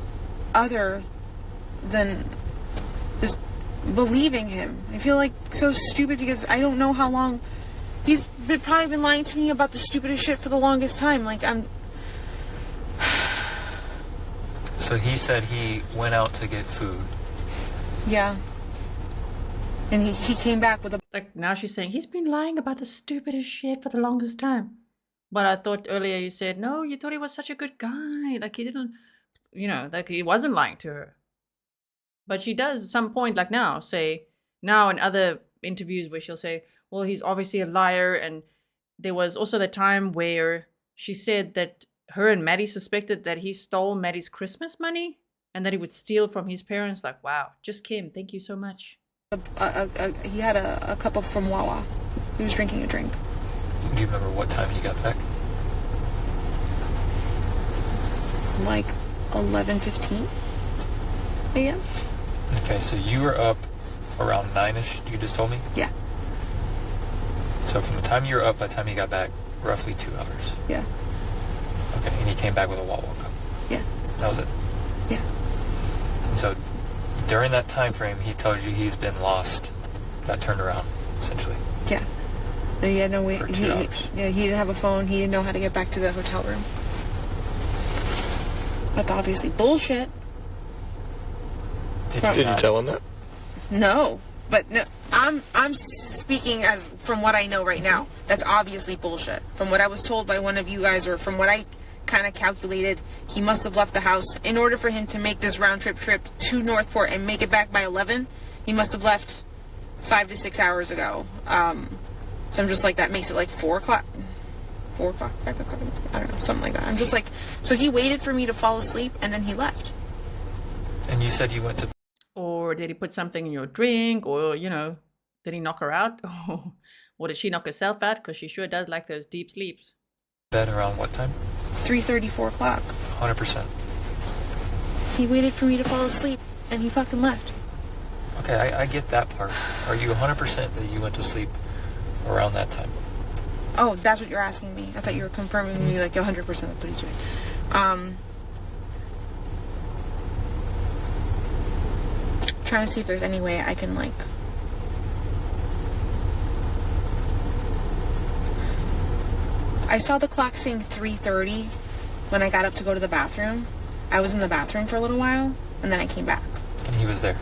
other than just believing him. I feel like so stupid because I don't know how long he's probably been lying to me about the stupidest shit for the longest time. Like, So he said he went out to get food. Yeah. And he came back with a... Like, now she's saying, he's been lying about the stupidest shit for the longest time. But I thought earlier you said, no, you thought he was such a good guy. Like, he didn't, like he wasn't lying to her. But she does at some point, like now, say, now in other interviews where she'll say, well, he's obviously a liar. And there was also the time where she said that her and Maddie suspected that he stole Maddie's Christmas money and that he would steal from his parents. Like, wow, just Kim, thank you so much. He had a cup of from Wawa. He was drinking a drink. Do you remember what time he got back? Like 11:15 a.m. Okay, so you were up around 9ish, you just told me? Yeah. So from the time you were up by the time you got back, roughly 2 hours. Yeah. Okay, and he came back with a Wawa cup. Yeah. That was it? Yeah. And so during that time frame, he told you he's been lost, got turned around, essentially. Yeah. He had no way. For 2 hours. He didn't have a phone. He didn't know how to get back to the hotel room. That's obviously bullshit. Did you tell him that? No, but no, I'm speaking as from what I know right now. That's obviously bullshit. From what I was told by one of you guys, or from what I kind of calculated, he must have left the house in order for him to make this round trip to Northport and make it back by 11. He must have left 5 to 6 hours ago. So I'm just like, that makes it like 4 o'clock. 4 o'clock, 5 o'clock, I don't know, something like that. I'm just like, so he waited for me to fall asleep and then he left. And you said you went to... Or did he put something in your drink? Or, did he knock her out? Or did she knock herself out? Because she sure does like those deep sleeps. bed around what time? 3:30, 4 o'clock. 100%. He waited for me to fall asleep and he fucking left. Okay, I get that part. Are you 100% that you went to sleep around that time? Oh, that's what you're asking me. I thought you were confirming me like 100% that's what he's doing. Trying to see if there's any way I can like... I saw the clock saying 3:30 when I got up to go to the bathroom. I was in the bathroom for a little while and then I came back. And he was there.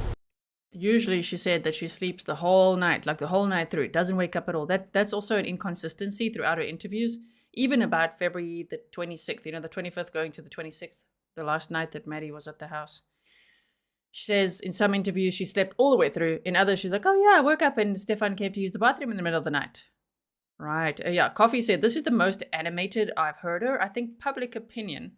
Usually she said that she sleeps the whole night, like the whole night through. Doesn't wake up at all. That's also an inconsistency throughout her interviews. Even about February the 26th, the 25th going to the 26th, the last night that Maddie was at the house. She says in some interviews she slept all the way through. In others she's like, oh yeah, I woke up and Stephan came to use the bathroom in the middle of the night. Right. Yeah, Coffee said, this is the most animated I've heard her. I think public opinion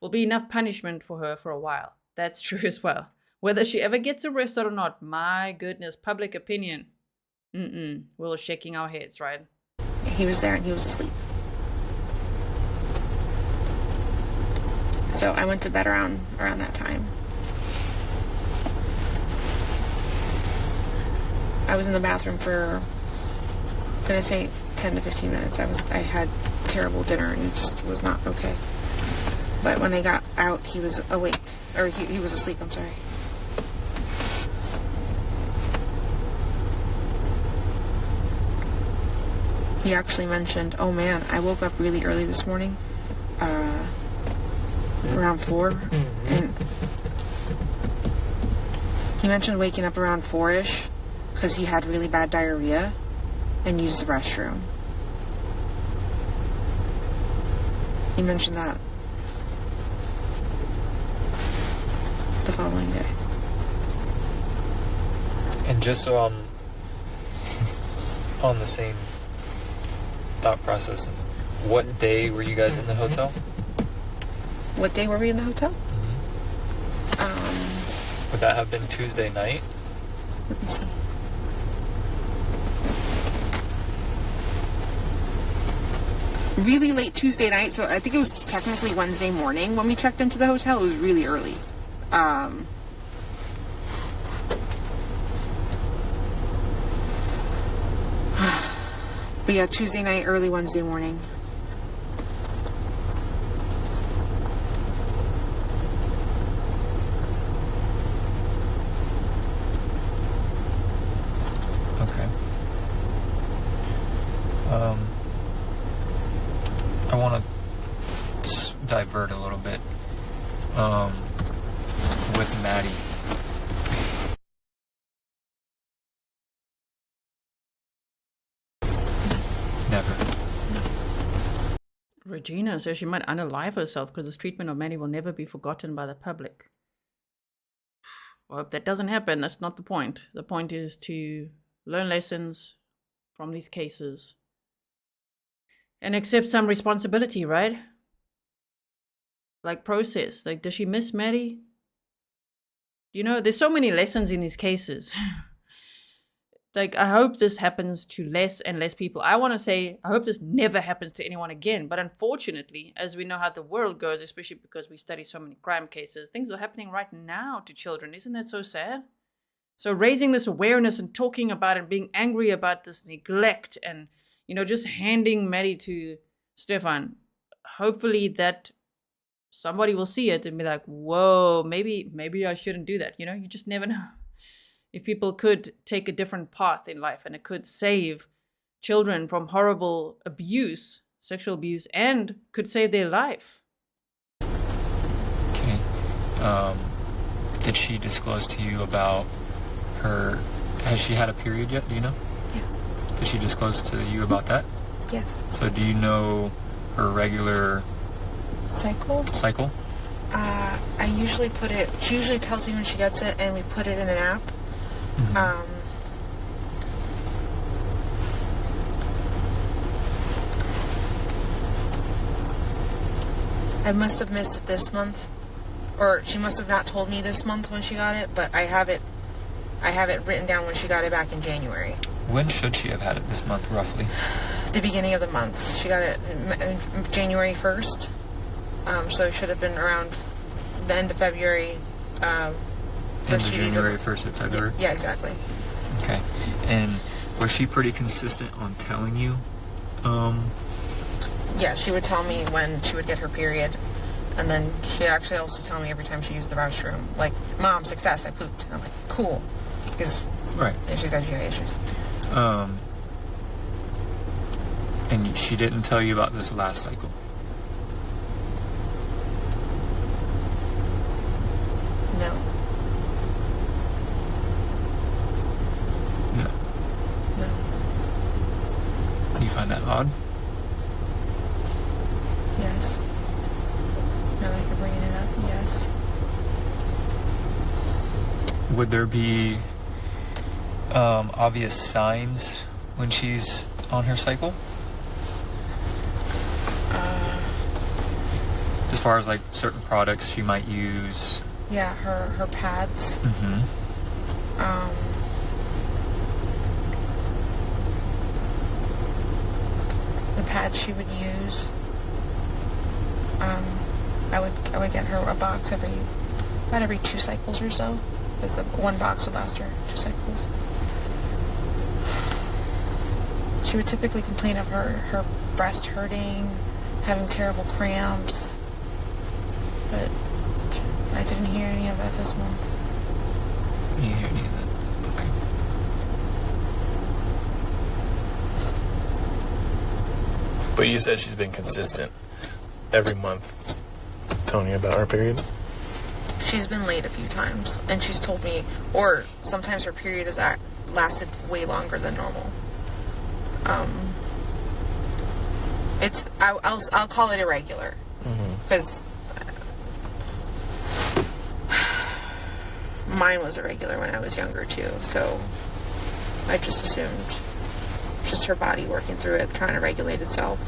will be enough punishment for her for a while. That's true as well. Whether she ever gets arrested or not, my goodness, public opinion. We're all shaking our heads, right? He was there and he was asleep. So I went to bed around that time. I was in the bathroom for, I'm gonna say 10 to 15 minutes. I had terrible dinner and it just was not okay. But when I got out, he was awake, or he was asleep, I'm sorry. He actually mentioned, oh man, I woke up really early this morning, around 4, and he mentioned waking up around 4-ish, because he had really bad diarrhea, and used the restroom. He mentioned that the following day. And just so I'm on the same thought process, what day were you guys in the hotel? What day were we in the hotel? Would that have been Tuesday night? Let me see. Really late Tuesday night, so I think it was technically Wednesday morning when we checked into the hotel. It was really early. But yeah, Tuesday night, early Wednesday morning. Okay. I want to divert a little bit with Maddie. Never. Regina says she might unalive herself because this treatment of Maddie will never be forgotten by the public. Well, if that doesn't happen, that's not the point. The point is to learn lessons from these cases and accept some responsibility, right? Like process. Like, does she miss Maddie? There's so many lessons in these cases. Like, I hope this happens to less and less people. I want to say, I hope this never happens to anyone again. But unfortunately, as we know how the world goes, especially because we study so many crime cases, things are happening right now to children. Isn't that so sad? So raising this awareness and talking about it and being angry about this neglect and, just handing Maddie to Stephan, hopefully that somebody will see it and be like, whoa, maybe I shouldn't do that. You just never know. If people could take a different path in life and it could save children from horrible abuse, sexual abuse, and could save their life. Okay. Did she disclose to you about her... Has she had a period yet? Do you know? Yeah. Did she disclose to you about that? Yes. So do you know her regular Cycle? I usually put it... She usually tells me when she gets it, and we put it in an app. Mm-hmm. I must have missed it this month, or she must have not told me this month when she got it, but I have it written down when she got it back in January. When should she have had it this month, roughly? The beginning of the month. She got it January 1st, so it should have been around the end of February. End of January, 1st of February? Yeah, exactly. Okay. And was she pretty consistent on telling you? Yeah, she would tell me when she would get her period, and then she'd actually also tell me every time she used the restroom, like, Mom, success, I pooped. And I'm like, cool, because Right. she's got GI issues. And she didn't tell you about this last cycle? No. No. No. Do you find that odd? Yes. Now that you're bringing it up, yes. Would there be obvious signs when she's on her cycle? As far as like certain products she might use? Yeah, her pads. Mm-hmm. The pads she would use. I would get her a box about every 2 cycles or so. Because one box would last her 2 cycles. She would typically complain of her breast hurting, having terrible cramps. But I didn't hear any of that this month. You didn't hear any of that? Okay. But you said she's been consistent every month telling you about her period? She's been late a few times, and she's told me, or sometimes her period has lasted way longer than normal. I'll call it irregular, because mine was irregular when I was younger too. So I just assumed just her body working through it, trying to regulate itself.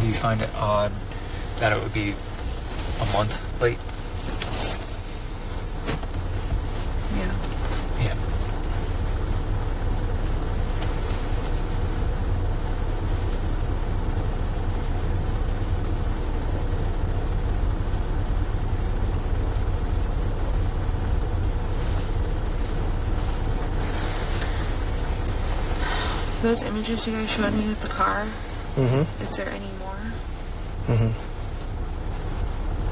Do you find it odd that it would be a month late? Yeah. Yeah. Those images you guys showed me with the car, is there any more?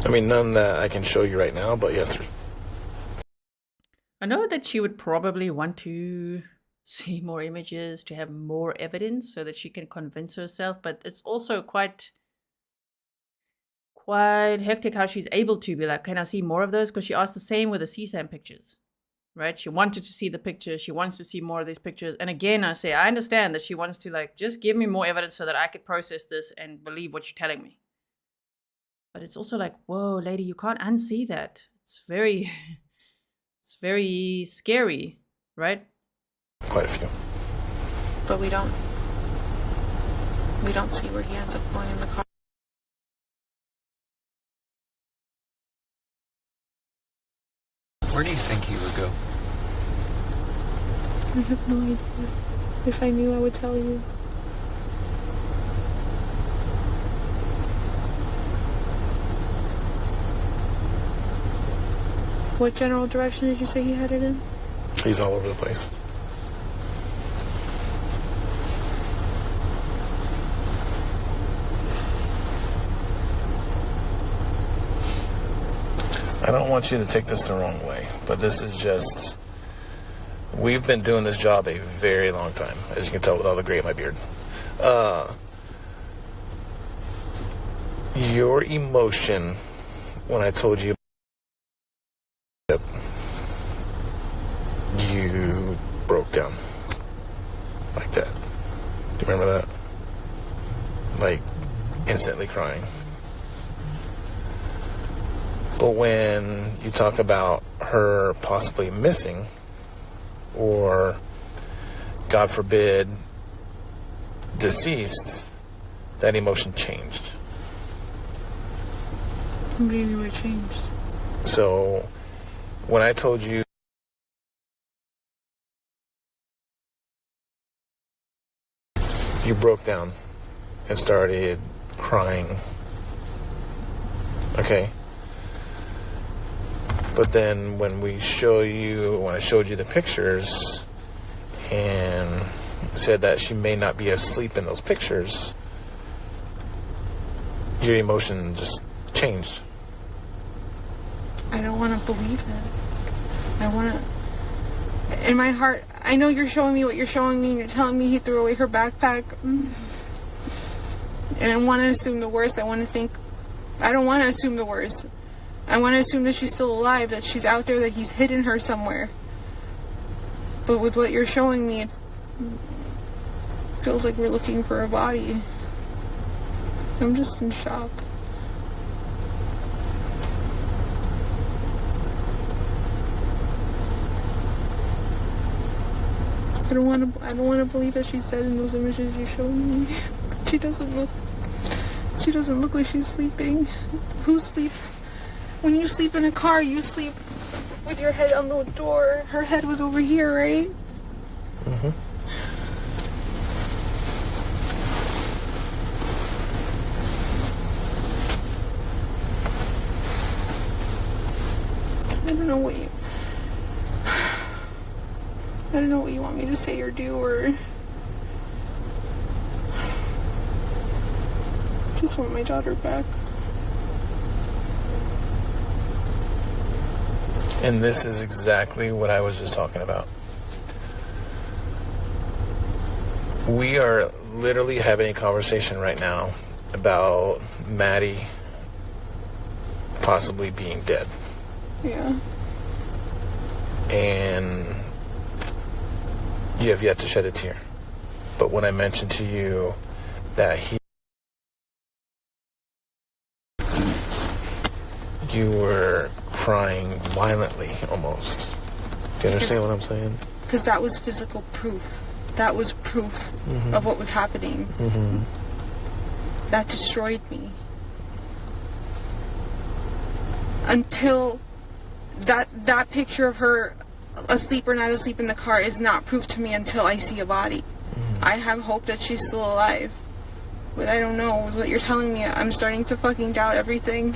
I mean, none that I can show you right now, but yes. I know that she would probably want to see more images to have more evidence so that she can convince herself, but it's also quite hectic how she's able to be like, can I see more of those? Because she asked the same with the CSAM pictures, right? She wanted to see the pictures. She wants to see more of these pictures. And again, I say, I understand that she wants to like, just give me more evidence so that I could process this and believe what you're telling me. But it's also like, whoa, lady, you can't unsee that. It's very scary, right? Quite a few. But we don't see where he ends up going in the car. Where do you think he would go? I have no idea. If I knew, I would tell you. What general direction did you say he headed in? He's all over the place. I don't want you to take this the wrong way, but this is just... We've been doing this job a very long time, as you can tell with all the gray in my beard. Your emotion when I told you you broke down like that. Do you remember that? Like instantly crying. But when you talk about her possibly missing, or God forbid, deceased, that emotion changed. What do you mean by changed? So when I told you you broke down and started crying, okay? But then when I showed you the pictures and said that she may not be asleep in those pictures, your emotion just changed. I don't want to believe it. I want to... In my heart, I know you're showing me what you're showing me, and you're telling me he threw away her backpack. And I want to assume the worst. I don't want to assume the worst. I want to assume that she's still alive, that she's out there, that he's hidden her somewhere. But with what you're showing me, it feels like we're looking for a body. I'm just in shock. I don't want to believe that she's dead in those images you showed me. She doesn't look like she's sleeping. Who sleeps? When you sleep in a car, you sleep with your head on the door. Her head was over here, right? Mm-hmm. I don't know what you want me to say or do, or just want my daughter back. And this is exactly what I was just talking about. We are literally having a conversation right now about Maddie possibly being dead. Yeah. And you have yet to shed a tear. But when I mentioned to you that you were crying violently almost. Do you understand what I'm saying? Because that was physical proof. That was proof of what was happening. Mm-hmm. That destroyed me. Until that picture of her asleep or not asleep in the car is not proof to me until I see a body. Mm-hmm. I have hope that she's still alive. But I don't know. With what you're telling me, I'm starting to fucking doubt everything.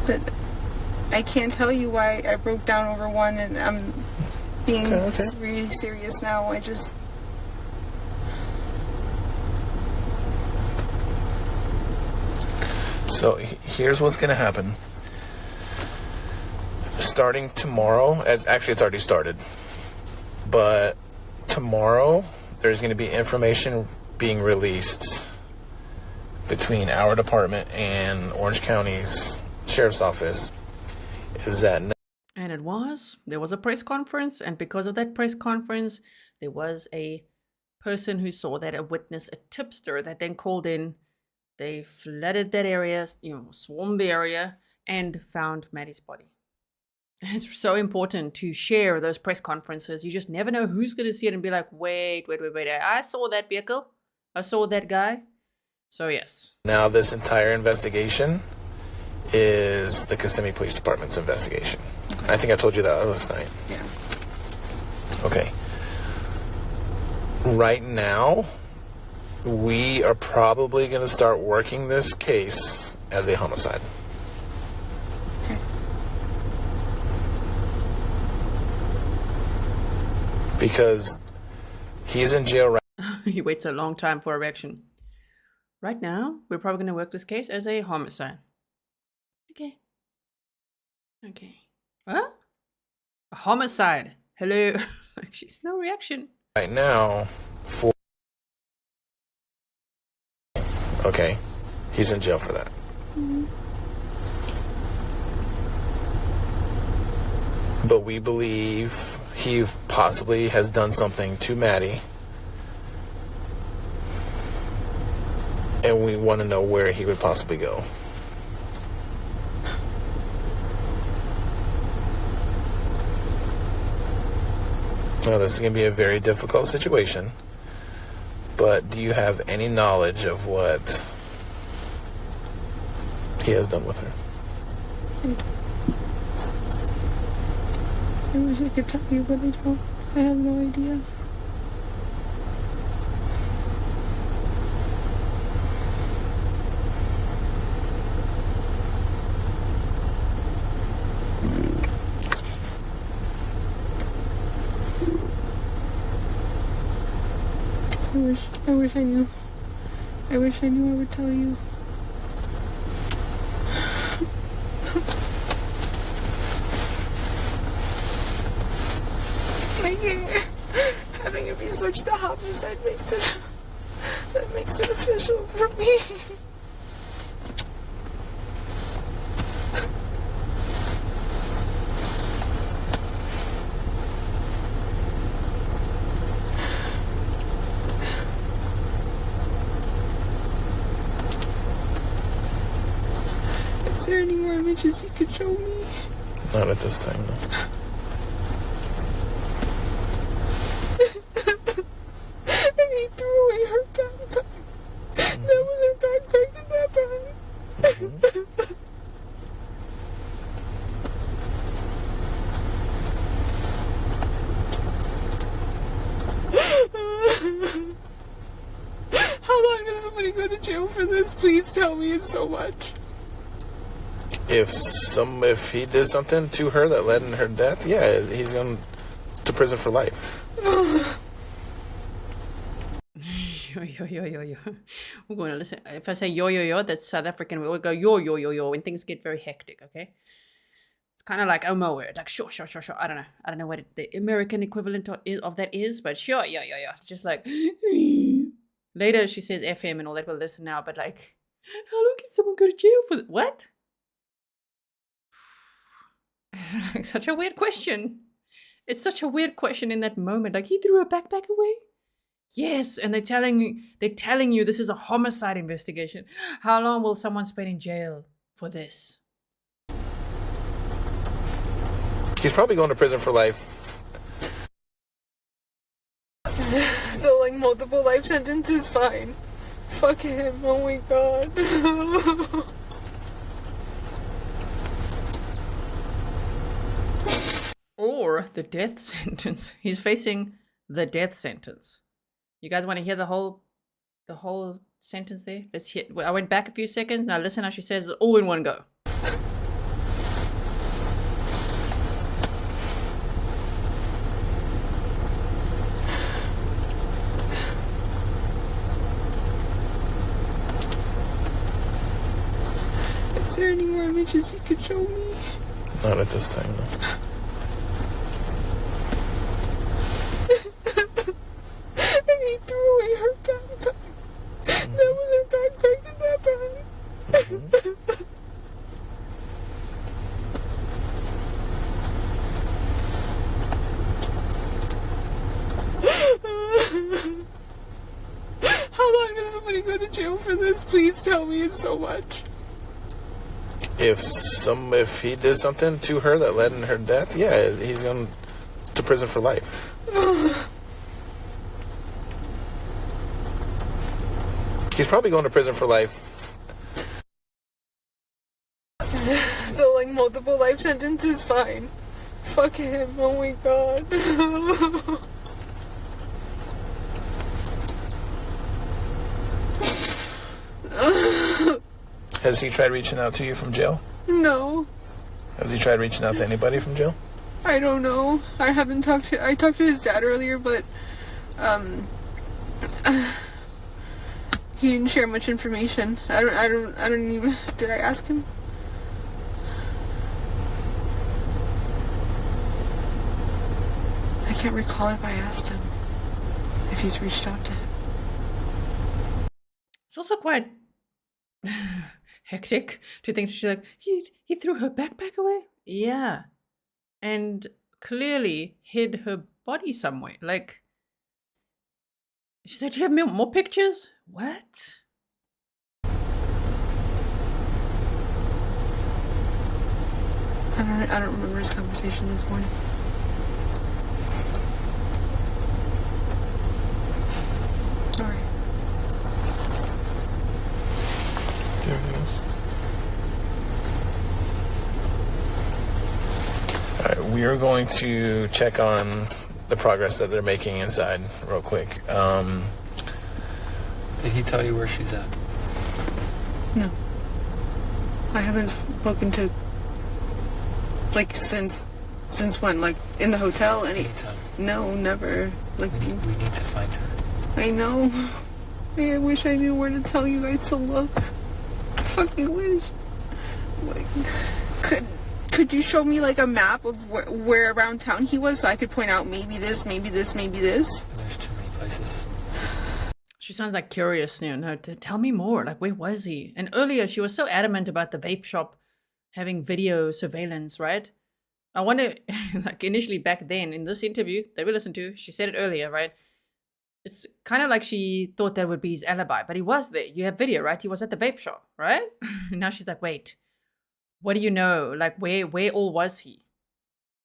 But I can't tell you why I broke down over one, and I'm being really serious now. I just... So here's what's going to happen. Starting tomorrow, actually it's already started, but tomorrow there's going to be information being released between our department and Orange County's Sheriff's Office. And there was a press conference, and because of that press conference, there was a person who saw that, a witness, a tipster that then called in. They flooded that area, swarmed the area, and found Maddie's body. It's so important to share those press conferences. You just never know who's going to see it and be like, wait, I saw that vehicle. I saw that guy. So yes. Now this entire investigation is the Kissimmee Police Department's investigation. Okay. I think I told you that last night. Yeah. Okay. Right now, we are probably going to start working this case as a homicide. Okay. Because he's in jail right now. He waits a long time for a reaction. Right now, we're probably going to work this case as a homicide. Okay. What? A homicide. Hello. She's no reaction. Right now for Okay? He's in jail for that. But we believe he possibly has done something to Maddie. And we want to know where he would possibly go. Now, this is going to be a very difficult situation. But do you have any knowledge of what he has done with her? I wish I could tell you, but I don't. I have no idea. I wish I knew. I wish I knew I would tell you. Having it be switched to homicide makes it official for me. Is there any more images you could show me? Not at this time, no. And he threw away her backpack. That was her backpack in that bag. How long does somebody go to jail for this? Please tell me. It's so much. If he did something to her that led in her death, yeah, he's going to prison for life. Yo. We're going to listen. If I say yo, that's South African. We all go yo when things get very hectic, okay? It's kind of like Omo word, like sure. I don't know what the American equivalent of that is, but sure, yo. Just like, later she says FM and all that, we'll listen now, but like, how long can someone go to jail for what? Like, such a weird question. It's such a weird question in that moment. Like, he threw her backpack away? Yes, and they're telling you this is a homicide investigation. How long will someone spend in jail for this? He's probably going to prison for life. So, like, multiple life sentences, fine. Fuck him, oh my god. Or the death sentence. He's facing the death sentence. You guys want to hear the whole sentence there? Let's hear. I went back a few seconds. Now listen how she says it all in one go. Is there any more images you could show me? Not at this time, no. And he threw away her backpack. That was her backpack in that bag. How long does somebody go to jail for this? Please tell me. It's so much. If he did something to her that led in her death, yeah, he's going to prison for life. He's probably going to prison for life. So, like, multiple life sentences, fine. Fuck him, oh my god. Has he tried reaching out to you from jail? No. Has he tried reaching out to anybody from jail? I don't know. I talked to his dad earlier, but he didn't share much information. I don't even, did I ask him? I can't recall if I asked him if he's reached out to him. It's also quite hectic to things. She's like, he threw her backpack away? Yeah. And clearly hid her body somewhere. Like, she said, do you have more pictures? What? I don't remember his conversation this morning. Sorry. Everything else? All right, we are going to check on the progress that they're making inside real quick. Did he tell you where she's at? No. I haven't spoken to, like, since when? Like, in the hotel? Anytime. No, never. Like, we need to find her. I know. I wish I knew where to tell you guys to look. I fucking wish. Like, could you show me, like, a map of where around town he was so I could point out maybe this, maybe this, maybe this? There's too many places. She sounds like curious, tell me more. Like, where was he? And earlier, she was so adamant about the vape shop having video surveillance, right? I wonder, like, initially back then in this interview that we listened to, she said it earlier, right? It's kind of like she thought that would be his alibi, but he was there. You have video, right? He was at the vape shop, right? Now she's like, wait, what do you know? Like, where all was he?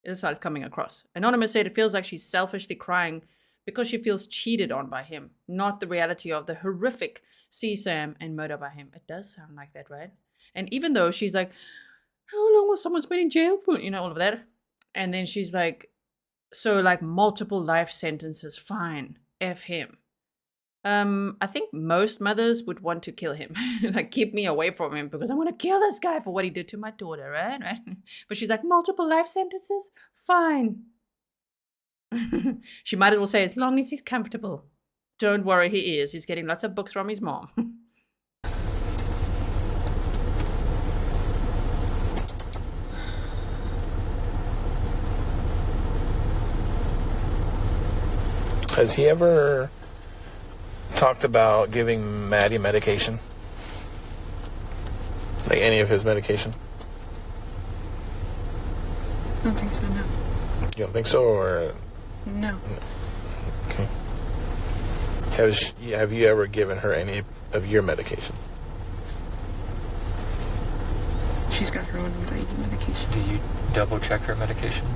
This is how it's coming across. Anonymous said it feels like she's selfishly crying because she feels cheated on by him, not the reality of the horrific CSAM and murder by him. It does sound like that, right? And even though she's like, how long was someone spent in jail for? All of that. And then she's like, so like multiple life sentences, fine, F him. I think most mothers would want to kill him. Like, keep me away from him because I want to kill this guy for what he did to my daughter, right? But she's like, multiple life sentences? Fine. She might as well say, as long as he's comfortable. Don't worry, he is. He's getting lots of books from his mom. Has he ever talked about giving Maddie medication? Like any of his medication? I don't think so, no. You don't think so, or? No. Okay. Have you ever given her any of your medication? She's got her own anxiety medication. Do you double check her medication?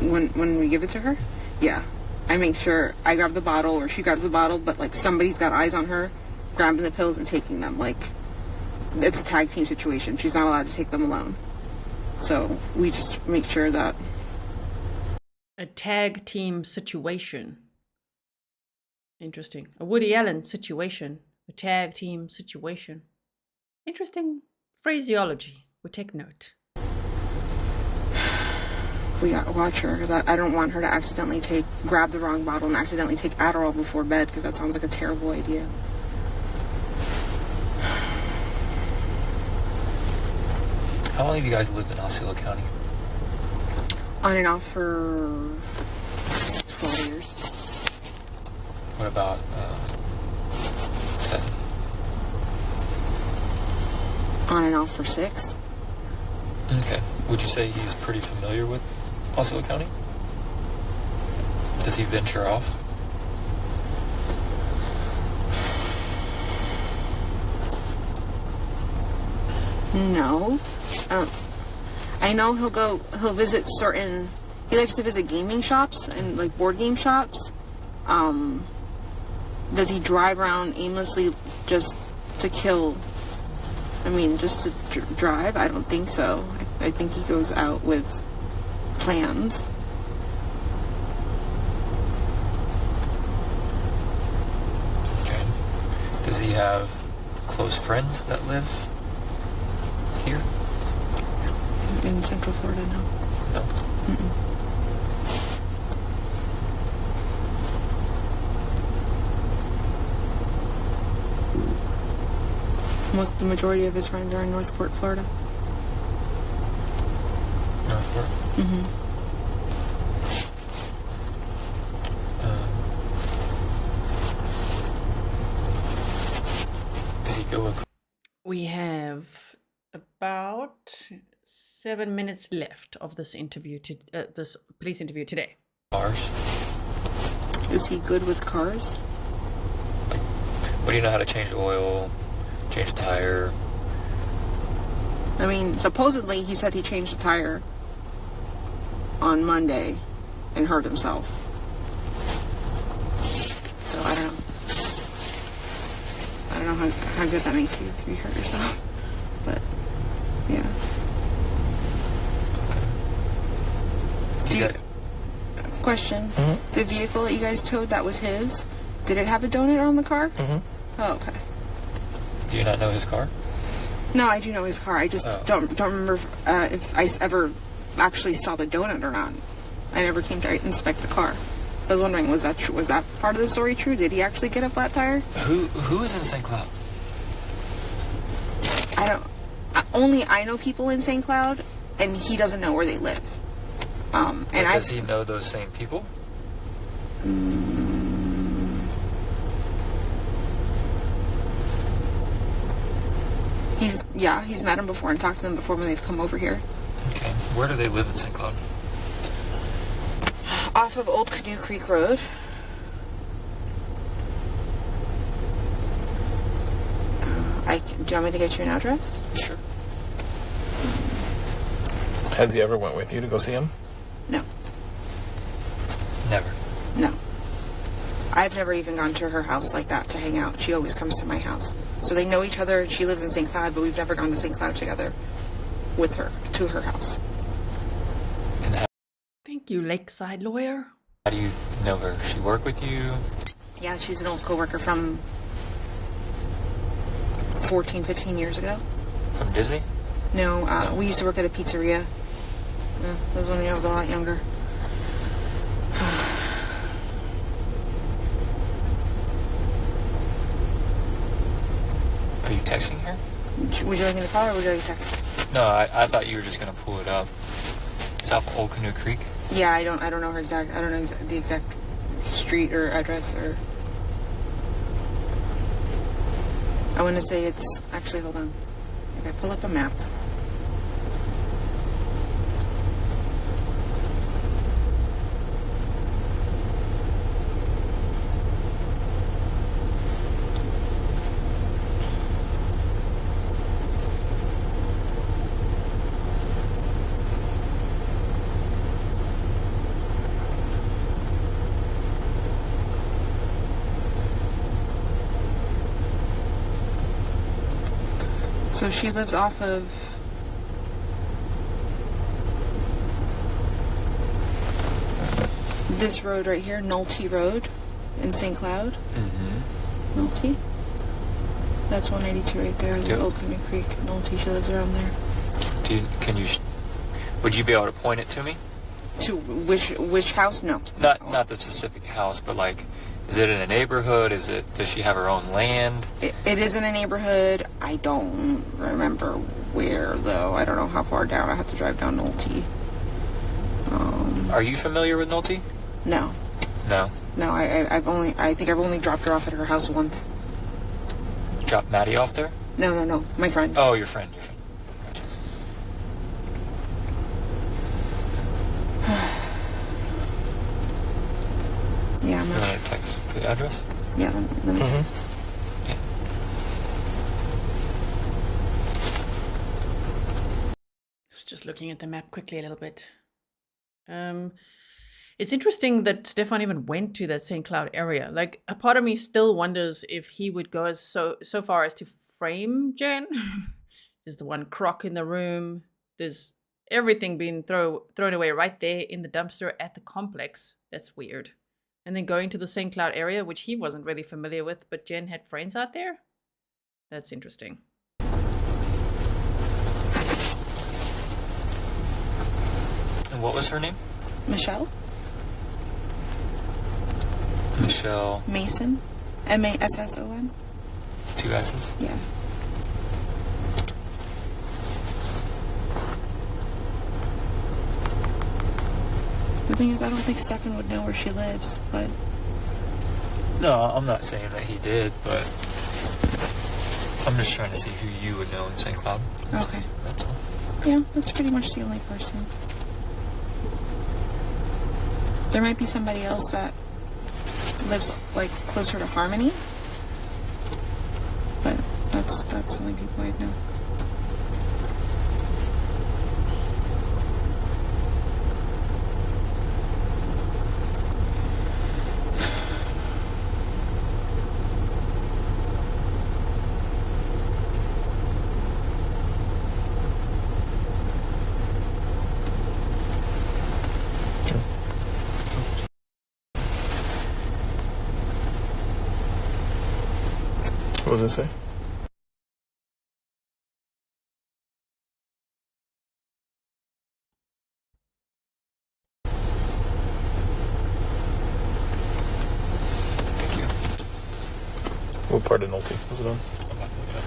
When we give it to her? Yeah. I make sure I grab the bottle or she grabs the bottle, but like somebody's got eyes on her, grabbing the pills and taking them. Like, it's a tag team situation. She's not allowed to take them alone. So we just make sure that. A tag team situation. Interesting. A Woody Allen situation. A tag team situation. Interesting phraseology. We take note. We gotta watch her. That I don't want her to accidentally grab the wrong bottle and accidentally take Adderall before bed, because that sounds like a terrible idea. How long have you guys lived in Osceola County? On and off for 12 years. What about 7? On and off for 6. Okay. Would you say he's pretty familiar with Osceola County? Does he venture off? No. I know he'll visit he likes to visit gaming shops and like board game shops. Does he drive around aimlessly just to kill? Just to drive? I don't think so. I think he goes out with plans. Okay. Does he have close friends that live here? In Central Florida, no. No. Mm-mm. The majority of his friends are in Northport, Florida. Northport? Mm-hmm. Does he go about 7 minutes left of this this police interview today. Cars. Is he good with cars? What do you know how to change the oil, change a tire? I mean, supposedly he said he changed the tire on Monday and hurt himself. So I don't know. I don't know how good that makes you if you hurt yourself. But yeah. Question. Mm-hmm. The vehicle that you guys towed, that was his? Did it have a donut on the car? Mm-hmm. Oh, okay. Do you not know his car? No, I do know his car. I just don't remember if I ever actually saw the donut or not. I never came to inspect the car. I was wondering, was that part of the story true? Did he actually get a flat tire? Who is in St. Cloud? Only I know people in St. Cloud, and he doesn't know where they live. Does he know those same people? He's met them before and talked to them before when they've come over here. Okay. Where do they live in St. Cloud? Off of Old Canoe Creek Road. Do you want me to get you an address? Sure. Has he ever went with you to go see him? No. Never. No. I've never even gone to her house like that to hang out. She always comes to my house. So they know each other. She lives in St. Cloud, but we've never gone to St. Cloud together with her to her house. And Thank you, Lakeside lawyer. how do you know her? She work with you? Yeah, she's an old coworker from 14, 15 years ago. From Disney? No, we used to work at a pizzeria. That was when I was a lot younger. Are you texting her? Would you like me to call her or would you like to text? No, I thought you were just gonna pull it up. It's off Old Canoe Creek. Yeah, I don't know her exact. I don't know the exact street or address or. I want to say it's actually. Hold on. If I pull up a map. So she lives off of this road right here, Nolte Road in St. Cloud. Mm-hmm. Nolte? That's 182 right there. There's Yep. Old Canoe Creek, Nolte. She lives around there. Would you be able to point it to me? To which house? No. Not the specific house, but like, is it in a neighborhood? Does she have her own land? It is in a neighborhood. I don't remember where though. I don't know how far down. I have to drive down Nolte. Are you familiar with Nolte? No. No. No, I think I've only dropped her off at her house once. You dropped Maddie off there? No. My friend. Oh, your friend. Gotcha. Yeah, I'm You not want sure. to text for the address? Yeah, let me text. Yeah. Just looking at the map quickly a little bit. It's interesting that Stephan even went to that St. Cloud area. Like, a part of me still wonders if he would go as so far as to frame Jen. There's the one crock in the room. There's everything being thrown away right there in the dumpster at the complex. That's weird. And then going to the St. Cloud area, which he wasn't really familiar with, but Jen had friends out there. That's interesting. And what was her name? Michelle Michelle. Mason, Masson. 2 S's? Yeah. The thing is, I don't think Stephan would know where she lives, but No, I'm not saying that he did, but I'm just trying to see who you would know in St. Cloud. Okay. That's all. Yeah, that's pretty much the only person. There might be somebody else that lives like closer to Harmony, but that's the only people I know. What does it say? What part of Nolte was it on? I'm not looking up.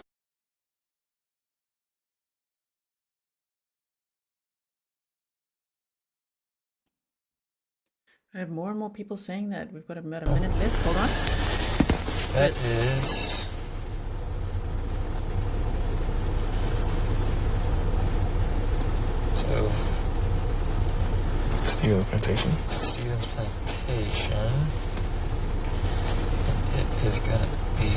I have more and more people saying that. We've got about a minute left. Hold on. That is. So, Stephen's Plantation. Stephen's Plantation. It is gonna be.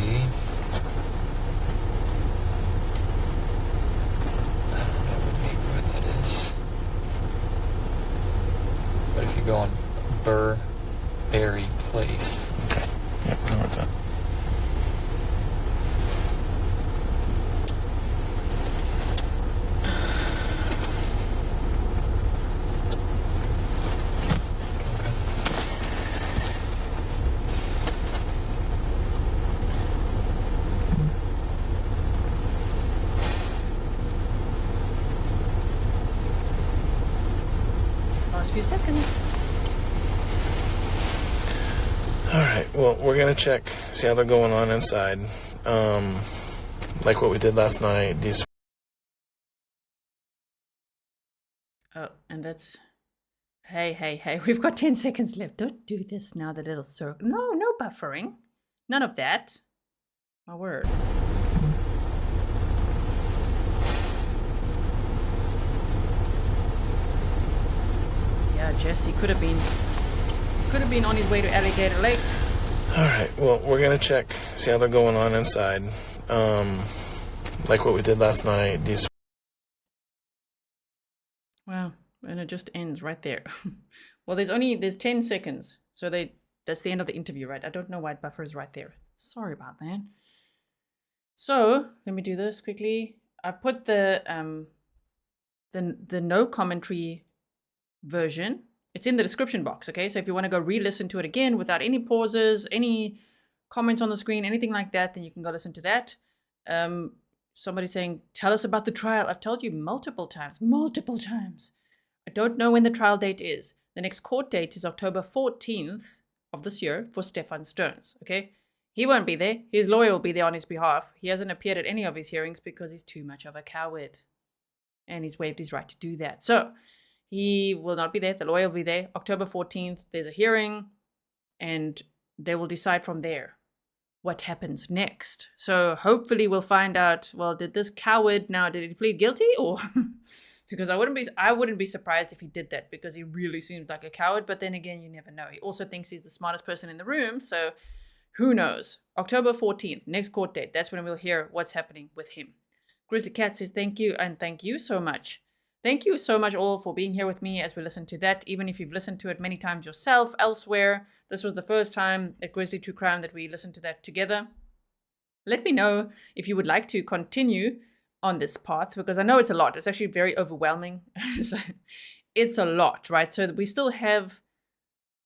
I don't know what neighborhood that is. But if you go on Burberry Place. Okay. Yep, I know where it's at. Last few seconds. Alright, well, we're gonna check, see how they're going on inside. Like what we did last night, these... Oh, and that's... Hey, we've got 10 seconds left. Don't do this now, the little circle. No buffering. None of that. My word. Yeah, Jesse could have been on his way to Alligator Lake. Alright, well, we're gonna check, see how they're going on inside. Like what we did last night, these... Wow, and it just ends right there. Well, there's 10 seconds. So that's the end of the interview, right? I don't know why it buffers right there. Sorry about that. So, let me do this quickly. I put the no commentary version. It's in the description box, okay? So if you want to go re-listen to it again without any pauses, any comments on the screen, anything like that, then you can go listen to that. Somebody saying, tell us about the trial. I've told you multiple times. I don't know when the trial date is. The next court date is October 14th of this year for Stephan Sterns, okay? He won't be there. His lawyer will be there on his behalf. He hasn't appeared at any of his hearings because he's too much of a coward. And he's waived his right to do that. So, he will not be there. The lawyer will be there. October 14th, there's a hearing. And they will decide from there what happens next. So hopefully we'll find out, well, did this coward now, did he plead guilty? Or because I wouldn't be surprised if he did that, because he really seems like a coward. But then again, you never know. He also thinks he's the smartest person in the room. So who knows? October 14th, next court date. That's when we'll hear what's happening with him. Grizzly Cat says thank you, and thank you so much. Thank you so much all for being here with me as we listen to that. Even if you've listened to it many times yourself elsewhere, this was the first time at Grizzly True Crime that we listened to that together. Let me know if you would like to continue on this path, because I know it's a lot. It's actually very overwhelming. So it's a lot, right? So we still have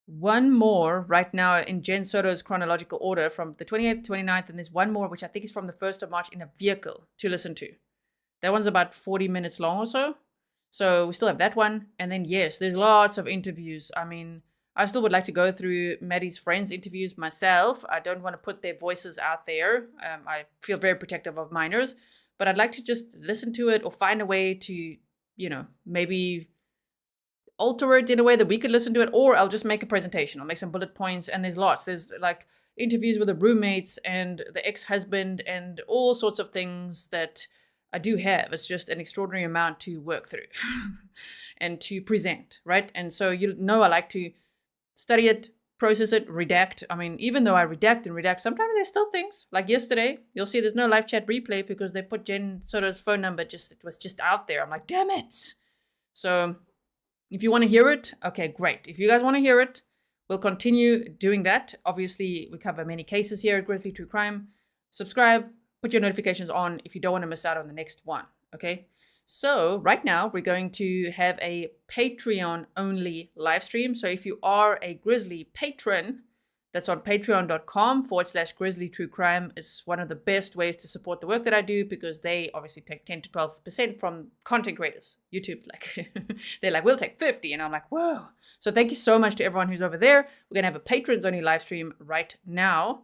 one more right now in Jen Soto's chronological order from the 28th, 29th, and there's one more, which I think is from the 1st of March in a vehicle to listen to. That one's about 40 minutes long or so. So we still have that one. And then, yes, there's lots of interviews. I mean, I still would like to go through Maddie's friends' interviews myself. I don't want to put their voices out there. I feel very protective of minors. But I'd like to just listen to it or find a way to, maybe alter it in a way that we could listen to it. Or I'll just make a presentation. I'll make some bullet points. And there's lots. There's like interviews with the roommates and the ex-husband and all sorts of things that I do have. It's just an extraordinary amount to work through and to present, right? And so you know I like to study it, process it, redact. I mean, even though I redact and redact, sometimes there's still things. Like yesterday, you'll see there's no live chat replay because they put Jen Soto's phone number, it was just out there. I'm like, damn it. So if you want to hear it, okay, great. If you guys want to hear it, we'll continue doing that. Obviously, we cover many cases here at Grizzly True Crime. Subscribe, put your notifications on if you don't want to miss out on the next one, okay? So right now, we're going to have a Patreon-only live stream. So if you are a Grizzly patron, that's on patreon.com/Grizzly True Crime. It's one of the best ways to support the work that I do because they obviously take 10 to 12% from content creators. YouTube, like, they're like, we'll take 50. And I'm like, whoa. So thank you so much to everyone who's over there. We're going to have a patrons-only live stream right now.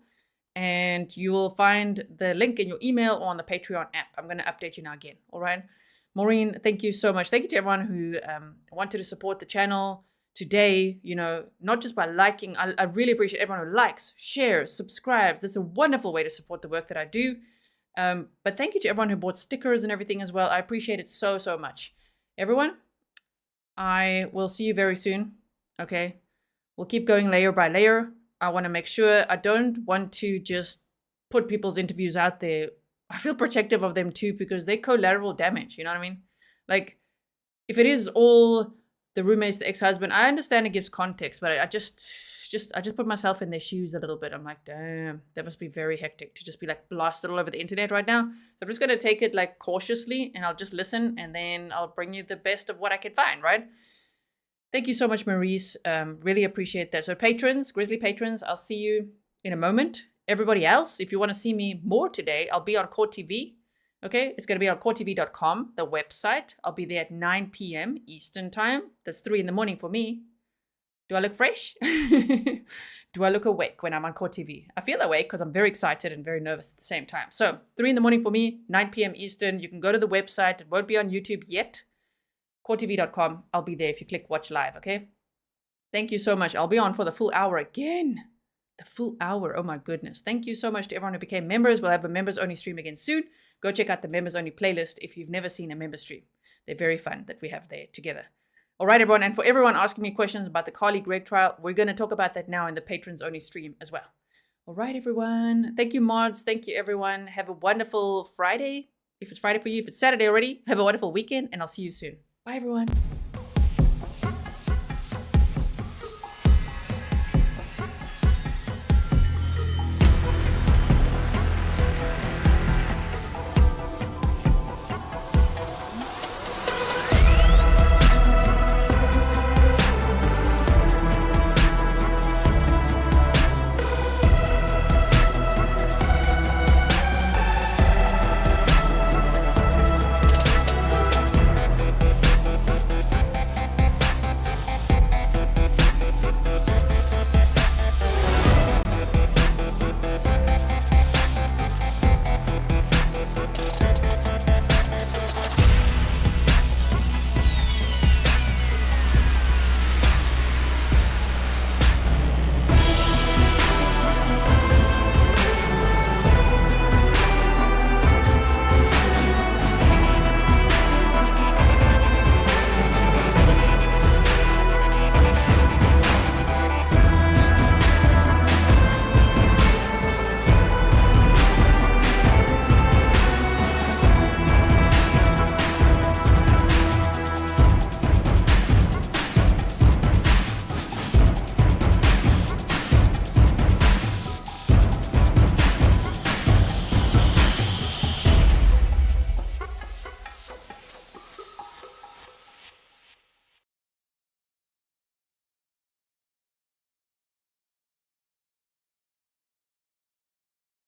And you will find the link in your email or on the Patreon app. I'm going to update you now again. All right. Maureen, thank you so much. Thank you to everyone who wanted to support the channel today, you know, not just by liking. I really appreciate everyone who likes, shares, subscribes. It's a wonderful way to support the work that I do. But thank you to everyone who bought stickers and everything as well. I appreciate it so, so much. Everyone, I will see you very soon. Okay. We'll keep going layer by layer. I want to make sure I don't want to just put people's interviews out there. I feel protective of them too because they collateral damage. You know what I mean? Like, if it is all the roommate's the ex-husband, I understand it gives context, but I just put myself in their shoes a little bit. I'm like, damn, that must be very hectic to just be like blasted all over the internet right now. So I'm just going to take it like cautiously and I'll just listen and then I'll bring you the best of what I can find, right? Thank you so much, Maurice. Really appreciate that. So patrons, Grizzly patrons, I'll see you in a moment. Everybody else, if you want to see me more today, I'll be on Court TV. Okay, it's going to be on courttv.com, the website. I'll be there at 9 p.m. Eastern time. That's 3 in the morning for me. Do I look fresh? Do I look awake when I'm on Court TV? I feel awake because I'm very excited and very nervous at the same time. So 3 in the morning for me, 9 p.m. Eastern. You can go to the website. It won't be on YouTube yet. courttv.com. I'll be there if you click watch live, okay? Thank you so much. I'll be on for the full hour again. The full hour. Oh my goodness. Thank you so much to everyone who became members. We'll have a members only stream again soon. Go check out the members only playlist if you've never seen a member stream. They're very fun that we have there together. All right, everyone. And for everyone asking me questions about the Carly Gregg trial, we're going to talk about that now in the patrons only stream as well. All right, everyone. Thank you, mods. Thank you, everyone. Have a wonderful Friday. If it's Friday for you, if it's Saturday already, have a wonderful weekend and I'll see you soon. Bye, everyone.